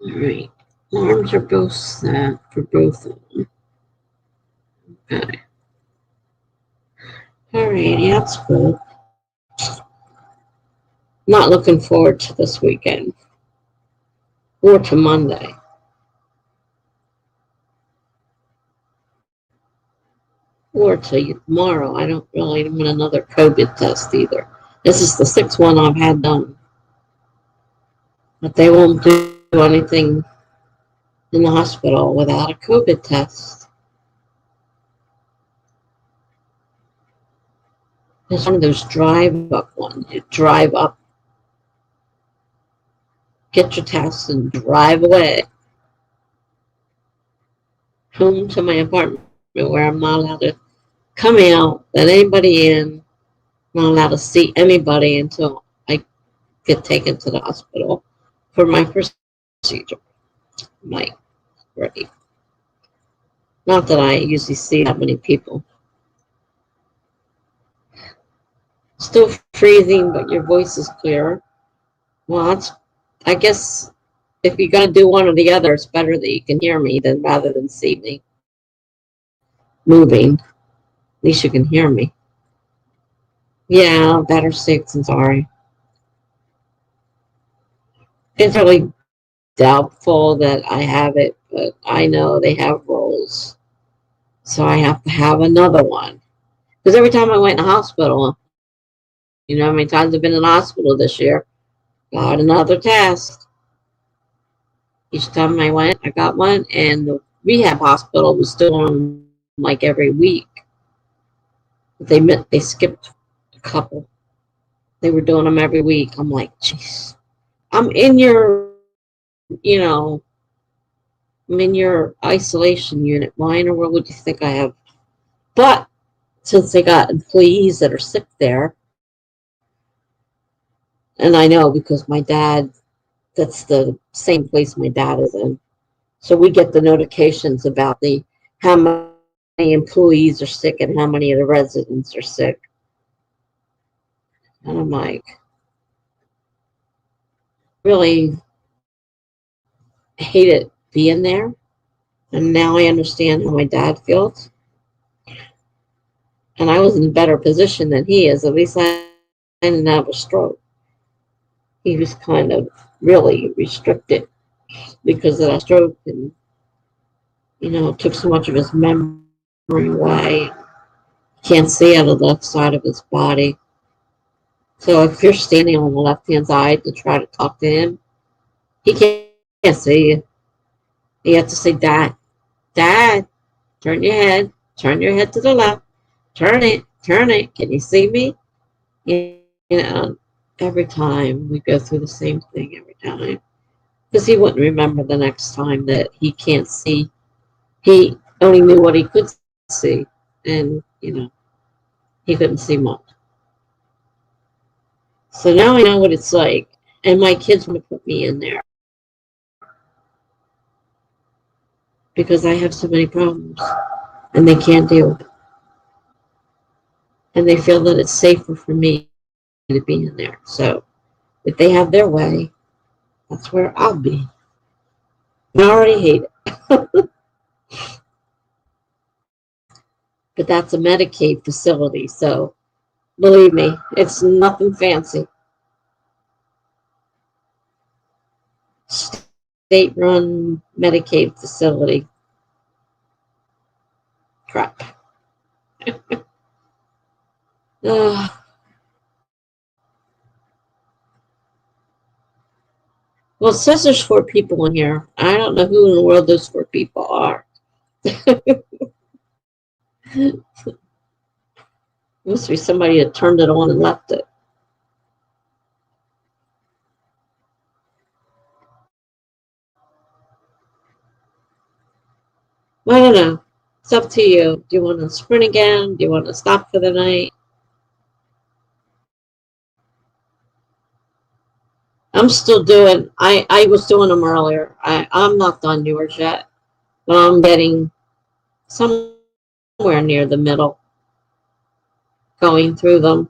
All right, alarms are both set for both of them. Okay. All right, that's good. Not looking forward to this weekend or to Monday. Or to tomorrow. I don't really want another COVID test either. This is the sixth one I've had done. But they won't do anything in the hospital without a COVID test. It's one of those drive up ones. You drive up, get your test, and drive away home to my apartment where I'm not allowed to come out, let anybody in, not allowed to see anybody until I get taken to the hospital for my procedure. My right. Not that I usually see that many people. Still freezing, but your voice is clearer. Well, I guess if you're going to do one or the other, it's better that you can hear me than rather than see me moving. At least you can hear me. Yeah, better safe than sorry. It's really doubtful that I have it, but I know they have rules. So I have to have another one. Because every time I went in the hospital, you know how many times I've been in the hospital this year, got another test. Each time I went, I got one, and the rehab hospital was still on like every week. But they skipped a couple. They were doing them every week. I'm like, jeez, I'm in your, you know, I'm in your isolation unit. Why in the world would you think I have? But since they got employees that are sick there, and I know because my dad, that's the same place my dad is in. So we get the notifications about the how many employees are sick and how many of the residents are sick. And I'm like, really hated being there. And now I understand how my dad feels. And I was in a better position than he is. At least I didn't have a stroke. He was kind of really restricted because of that stroke, and it took so much of his memory away. Can't see out of the left side of his body. So if you're standing on the left-hand side to try to talk to him, he can't see you. You have to say, Dad, Dad, turn your head to the left, turn it, can you see me? You know, every time we go through the same thing every time. because he wouldn't remember the next time that he can't see. He only knew what he could see, and he couldn't see much. So now I know what it's like, and my kids want to put me in there because I have so many problems, and they can't deal with it, and they feel that it's safer for me to be in there. So if they have their way, that's where I'll be. I already hate it. But that's a Medicaid facility, so believe me, it's nothing fancy. State-run Medicaid facility. Crap. uh, well, it says there's 4 people in here. I don't know who in the world those 4 people are. Must be somebody that turned it on and left it. I don't know. It's up to you. Do you want to sprint again? Do you want to stop for the night? I'm still doing, I was doing them earlier. I'm not done yours yet, but I'm getting somewhere near the middle, going through them,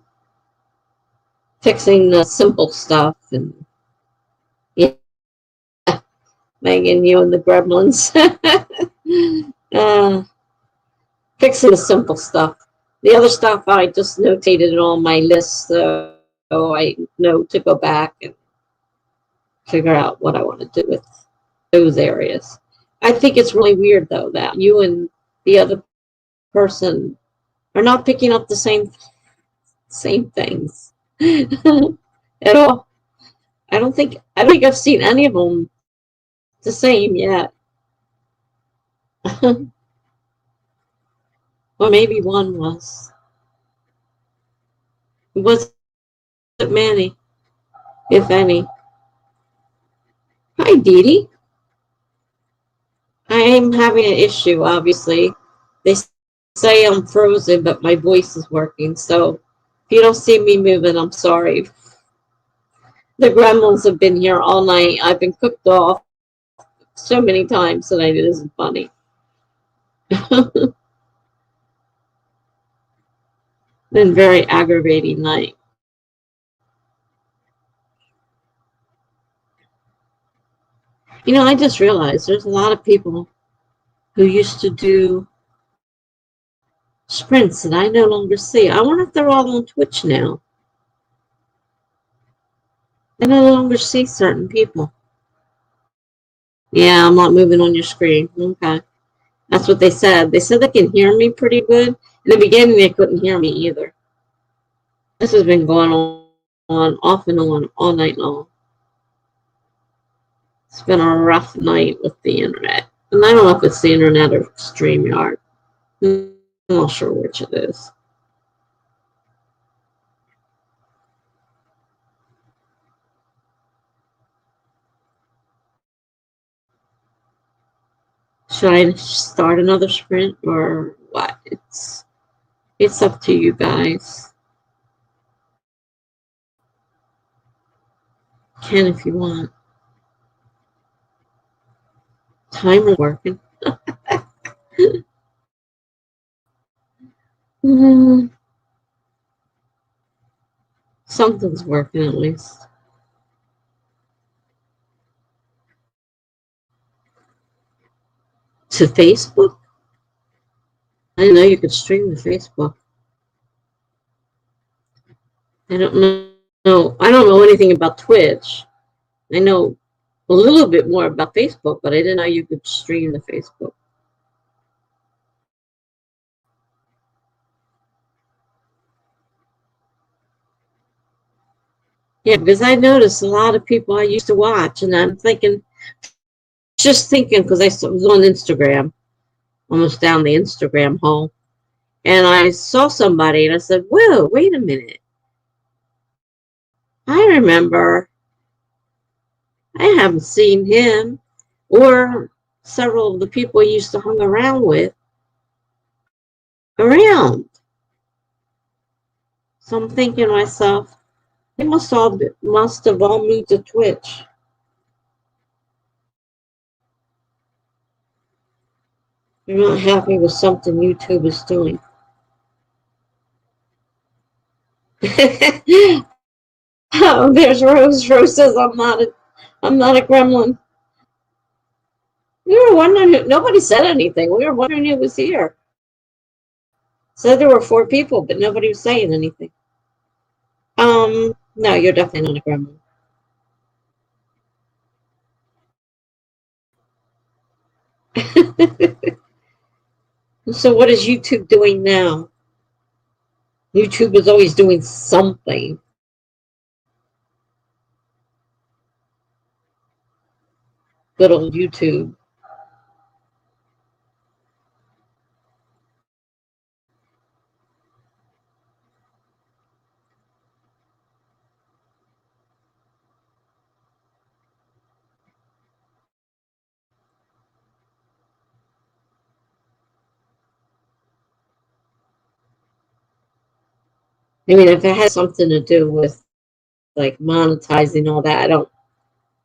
fixing the simple stuff, and yeah, Megan, you and the gremlins. Fixing the simple stuff. The other stuff, I just notated it on my list, so I know to go back and figure out what I want to do with those areas. I think it's really weird, though, that you and the other person are not picking up the same things at all. I don't think I've seen any of them the same yet. Or maybe one was. It wasn't many, if any. Hi, Dee Dee. I am having an issue, obviously. They say I'm frozen, but my voice is working. So if you don't see me moving, I'm sorry. The gremlins have been here all night. I've been cooked off so many times tonight. It isn't funny. Been very aggravating night. I just realized there's a lot of people who used to do sprints that I no longer see. I wonder if they're all on Twitch now. I no longer see certain people. Yeah, I'm not moving on your screen. Okay. That's what they said. They said they can hear me pretty good. In the beginning, they couldn't hear me either. This has been going on off and on all night long. It's been a rough night with the internet. And I don't know if it's the internet or StreamYard. I'm not sure which it is. Should I start another sprint or what? It's up to you guys. Can if you want. Timer working. Something's working at least. To Facebook? I didn't know you could stream to Facebook. I don't know. I don't know anything about Twitch. I know a little bit more about Facebook, but I didn't know you could stream to Facebook. Yeah, because I noticed a lot of people I used to watch, and I'm just thinking, because I was on Instagram, almost down the Instagram hole, and I saw somebody, and I said, whoa, wait a minute. I remember I haven't seen him or several of the people he used to hang around with around. So I'm thinking to myself, they must have all moved to Twitch. They're not happy with something YouTube is doing. Oh, there's Rose. Rose says I'm not a gremlin. We were wondering. Nobody said anything. We were wondering who was here. Said there were 4 people, but nobody was saying anything. No, you're definitely not a gremlin. So what is YouTube doing now? YouTube is always doing something. Good old YouTube. I mean, if it has something to do with like monetizing all that,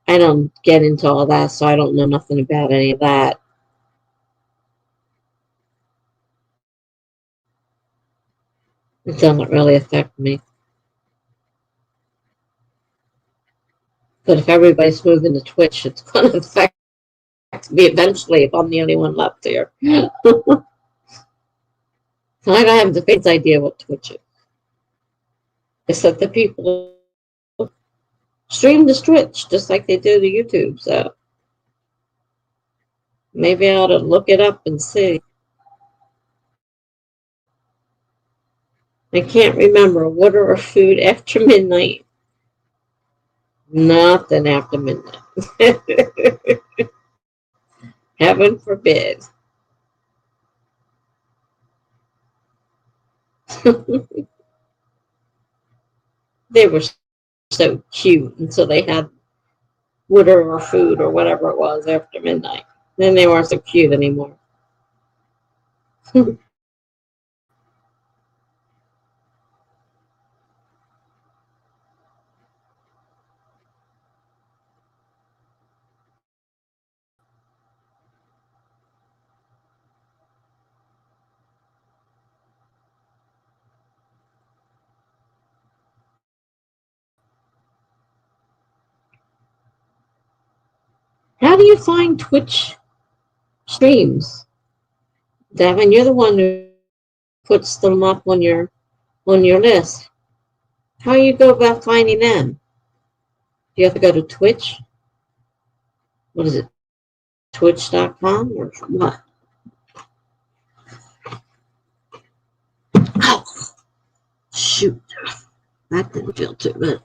I don't get into all that, so I don't know nothing about any of that. It doesn't really affect me. But if everybody's moving to Twitch, it's going to affect me eventually if I'm the only one left here. So I don't have the faintest idea what Twitch is. Except the people stream to Twitch just like they do to YouTube. So maybe I ought to look it up and see. I can't remember. Water or food after midnight? Nothing after midnight. Heaven forbid. They were so cute until they had water or food or whatever it was after midnight. Then they weren't so cute anymore. How do you find Twitch streams? Devin, you're the one who puts them up on your list. How do you go about finding them? Do you have to go to Twitch? What is it? Twitch.com or what? Oh, shoot. That didn't feel too good.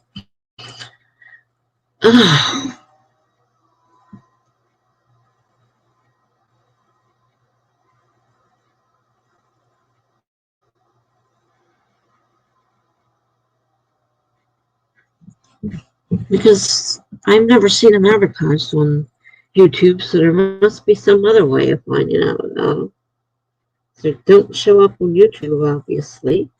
Because I've never seen them advertised on YouTube, so there must be some other way of finding out about them. So they don't show up on YouTube, obviously.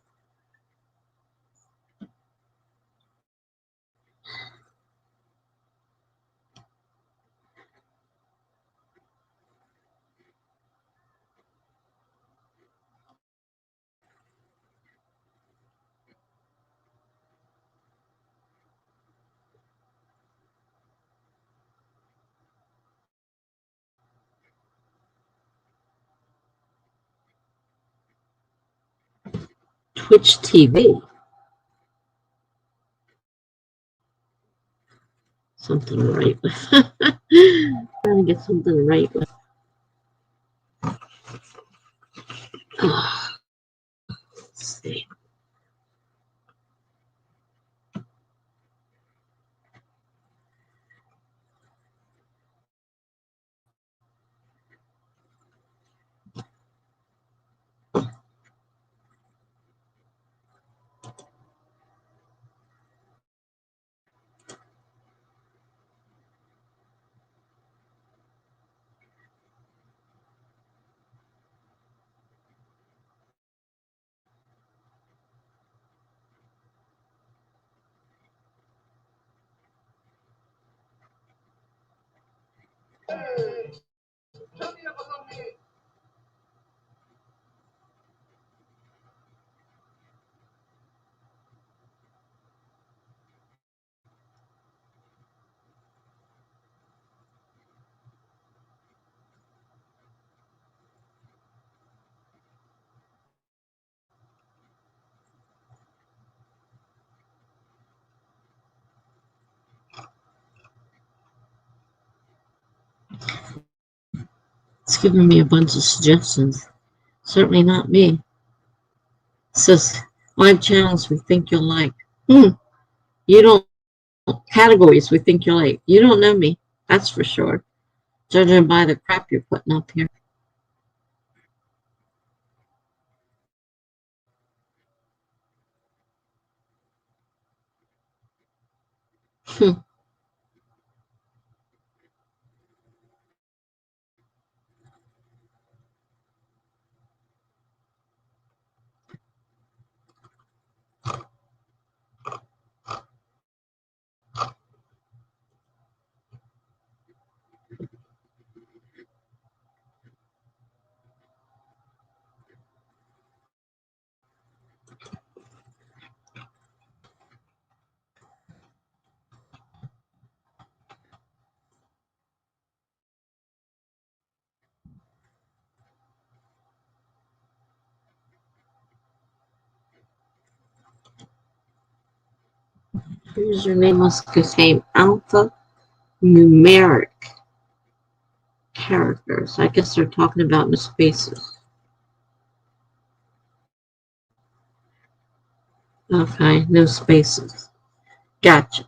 Twitch TV. Something to write with. Trying to get something to write with. Oh, let's see. It's giving me a bunch of suggestions. Certainly not me. It says, live channels we think you'll like. You don't, categories we think you'll like. You don't know me. That's for sure. Judging by the crap you're putting up here. Username must contain alphanumeric characters. I guess they're talking about no spaces. Okay, no spaces. Gotcha.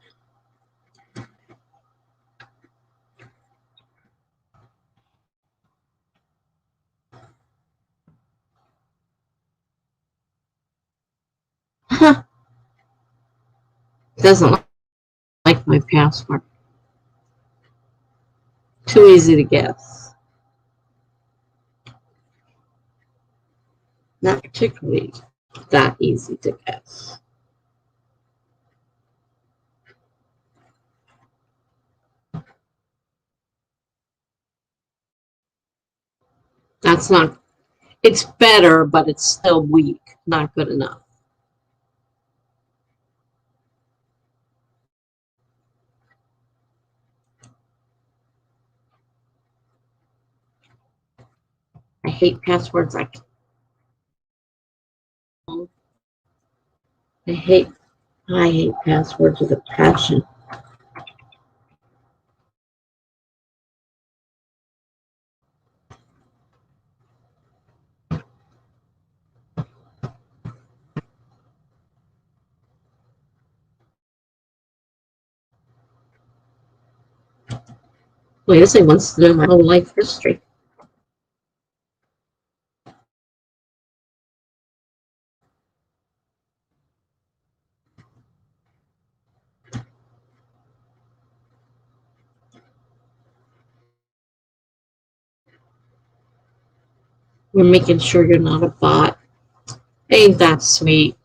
Doesn't like my password. Too easy to guess. Not particularly that easy to guess. That's not, it's better, but it's still weak. Not good enough. I hate passwords. I hate I hate passwords with a passion. Wait, this thing wants to know my whole life history. We're making sure you're not a bot. Ain't that sweet?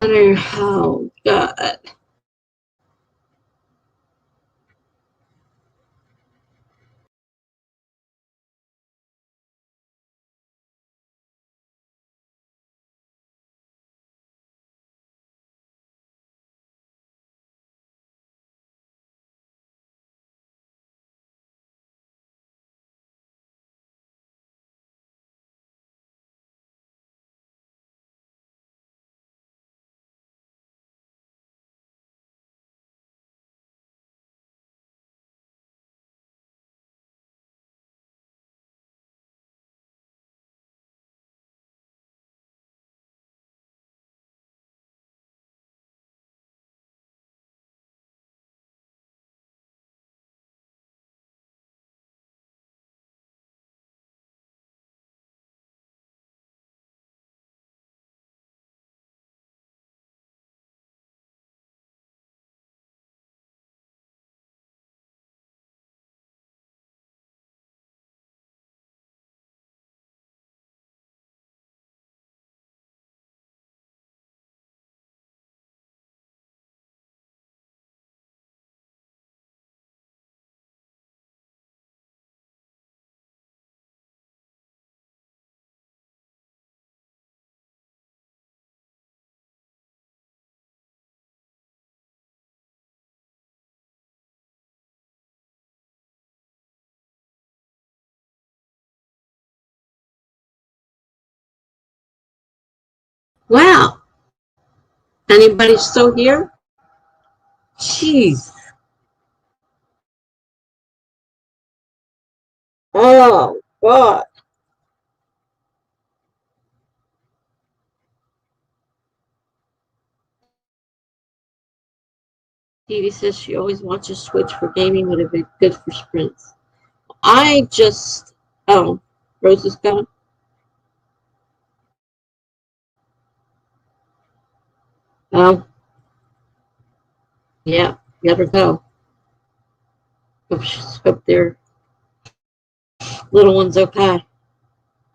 Oh, God. Wow. Anybody still here? Jeez. Oh, God. Dee says she always watches Twitch for gaming, would have been good for sprints. I just, oh, Rose is gone. Oh, yeah, let her go. Hope their little one's okay.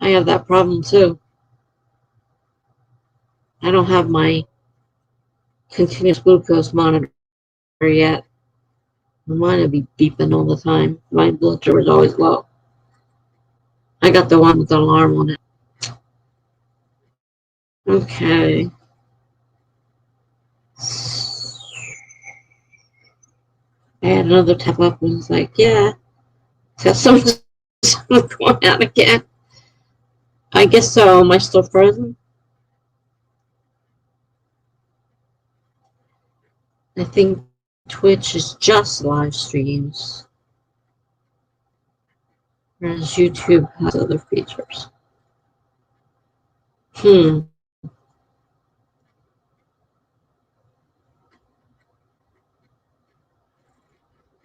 I have that problem too. I don't have my continuous glucose monitor yet. Mine will be beeping all the time. My blood sugar is always low. I got the one with the alarm on it. Okay. I had another tap up and was like, yeah, Tessa's going out again. I guess so. Am I still frozen? I think Twitch is just live streams, whereas YouTube has other features.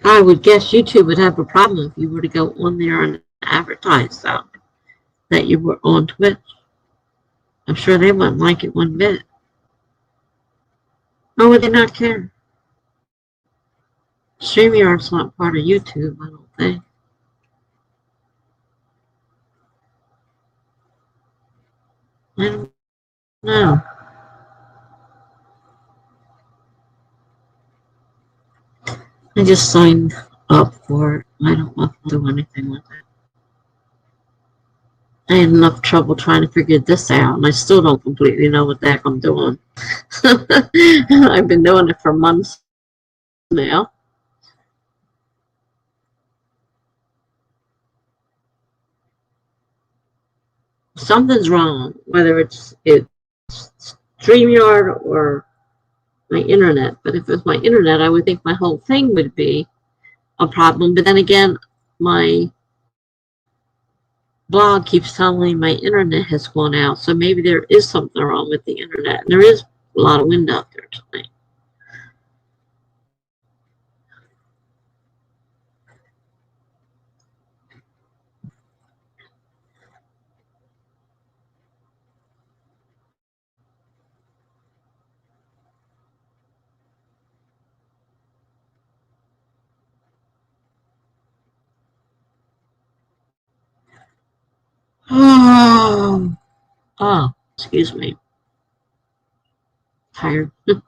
I would guess YouTube would have a problem if you were to go on there and advertise that you were on Twitch. I'm sure they wouldn't like it one bit. Or would they not care? StreamYard's not part of YouTube, I don't think. I don't know. I just signed up for it. I don't want to do anything with it. I had enough trouble trying to figure this out, and I still don't completely know what the heck I'm doing. I've been doing it for months now. Something's wrong, whether it's StreamYard or my internet. But if it's my internet, I would think my whole thing would be a problem. But then again, my blog keeps telling me my internet has gone out. So maybe there is something wrong with the internet. And there is a lot of wind out there tonight. Oh, excuse me. Tired. Did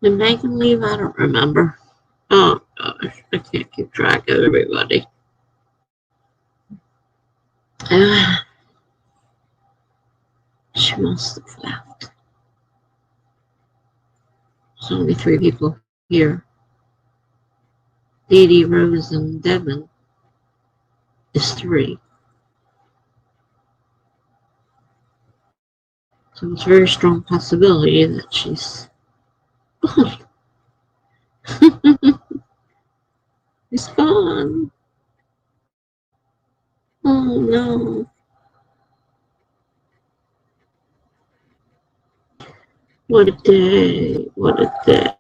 Megan leave? I don't remember. Oh, gosh. I can't keep track of everybody. She must have left. There's only 3 people here. Dee Dee, Rose, and Devin is 3. So it's a very strong possibility that she's gone. She's gone. Oh no. What a day. What a day.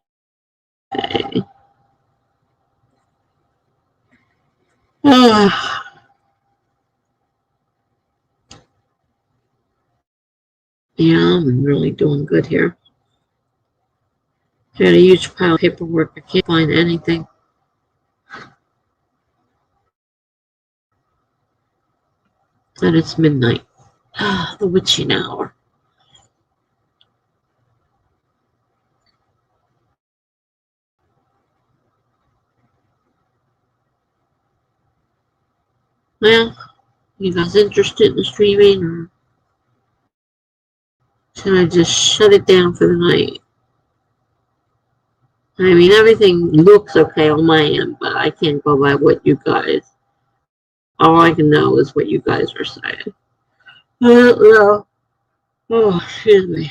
Yeah, I'm really doing good here. I had a huge pile of paperwork. I can't find anything. And it's midnight. The witching hour. Well, you guys interested in streaming or Should I just shut it down for the night? I mean, everything looks okay on my end, but I can't go by what you guys. All I can know is what you guys are saying. No. Oh, excuse me.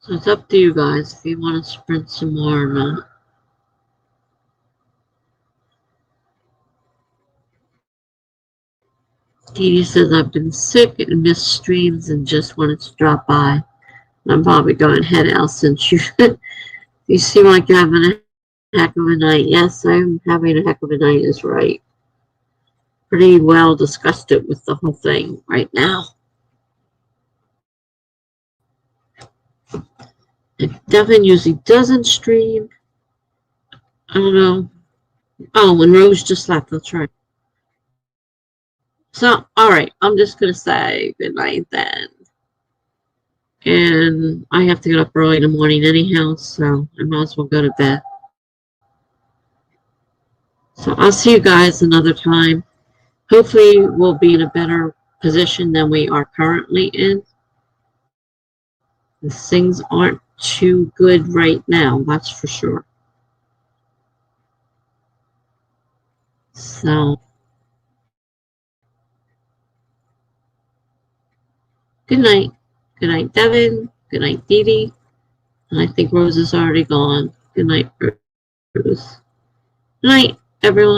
So it's up to you guys if you want to sprint some more or not. Dee Dee says I've been sick and missed streams and just wanted to drop by. I'm probably going to head out since you seem like you're having a heck of a night. Yes, I'm having a heck of a night is right. Pretty well disgusted with the whole thing right now. If Devin usually doesn't stream, I don't know. Oh, and Rose just left. That's right. So, all right. I'm just gonna say good night then. And I have to get up early in the morning anyhow, so I might as well go to bed. So I'll see you guys another time. Hopefully, we'll be in a better position than we are currently in. Things aren't too good right now, that's for sure. So, good night. Good night, Devin. Good night, Dee Dee. And I think Rose is already gone. Good night, Rose. Good night, everyone.